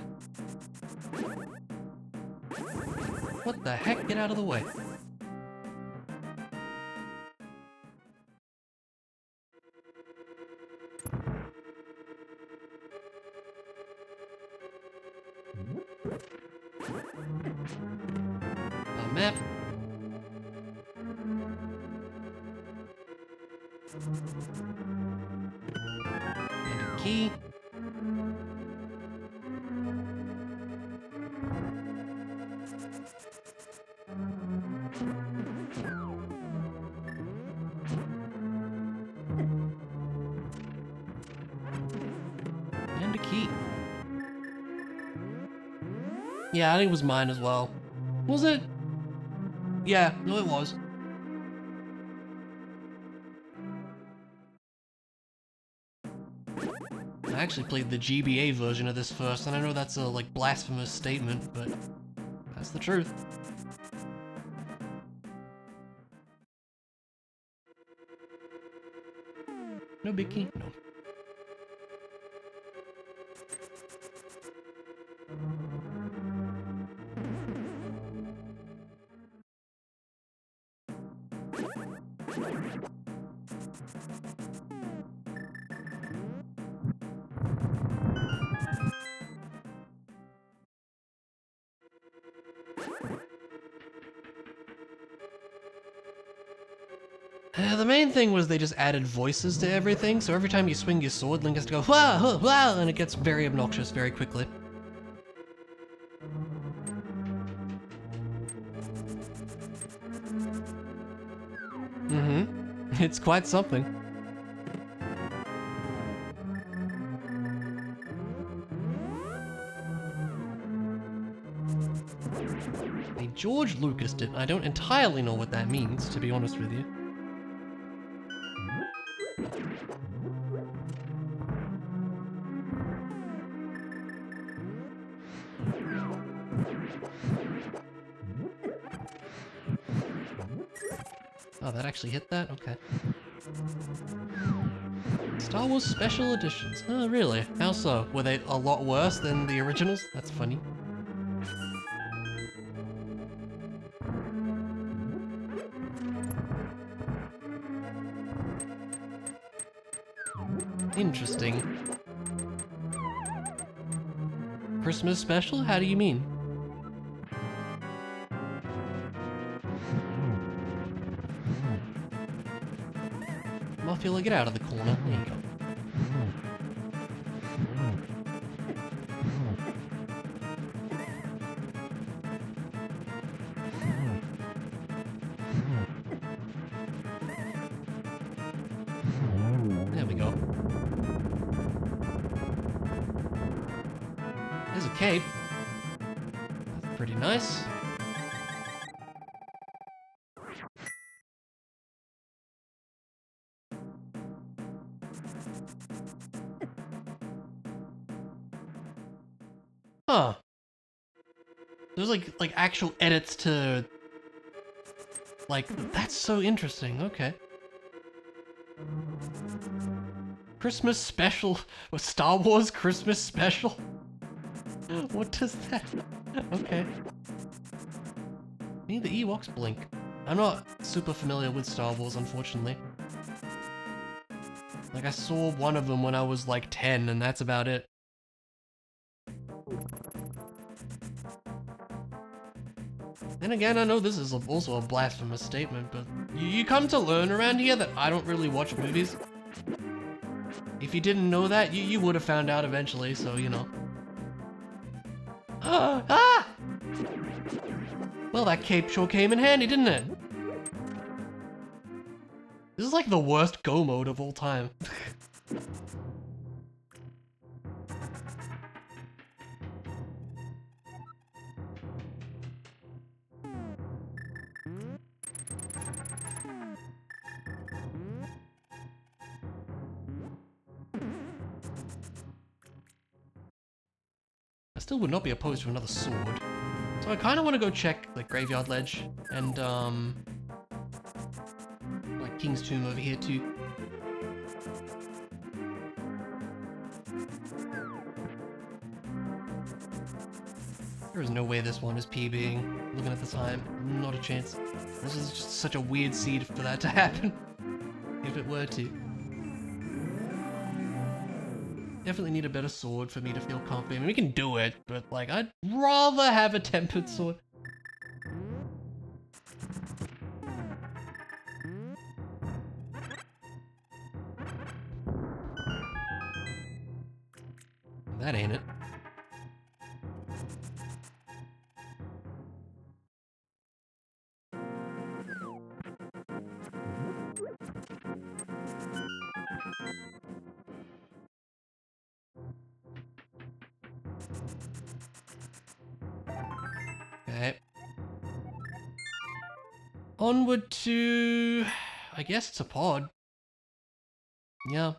What the heck? Get out of the way. A map. And a key. And a key. Yeah, I think it was mine as well. Was it? Yeah, no it was. I actually played the GBA version of this first, and I know that's a, like, blasphemous statement, but that's the truth. No big key? No. The main thing was they just added voices to everything, so every time you swing your sword, Link has to go wah, wah, wah, and it gets very obnoxious very quickly. Mm-hmm. It's quite something. Hey, George Lucas did. I don't entirely know what that means, to be honest with you. Oh, that actually hit that? Okay. Star Wars Special Editions. Oh, really? How so? Were they a lot worse than the originals? That's funny. Interesting. Christmas special? How do you mean? Muffula, get out of the corner. There you go. There we go. There's a cape. That's pretty nice. Huh. There's like actual edits to... Like, that's so interesting, okay. Christmas special? What, Star Wars Christmas special? What does that... Okay. Need the Ewoks blink. I'm not super familiar with Star Wars, unfortunately. Like, I saw one of them when I was like 10, and that's about it. And again, I know this is also a blasphemous statement, but you come to learn around here that I don't really watch movies. If you didn't know that, you would have found out eventually, so you know. Ah! Well, that cape sure came in handy, didn't it? This is like the worst go mode of all time. I still would not be opposed to another sword. So I kind of want to go check the Graveyard Ledge and, like King's Tomb over here too. There is no way this one is PBing. Looking at the time, not a chance. This is just such a weird seed for that to happen. If it were to. Definitely need a better sword for me to feel confident. I mean, we can do it, but like, I'd rather have a tempered sword. That ain't it. Okay. Onward to... I guess it's a pod. Yeah.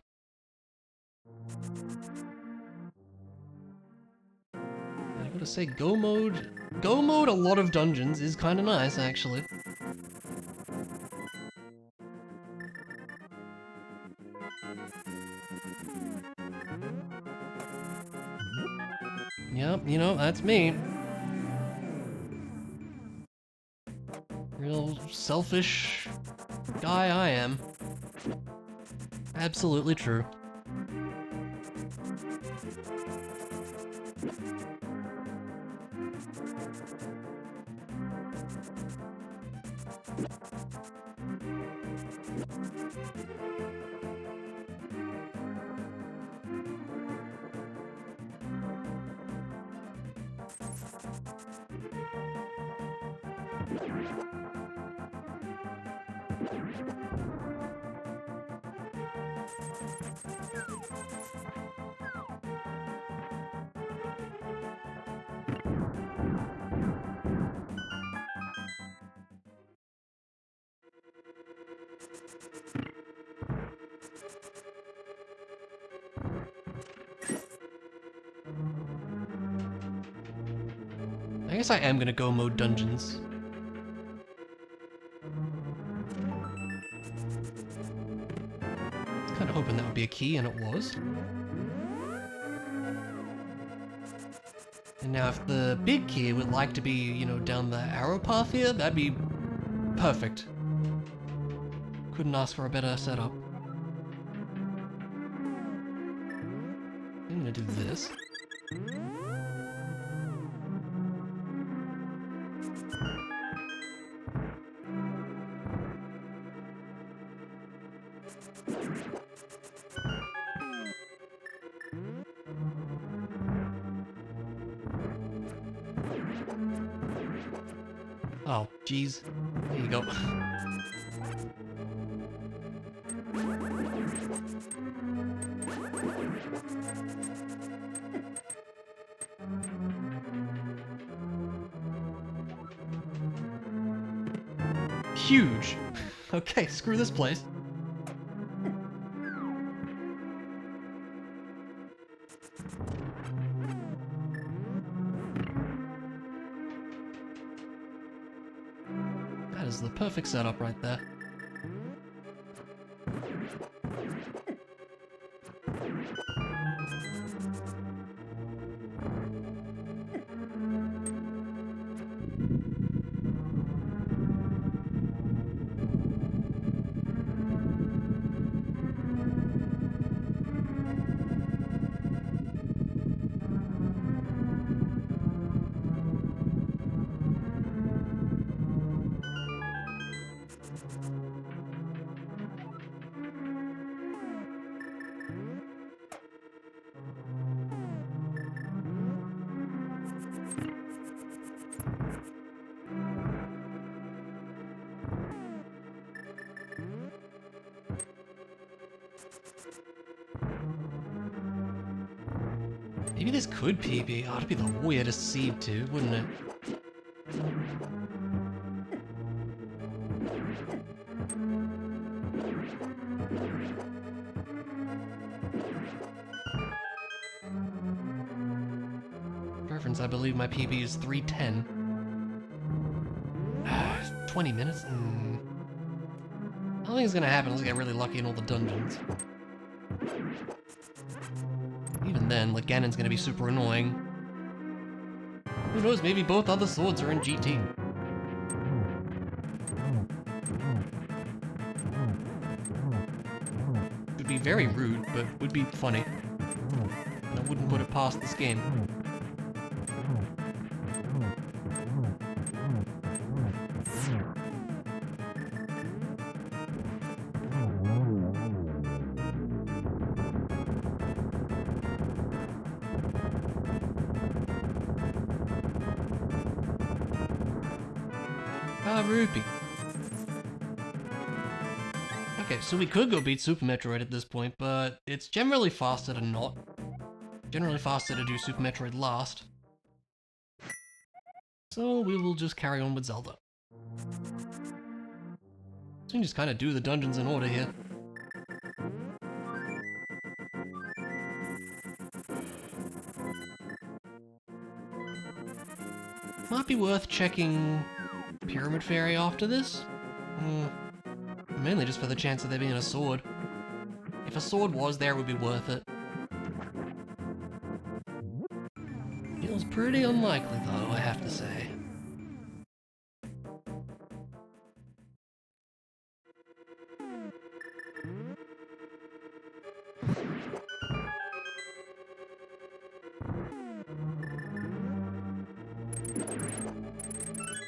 I gotta say, Go mode, a lot of dungeons is kind of nice, actually. Yep, you know, that's me. Real selfish guy I am. Absolutely true. I guess I am gonna go mode dungeons. I was kinda hoping that would be a key, and it was. And now if the big key would like to be, you know, down the arrow path here, that'd be perfect. Couldn't ask for a better setup. I'm gonna do this. Oh, jeez. There you go. Huge. Okay, screw this place. That is the perfect setup right there. Maybe this could PB. Oh, it'd be the weirdest seed too, wouldn't it? Reference, I believe my PB is 310. 20 minutes? I don't think it's gonna happen unless I get really lucky in all the dungeons. Even then, like, Ganon's gonna be super annoying. Who knows, maybe both other swords are in GT. Would be very rude, but would be funny. I wouldn't put it past this game. Rupee. Okay, so we could go beat Super Metroid at this point, but it's generally faster to not. Generally faster to do Super Metroid last. So we will just carry on with Zelda. So we can just kind of do the dungeons in order here. Might be worth checking Pyramid Fairy after this? Mainly just for the chance of there being a sword. If a sword was there, it would be worth it. Feels pretty unlikely though, I have to say.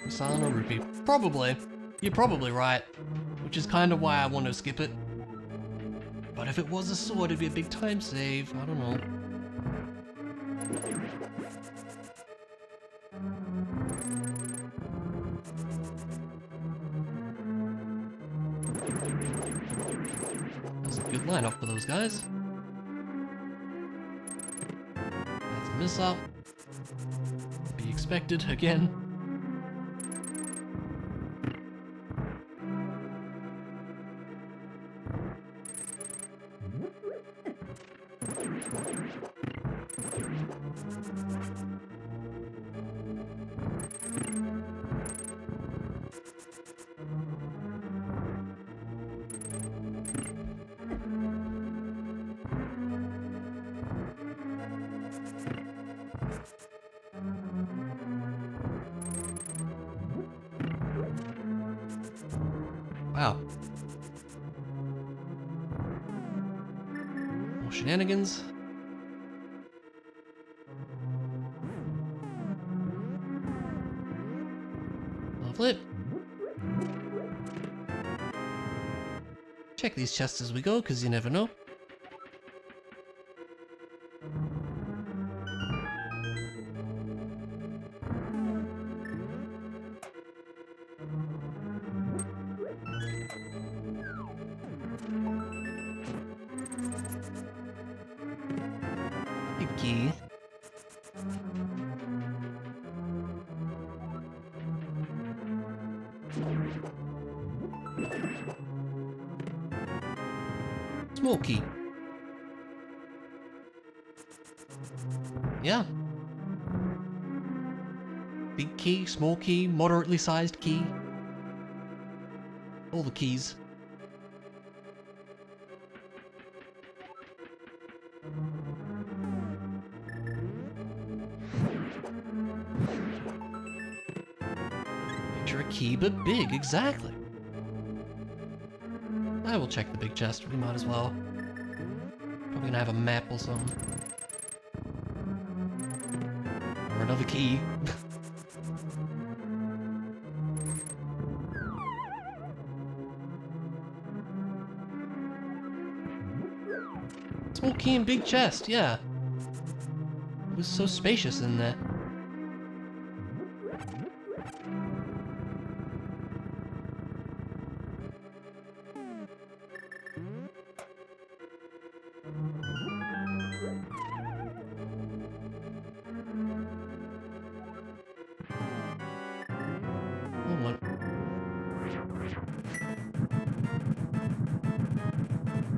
Silent or Rupee? Probably. You're probably right. Which is kind of why I want to skip it. But if it was a sword, it'd be a big time save. I don't know. That's a good lineup for those guys. That's a miss-up. Be expected again. Wow. More shenanigans. Lovely. Check these chests as we go, because you never know. Key. Small key. Yeah. Big key, small key, moderately sized key. All the keys. Picture a key, but big, exactly. I will check the big chest, we might as well. Probably gonna have a map or something. Or another key. Small key and big chest, yeah. It was so spacious in there.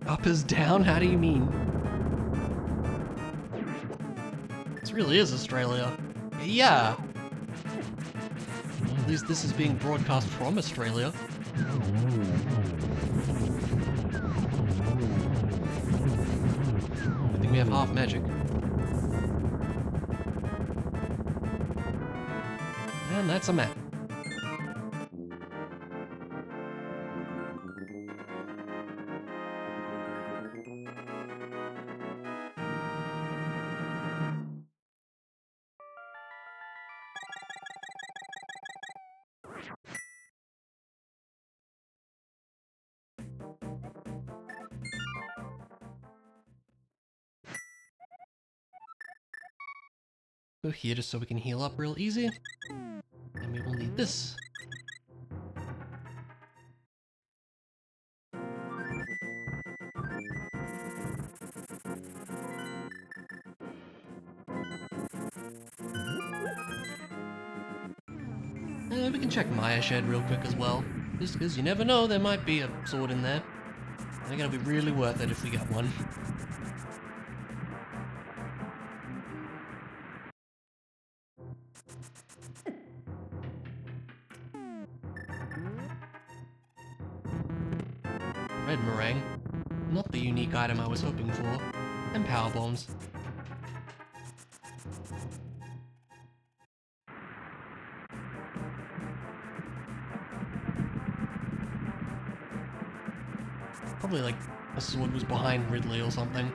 Up is down? How do you mean? This really is Australia. Yeah. At least this is being broadcast from Australia. I think we have half magic. And that's a map. Go here just so we can heal up real easy. And we will need this. And we can check Maya Shed real quick as well. Just because you never know, there might be a sword in there. I think it'll be really worth it if we get one. Red meringue. Not the unique item I was hoping for. And power bombs. Probably like a sword was behind Ridley or something.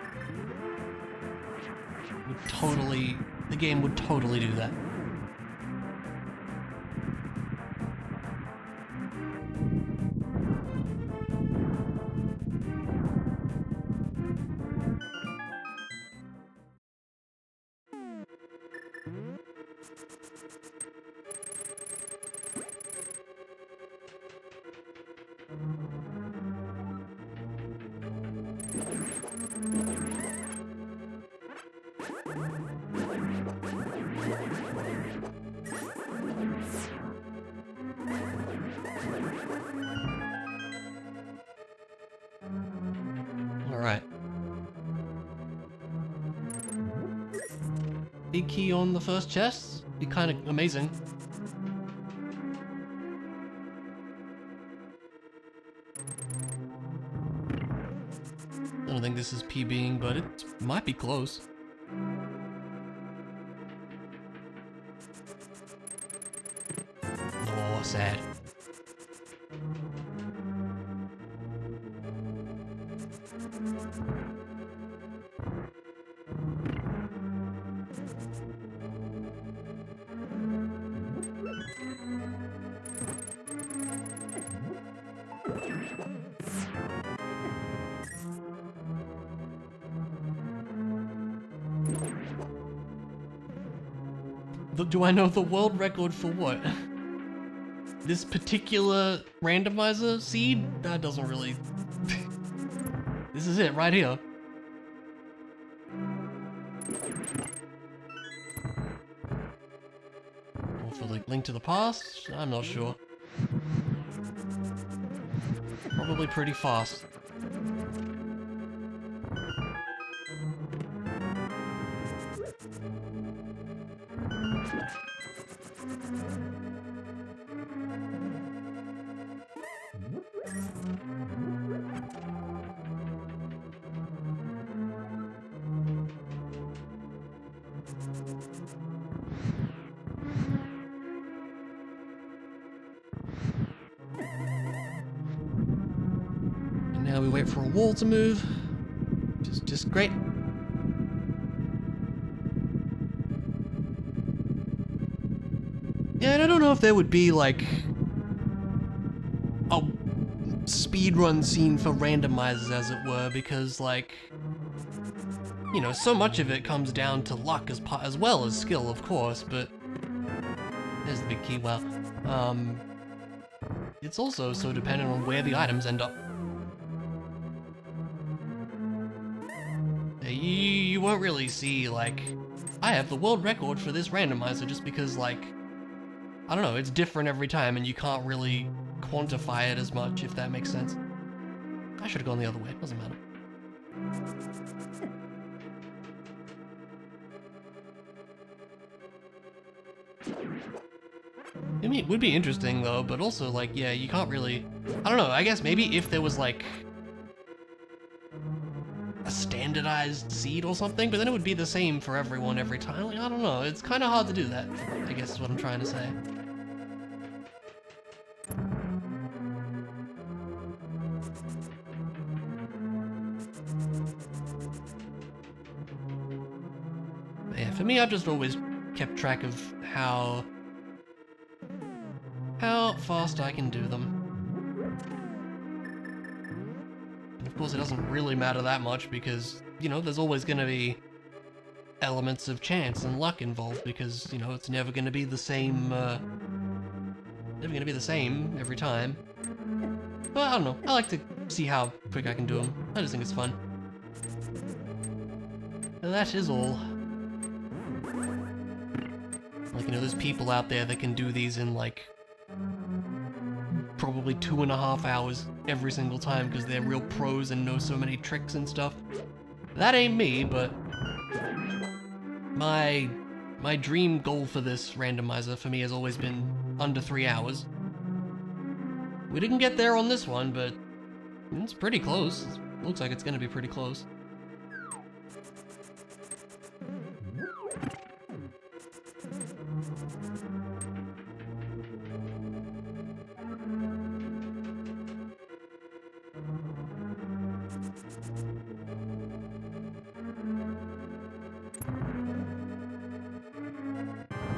Would totally... the game would totally do that. Alright. Big key on the first chest? Be kind of amazing. I don't think this is PBing, but it might be close. Oh, sad. Do I know the world record for what? This particular randomizer seed? That doesn't really... This is it, right here. Or for like Link to the Past? I'm not sure. Probably pretty fast. wait for a wall to move. Just great. Yeah, and I don't know if there would be like a speedrun scene for randomizers, as it were, because like, you know, so much of it comes down to luck as well as skill, of course, but there's the big key, wow. It's also so dependent on where the items end up. You won't really see, like, I have the world record for this randomizer just because, like, I don't know, it's different every time and you can't really quantify it as much, if that makes sense. I should have gone the other way, it doesn't matter. I mean, it would be interesting though, but also like, yeah, you can't really, I don't know, I guess maybe if there was like a standardized seed or something, but then it would be the same for everyone every time. Like, I don't know, it's kind of hard to do that, I guess is what I'm trying to say. But yeah, for me, I've just always kept track of how fast I can do them. And of course, it doesn't really matter that much because, you know, there's always going to be elements of chance and luck involved because, you know, it's never going to be the same, every time. But I don't know, I like to see how quick I can do them. I just think it's fun. And that is all. Like, you know, there's people out there that can do these in, like, probably 2.5 hours every single time because they're real pros and know so many tricks and stuff. That ain't me, but my dream goal for this randomizer for me has always been under 3 hours. We didn't get there on this one, but it's pretty close. It looks like it's gonna be pretty close.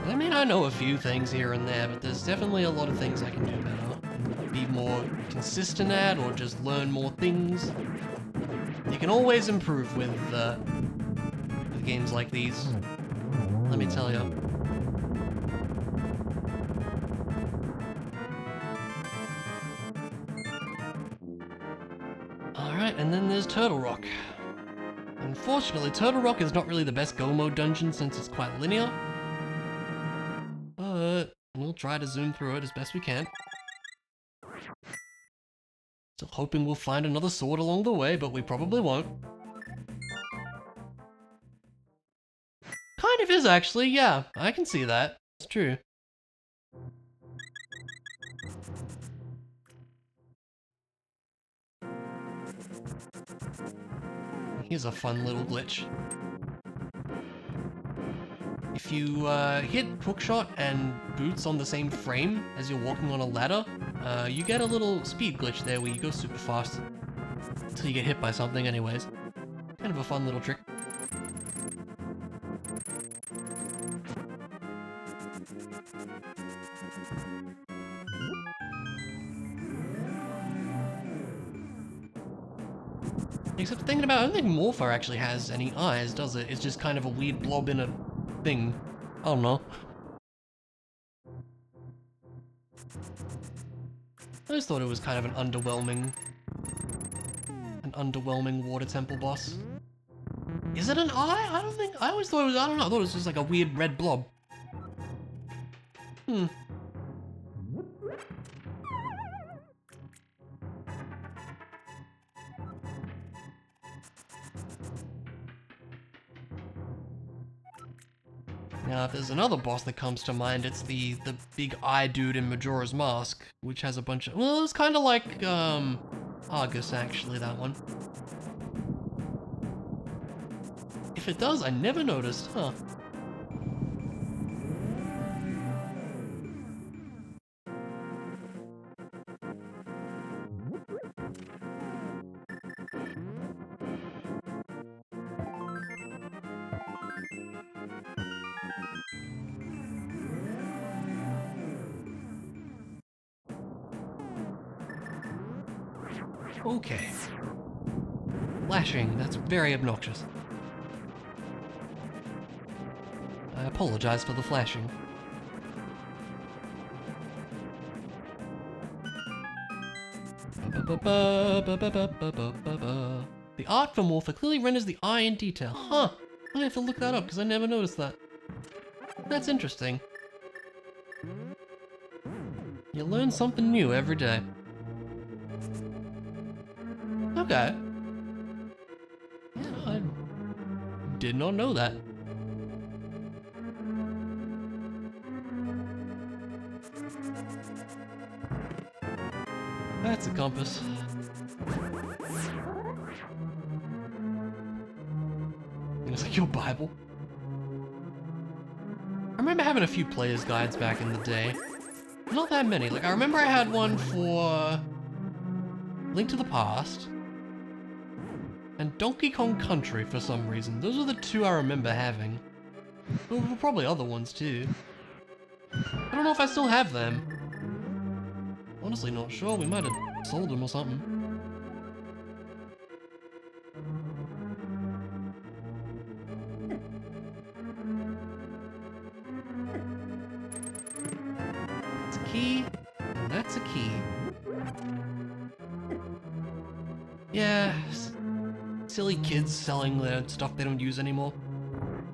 I mean, I know a few things here and there, but there's definitely a lot of things I can do better. Be more consistent at, or just learn more things. You can always improve with games like these, let me tell you. Alright, and then there's Turtle Rock. Unfortunately, Turtle Rock is not really the best go mode dungeon since it's quite linear. But we'll try to zoom through it as best we can. Still hoping we'll find another sword along the way, but we probably won't. Kind of is actually, yeah, I can see that. It's true. Here's a fun little glitch. If you hit hookshot and boots on the same frame as you're walking on a ladder, you get a little speed glitch there where you go super fast until you get hit by something anyways. Kind of a fun little trick. Except thinking about it, I don't think Morpher actually has any eyes, does it? It's just kind of a weird blob in a thing. I don't know. I just thought it was kind of an underwhelming water temple boss. Is it an eye? I always thought it was, I don't know, I thought it was just like a weird red blob. Now, if there's another boss that comes to mind, it's the big eye dude in Majora's Mask, which has a bunch of, well, it's kind of like, Argus, actually, that one. If it does, I never noticed, huh? Okay. Flashing, that's very obnoxious. I apologize for the flashing. The art for Morpher clearly renders the eye in detail. Huh. I have to look that up because I never noticed that. That's interesting. You learn something new every day. Okay. Yeah, I did not know that. That's a compass. It's like your Bible. I remember having a few player's guides back in the day. Not that many. Like, I remember I had one for Link to the Past and Donkey Kong Country for some reason. Those are the two I remember having. There were probably other ones too. I don't know if I still have them. Honestly, not sure. We might have sold them or something. It's a key, and that's a key. Yeah, silly kids selling their stuff they don't use anymore.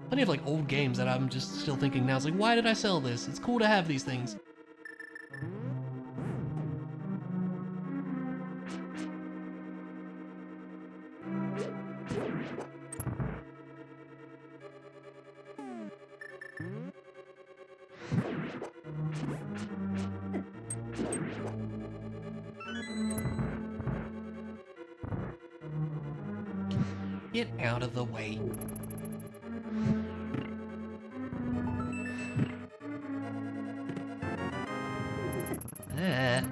Plenty of like old games that I'm just still thinking now. It's like, why did I sell this? It's cool to have these things. Get out of the way. Ah.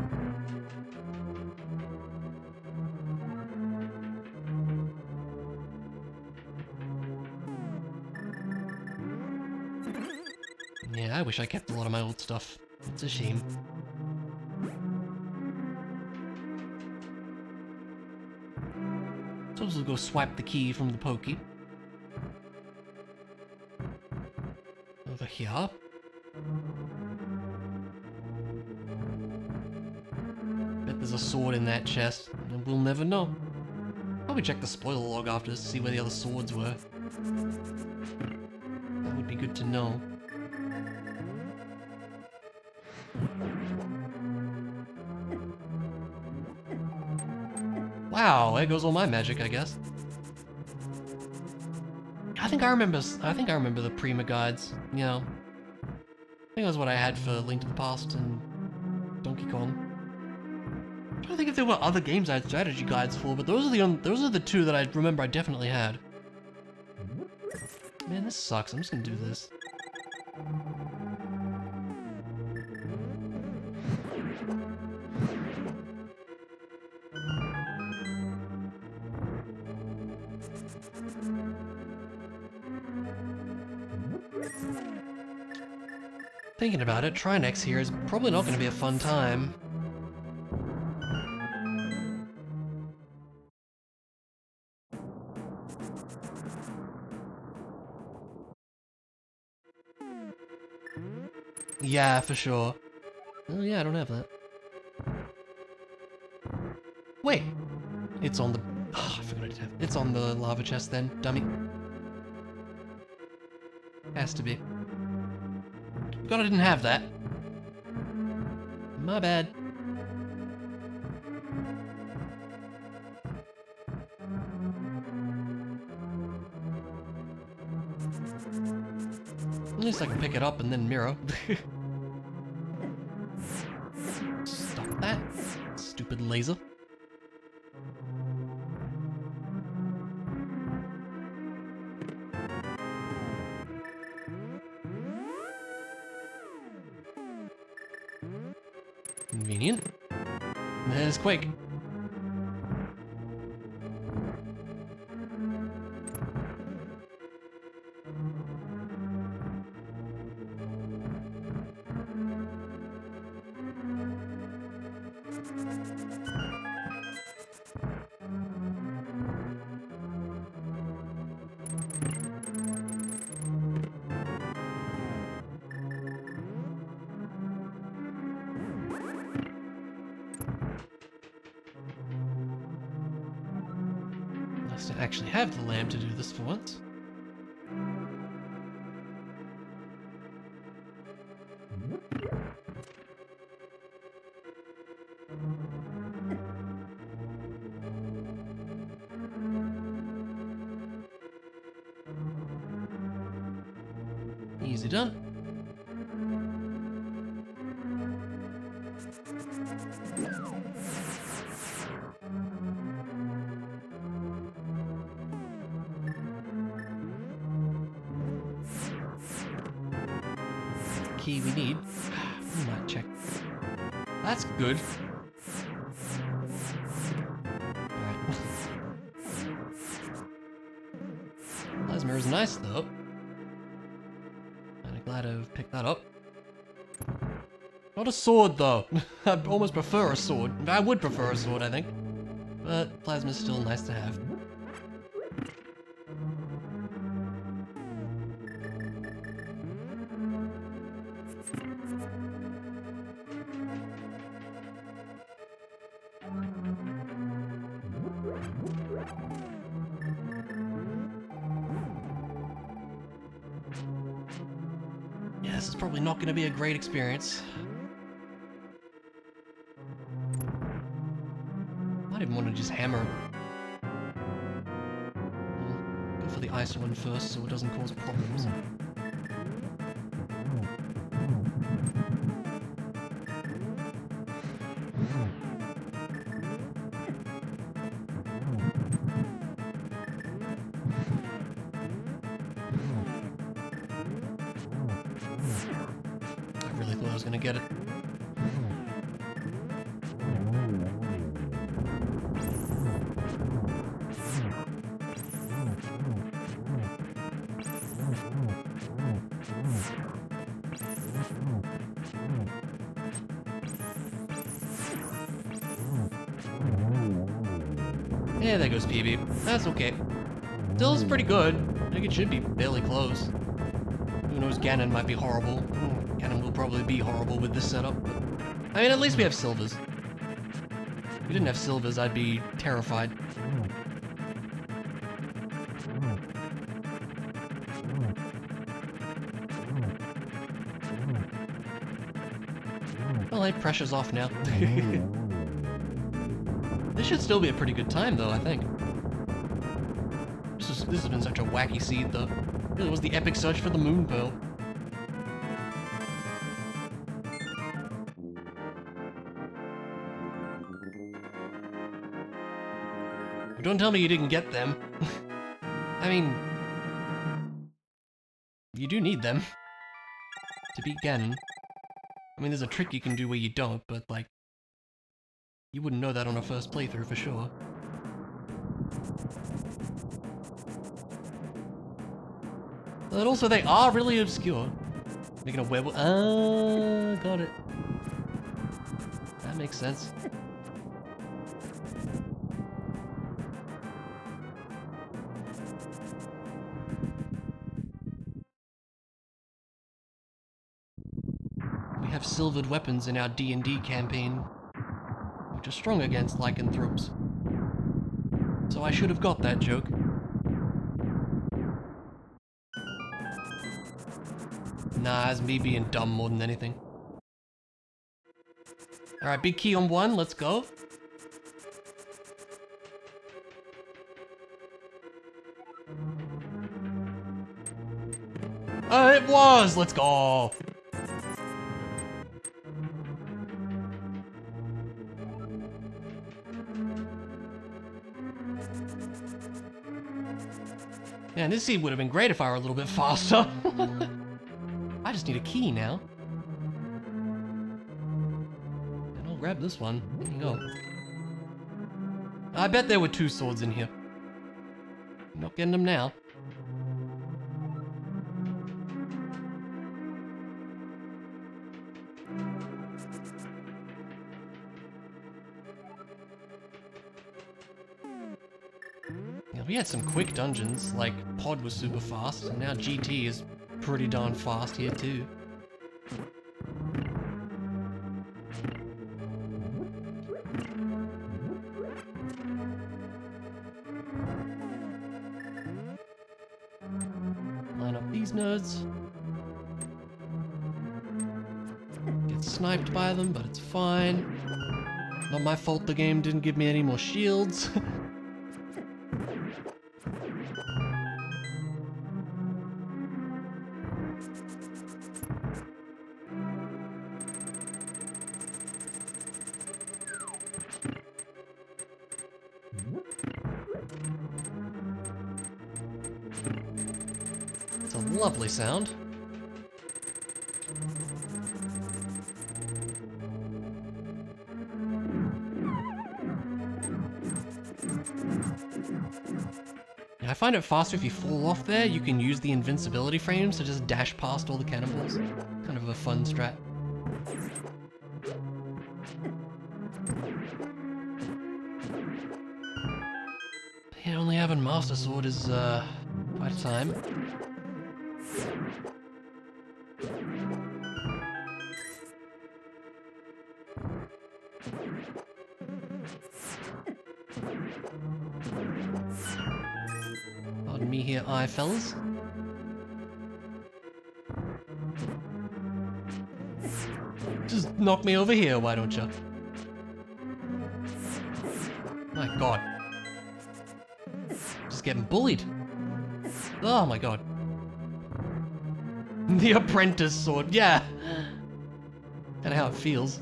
Yeah, I wish I kept a lot of my old stuff. It's a shame. So we'll go swipe the key from the pokey. Over here. Bet there's a sword in that chest, and we'll never know. Probably check the spoiler log after this to see where the other swords were. That would be good to know. Wow, there goes all my magic, I guess. I think I remember the Prima guides, you know. I think that's what I had for Link to the Past and Donkey Kong. I'm trying to think if there were other games I had strategy guides for, but those are the two that I remember I definitely had. Man, this sucks. I'm just gonna do this. Thinking about it, Trinex here is probably not going to be a fun time. Yeah, for sure. Oh yeah, I don't have that. Wait! It's on the... Oh, I forgot I did have... It's on the lava chest then, dummy. Has to be. God, I didn't have that. My bad. At least I can pick it up and then mirror. Stop that, stupid laser. Convenient. There's Quake. actually have the lamb to do this for once. Easy done. Key we need. We might check. That's good. Alright. Plasma is nice though. Kinda glad I've picked that up. Not a sword though. I almost prefer a sword. I would prefer a sword, I think. But plasma's still nice to have. Yeah, this is probably not going to be a great experience. Might even want to just hammer it. We'll go for the ice one first so it doesn't cause problems. I really thought I was going to get it. Yeah, there goes PB. That's okay. Still's pretty good. I think it should be fairly close. Who knows, Ganon might be horrible. Ganon will probably be horrible with this setup, but... I mean, at least we have silvers. If we didn't have silvers, I'd be terrified. Well, hey, pressure's off now. This should still be a pretty good time, though, I think. This has been such a wacky seed, though. It really was the epic search for the Moon Pearl. Don't tell me you didn't get them. I mean... you do need them. To beat Ganon. I mean, there's a trick you can do where you don't, but, like... you wouldn't know that on a first playthrough for sure. But also, they are really obscure. Making a werewolf. Ah, got it. That makes sense. We have silvered weapons in our D&D campaign, which are strong against lycanthropes. So I should have got that joke. Nah, it's me being dumb more than anything. Alright, big key on one, let's go. It was! Let's go! Man, this seed would have been great if I were a little bit faster. I just need a key now. And I'll grab this one. There you go. I bet there were 2 swords in here. Not getting them now. Yeah, we had some quick dungeons, like Pod was super fast, and now GT is pretty darn fast here too. nerds. Get sniped by them, but it's fine. Not my fault the game didn't give me any more shields. It's a lovely sound. I find it faster if you fall off there. You can use the invincibility frames to just dash past all the cannonballs. Kind of a fun strat. Yeah, only having Master Sword is quite a time. Pardon me here, fellas. Just knock me over here, why don't you? My god. Just getting bullied. Oh my god. The apprentice sword, yeah. Kinda how it feels.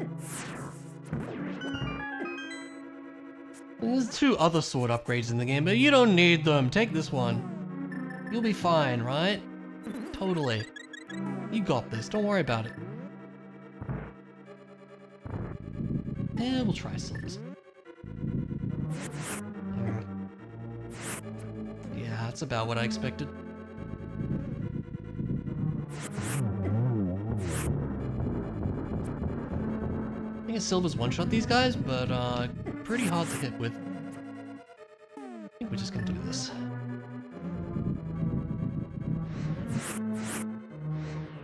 There's 2 other sword upgrades in the game, but you don't need them. Take this one. You'll be fine, right? Totally. You got this, don't worry about it. Yeah, we'll try Silvers. Yeah, that's about what I expected. I think Silvers one-shot these guys, but pretty hard to hit with. I think we're just gonna do this.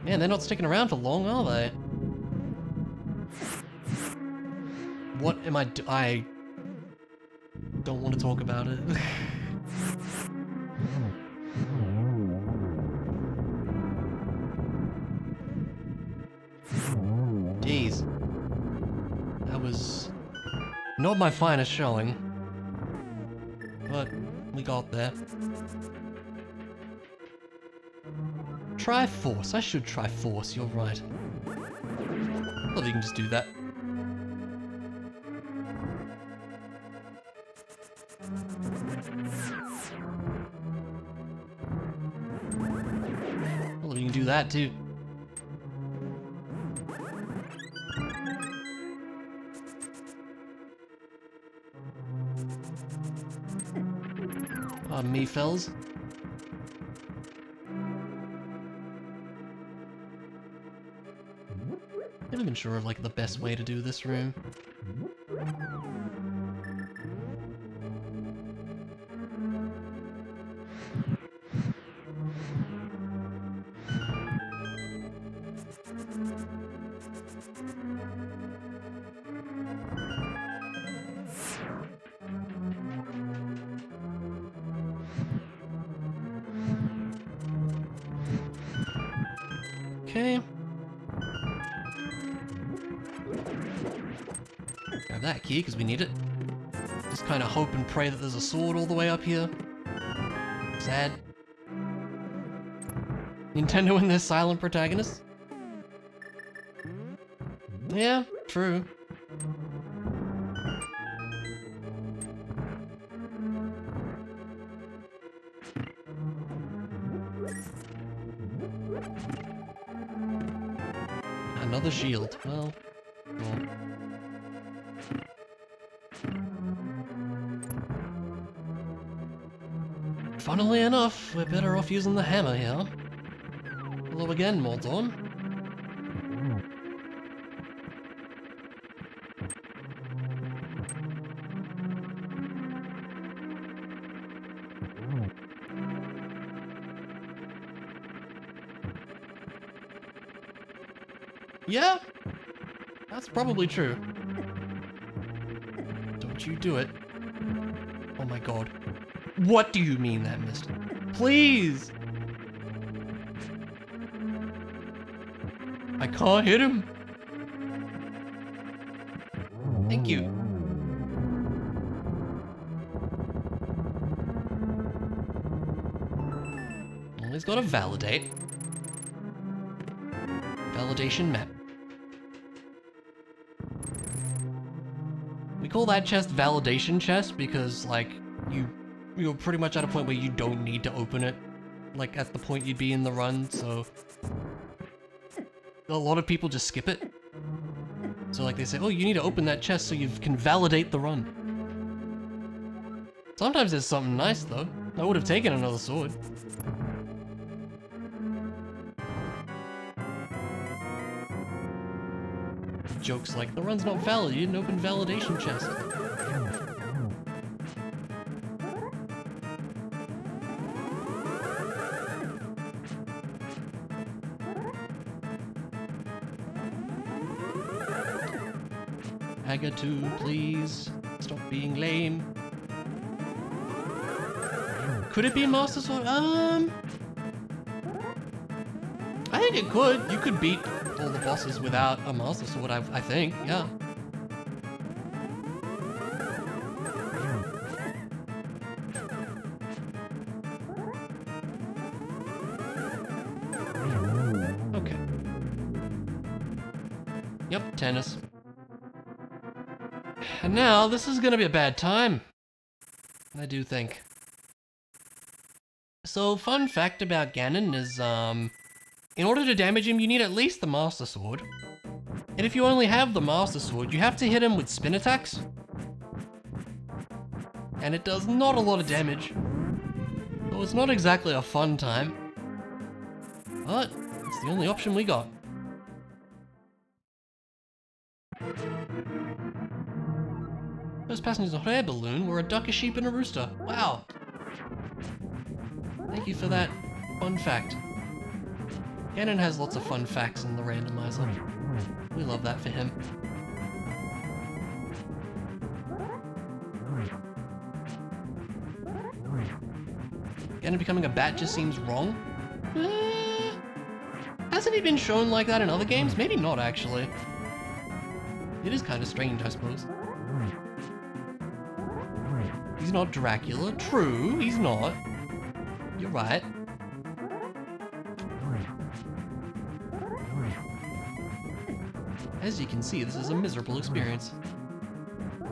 Man, they're not sticking around for long, are they? What am I don't want to talk about it. Jeez. That was not my finest showing. But we got there. Try Force. I should try Force, you're right. Well, you can just do that. Well, you can do that too. Pardon me, fellas. Never been sure of like the best way to do this room. Okay. Grab that key, because we need it. Just kind of hope and pray that there's a sword all the way up here. Sad. Nintendo and their silent protagonists? Yeah, true. Another shield. Well, cool. Funnily enough, we're better off using the hammer here. Hello again, Mordorn. Yeah, that's probably true. Don't you do it. Oh my god. What do you mean that missed? Please! I can't hit him. Thank you. Well, he's got to validate. Validation map. We call that chest validation chest because, like, you're pretty much at a point where you don't need to open it. Like, at the point you'd be in the run, so... A lot of people just skip it. So, like, they say, oh, you need to open that chest so you can validate the run. Sometimes there's something nice, though. I would have taken another sword. Jokes like, the run's not valid, you didn't open validation chest. Agatu, please. Stop being lame. Could it be Master Sword? I think it could. You could beat all the bosses without a Master Sword, I think, yeah. Okay. Yep, tennis. And now, this is gonna be a bad time. I do think. So, fun fact about Ganon is, in order to damage him, you need at least the Master Sword. And if you only have the Master Sword, you have to hit him with spin attacks. And it does not a lot of damage. So it's not exactly a fun time. But, it's the only option we got. First passengers on a hot air balloon were a duck, a sheep, and a rooster. Wow. Thank you for that fun fact. Ganon has lots of fun facts in the randomizer. We love that for him. Ganon becoming a bat just seems wrong. Hasn't he been shown like that in other games? Maybe not, actually. It is kind of strange, I suppose. He's not Dracula. True, he's not. You're right. As you can see, this is a miserable experience. I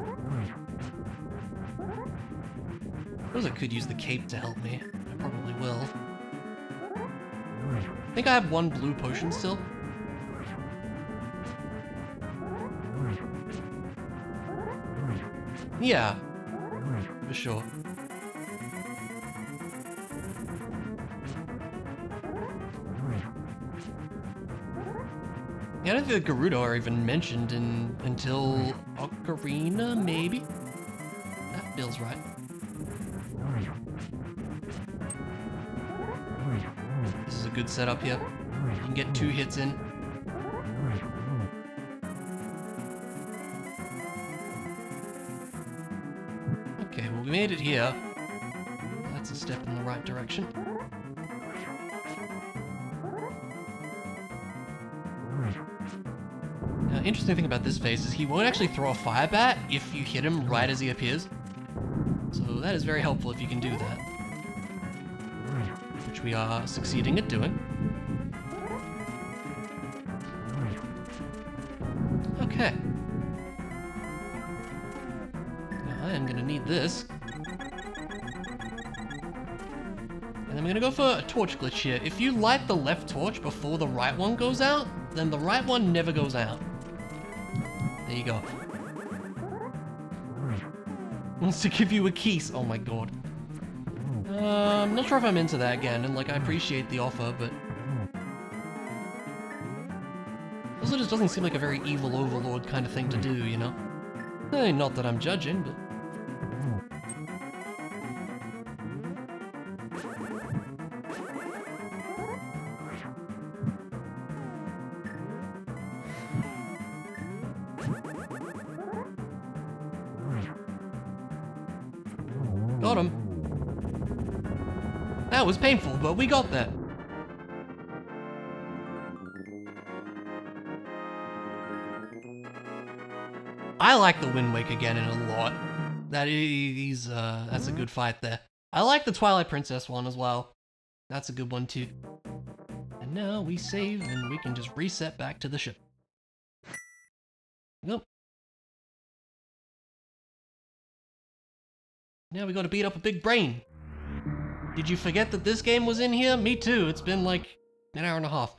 suppose I could use the cape to help me. I probably will. I think I have one blue potion still. Yeah, for sure. Yeah, I don't think the Gerudo are even mentioned until Ocarina, maybe? That feels right. This is a good setup here. You can get 2 hits in. Okay, well we made it here. That's a step in the right direction. Interesting thing about this phase is he won't actually throw a fire bat if you hit him right as he appears. So that is very helpful if you can do that. Which we are succeeding at doing. Okay. Now I am gonna need this. And I'm gonna go for a torch glitch here. If you light the left torch before the right one goes out, then the right one never goes out. There you go. Wants to give you a kiss. Oh my god. I'm not sure if I'm into that again, and like I appreciate the offer, but also just doesn't seem like a very evil overlord kind of thing to do, you know? Not that I'm judging, but got him. That was painful, but we got that. I like the Wind Waker Ganon a lot. That's a good fight there. I like the Twilight Princess one as well. That's a good one too. And now we save and we can just reset back to the ship. Nope. Now we gotta beat up a big brain. Did you forget that this game was in here? Me too. It's been like an hour and a half.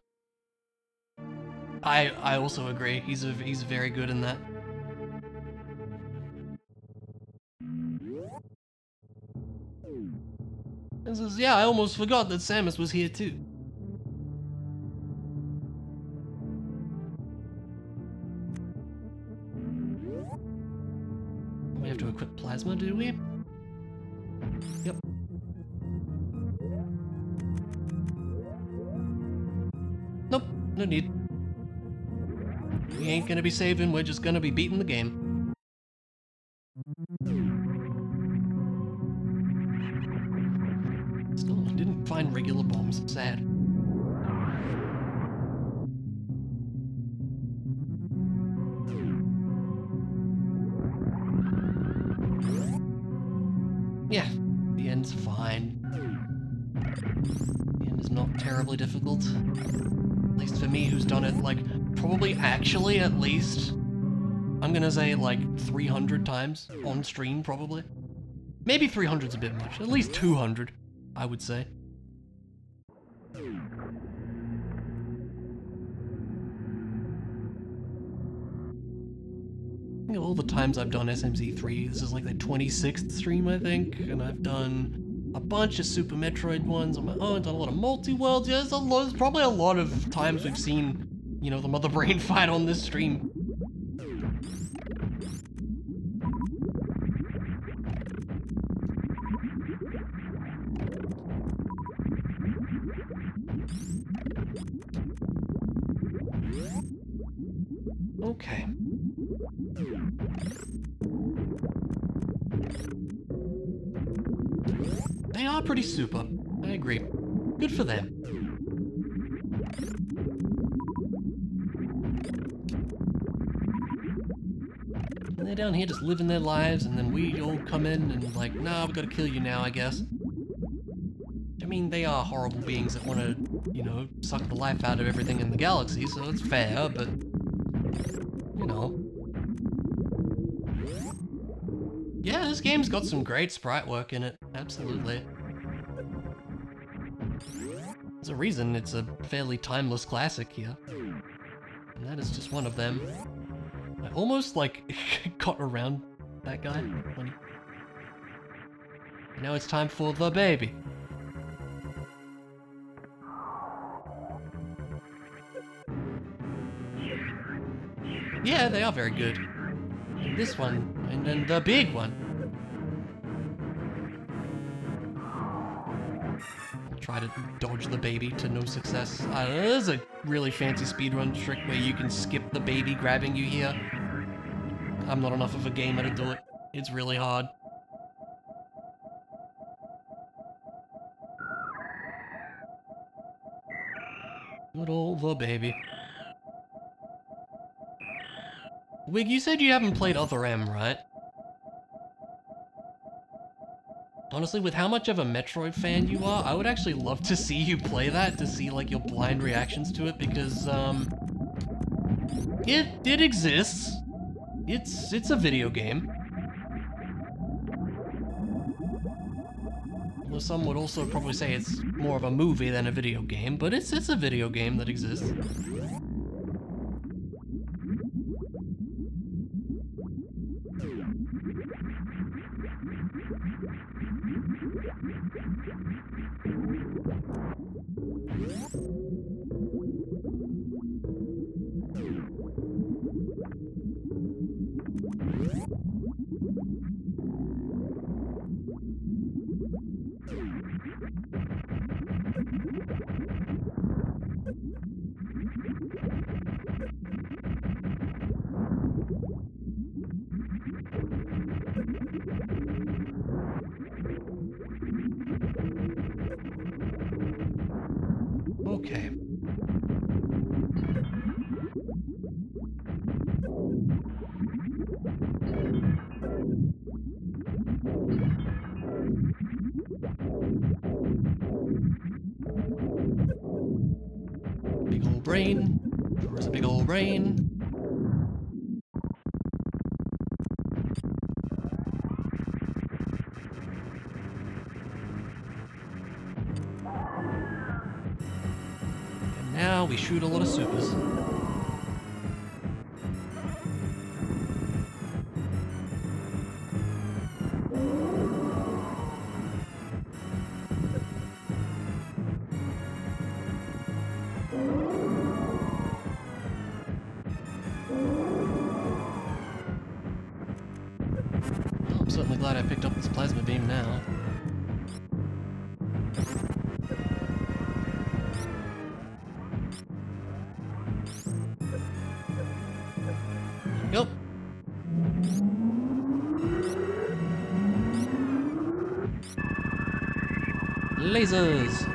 I also agree. He's very good in that. This is, yeah, I almost forgot that Samus was here too. We have to equip Plasma, do we? Yep. Nope, no need. We ain't gonna be saving, we're just gonna be beating the game. Still didn't find regular bombs, sad. Yeah, the end's fine. The end is not terribly difficult. At least for me, who's done it, like, probably actually at least, I'm gonna say like 300 times on stream, probably. Maybe 300's a bit much. At least 200, I would say. Think of all the times I've done SMZ3, this is like the 26th stream, I think, and I've done a bunch of Super Metroid ones on my own, done a lot of multi-worlds. Yeah, there's probably a lot of times we've seen, you know, the Mother Brain fight on this stream. Okay. They are pretty super. I agree. Good for them. And they're down here just living their lives, and then we all come in and like, nah, we gotta kill you now, I guess. I mean, they are horrible beings that want to, you know, suck the life out of everything in the galaxy, so it's fair, but, you know. Yeah, this game's got some great sprite work in it, absolutely. There's a reason it's a fairly timeless classic here. And that is just one of them. I almost, like, got around that guy. Funny. Now it's time for the baby. Yeah, they are very good. And this one, and then the big one. Try to dodge the baby to no success. There's a really fancy speedrun trick where you can skip the baby grabbing you here. I'm not enough of a gamer to do it. It's really hard. Good old the baby. Wig, you said you haven't played Other M, right? Honestly, with how much of a Metroid fan you are, I would actually love to see you play that, to see like your blind reactions to it, because it exists. It's a video game. Although some would also probably say it's more of a movie than a video game, but it's a video game that exists. Big ol' brain. Sure is a big ol' brain. And now we shoot a lot of supers. I'm certainly glad I picked up this plasma beam now. Yup. Lasers!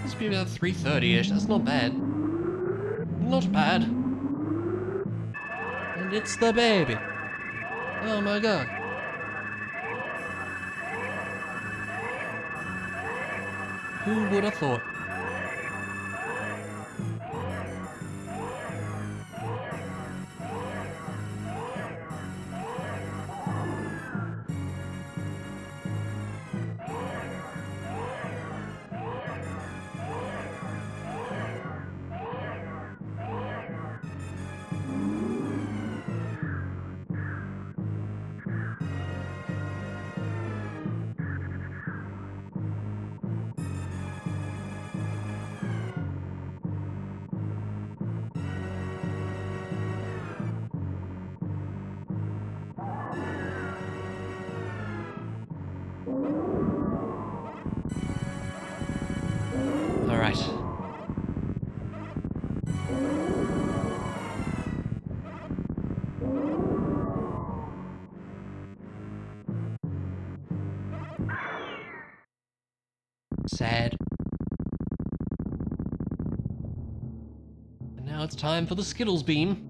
This should be about 3:30-ish, that's not bad. Not bad. And it's the baby. Oh my god. Who would have thought? Alright. Sad. And now it's time for the Skittles beam.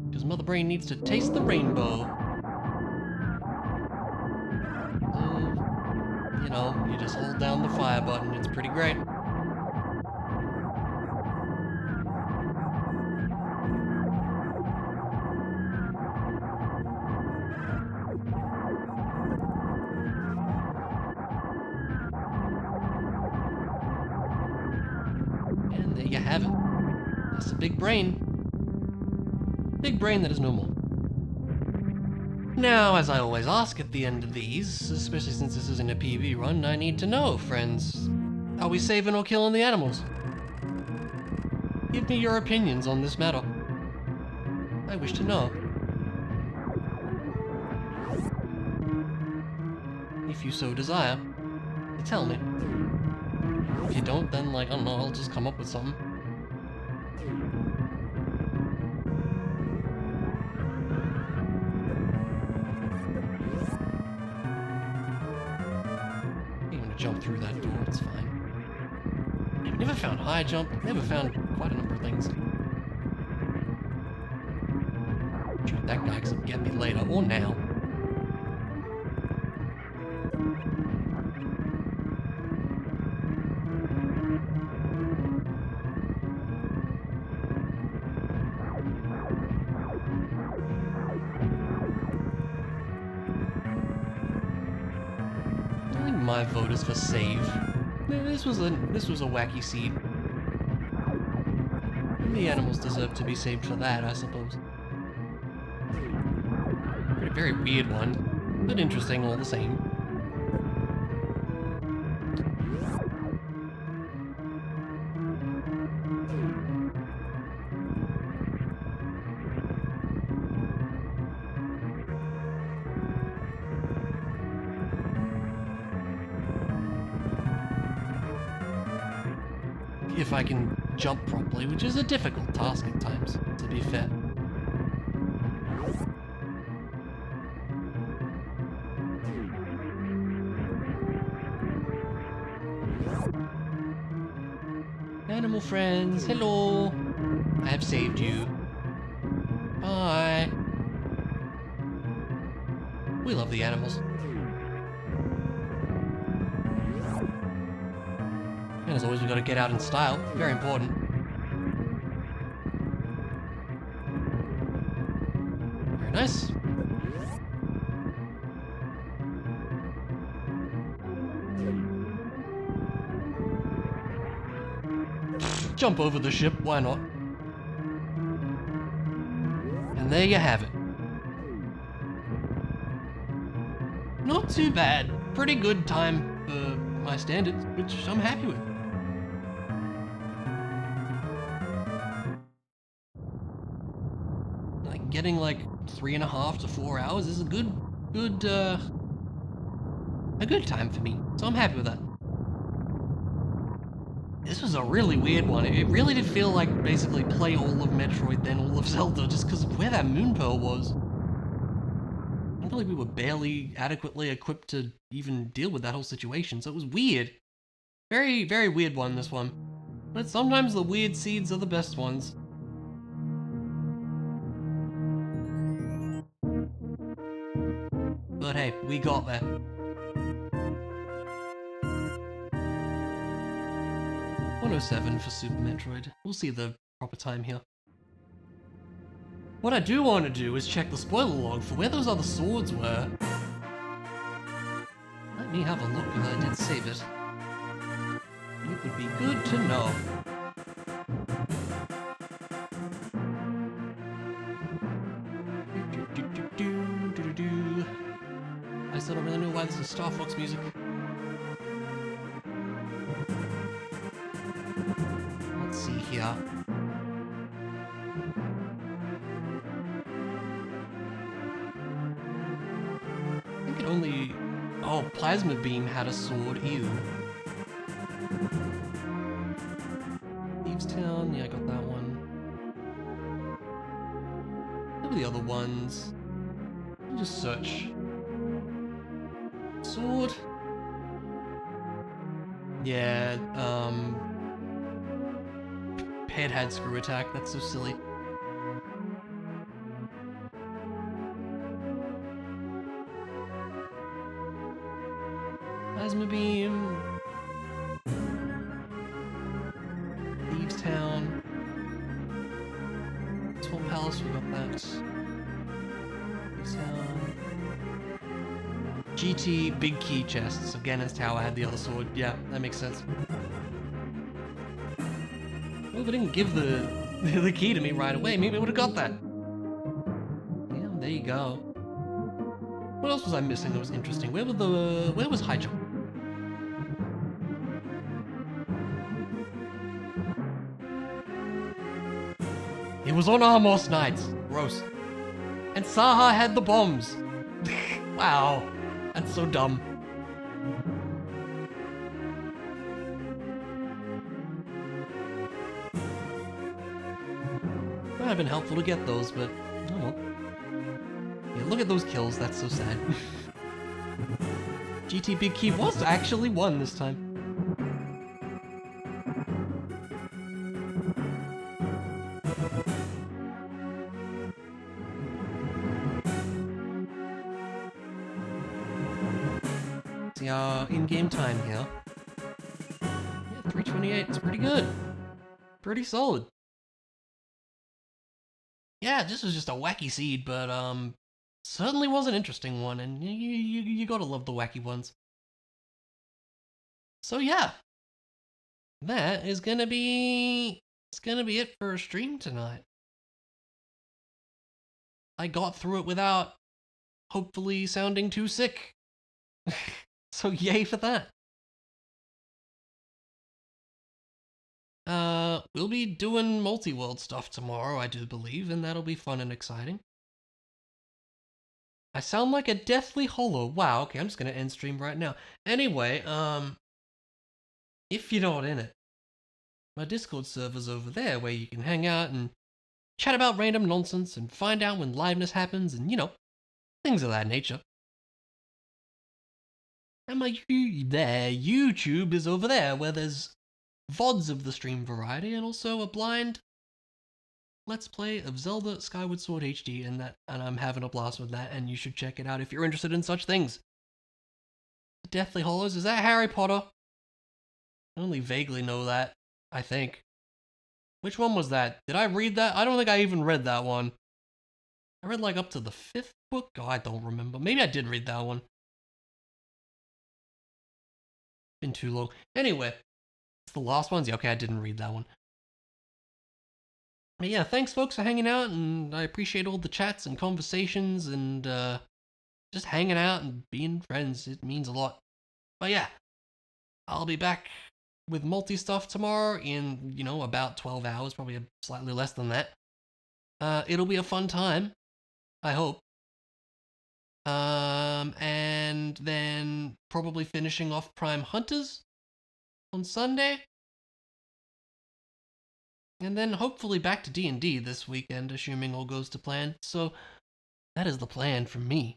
Because Mother Brain needs to taste the rainbow. So, you know, you just hold down the fire button, it's pretty great. And there you have it. That's a big brain. Big brain that is no more. Now, as I always ask at the end of these, especially since this isn't a PB run, I need to know, friends. Are we saving or killing the animals? Give me your opinions on this matter. I wish to know. If you so desire, tell me. If you don't, then, like, I don't know, I'll just come up with something. Jump through that door, it's fine. I've never found high jump, never found quite a number of things. Shoot that guy because it'll get me later, or now. My vote is for save. This was a wacky seed. The animals deserve to be saved for that, I suppose. Very weird one, but interesting all the same. If I can jump properly, which is a difficult task at times, to be fair. Animal friends, hello! I have saved you. Bye! We love the animals. And as always, we gotta get out in style. Very important. Very nice. Jump over the ship, why not? And there you have it. Not too bad. Pretty good time for my standards, which I'm happy with. Like, getting like 3.5 to 4 hours is a good time for me, so I'm happy with that. This was a really weird one. It really did feel like basically play all of Metroid, then all of Zelda, just because of where that Moon Pearl was. I don't believe we were barely adequately equipped to even deal with that whole situation, so it was weird. Very, very weird one, this one. But sometimes the weird seeds are the best ones. But hey, we got there. 107 for Super Metroid. We'll see the proper time here. What I do want to do is check the spoiler log for where those other swords were. Let me have a look if I did save it. It would be good to know. I still don't really know why this is Star Fox music. Let's see here. I think it only... Oh, Plasma Beam had a sword. Ew. Thieves Town. Yeah, I got that one. What were the other ones? I'll just search. Sword. Yeah, Head had screw attack, that's so silly. Plasma Beam. Thieves Town. Swamp Palace, we got that. Thieves Town. GT Big Key Chests. Again, as Tower had the other sword. Yeah, that makes sense. Well, if it didn't give the key to me right away, maybe I would have got that. Yeah, there you go. What else was I missing that was interesting? Where was High Jump? It was on Armos Nights. Gross. And Saha had the bombs. Wow. That's so dumb. Might have been helpful to get those, but oh well. Yeah, look at those kills, that's so sad. GT Big Key was actually won this time. See our in-game time here. Yeah, 3:28, it's pretty good. Pretty solid. Yeah, this was just a wacky seed, but certainly was an interesting one, and you gotta love the wacky ones. So yeah, that is gonna be it for a stream tonight. I got through it without hopefully sounding too sick. So yay for that. We'll be doing multi-world stuff tomorrow, I do believe, and that'll be fun and exciting. I sound like a deathly hollow. Wow, okay, I'm just gonna end stream right now. Anyway, if you're not in it, my Discord server's over there where you can hang out and chat about random nonsense and find out when liveness happens and, you know, things of that nature. And my YouTube is over there where there's VODs of the stream variety and also a blind Let's Play of Zelda Skyward Sword HD, and I'm having a blast with that, and you should check it out if you're interested in such things. Deathly Hollows, is that Harry Potter? I only vaguely know that, I think. Which one was that? Did I read that? I don't think I even read that one. I read like up to the 5th book? Oh, I don't remember. Maybe I did read that one. Been too long. Anyway, it's the last ones? Yeah, okay, I didn't read that one. But yeah, thanks folks for hanging out, and I appreciate all the chats and conversations and just hanging out and being friends. It means a lot. But yeah, I'll be back with multi-stuff tomorrow in, about 12 hours, probably slightly less than that. It'll be a fun time, I hope. And then probably finishing off Prime Hunters on Sunday. And then hopefully back to D&D this weekend, assuming all goes to plan. So that is the plan for me.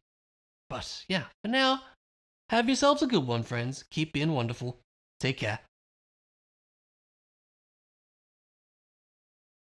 But yeah, for now, have yourselves a good one, friends. Keep being wonderful. Take care.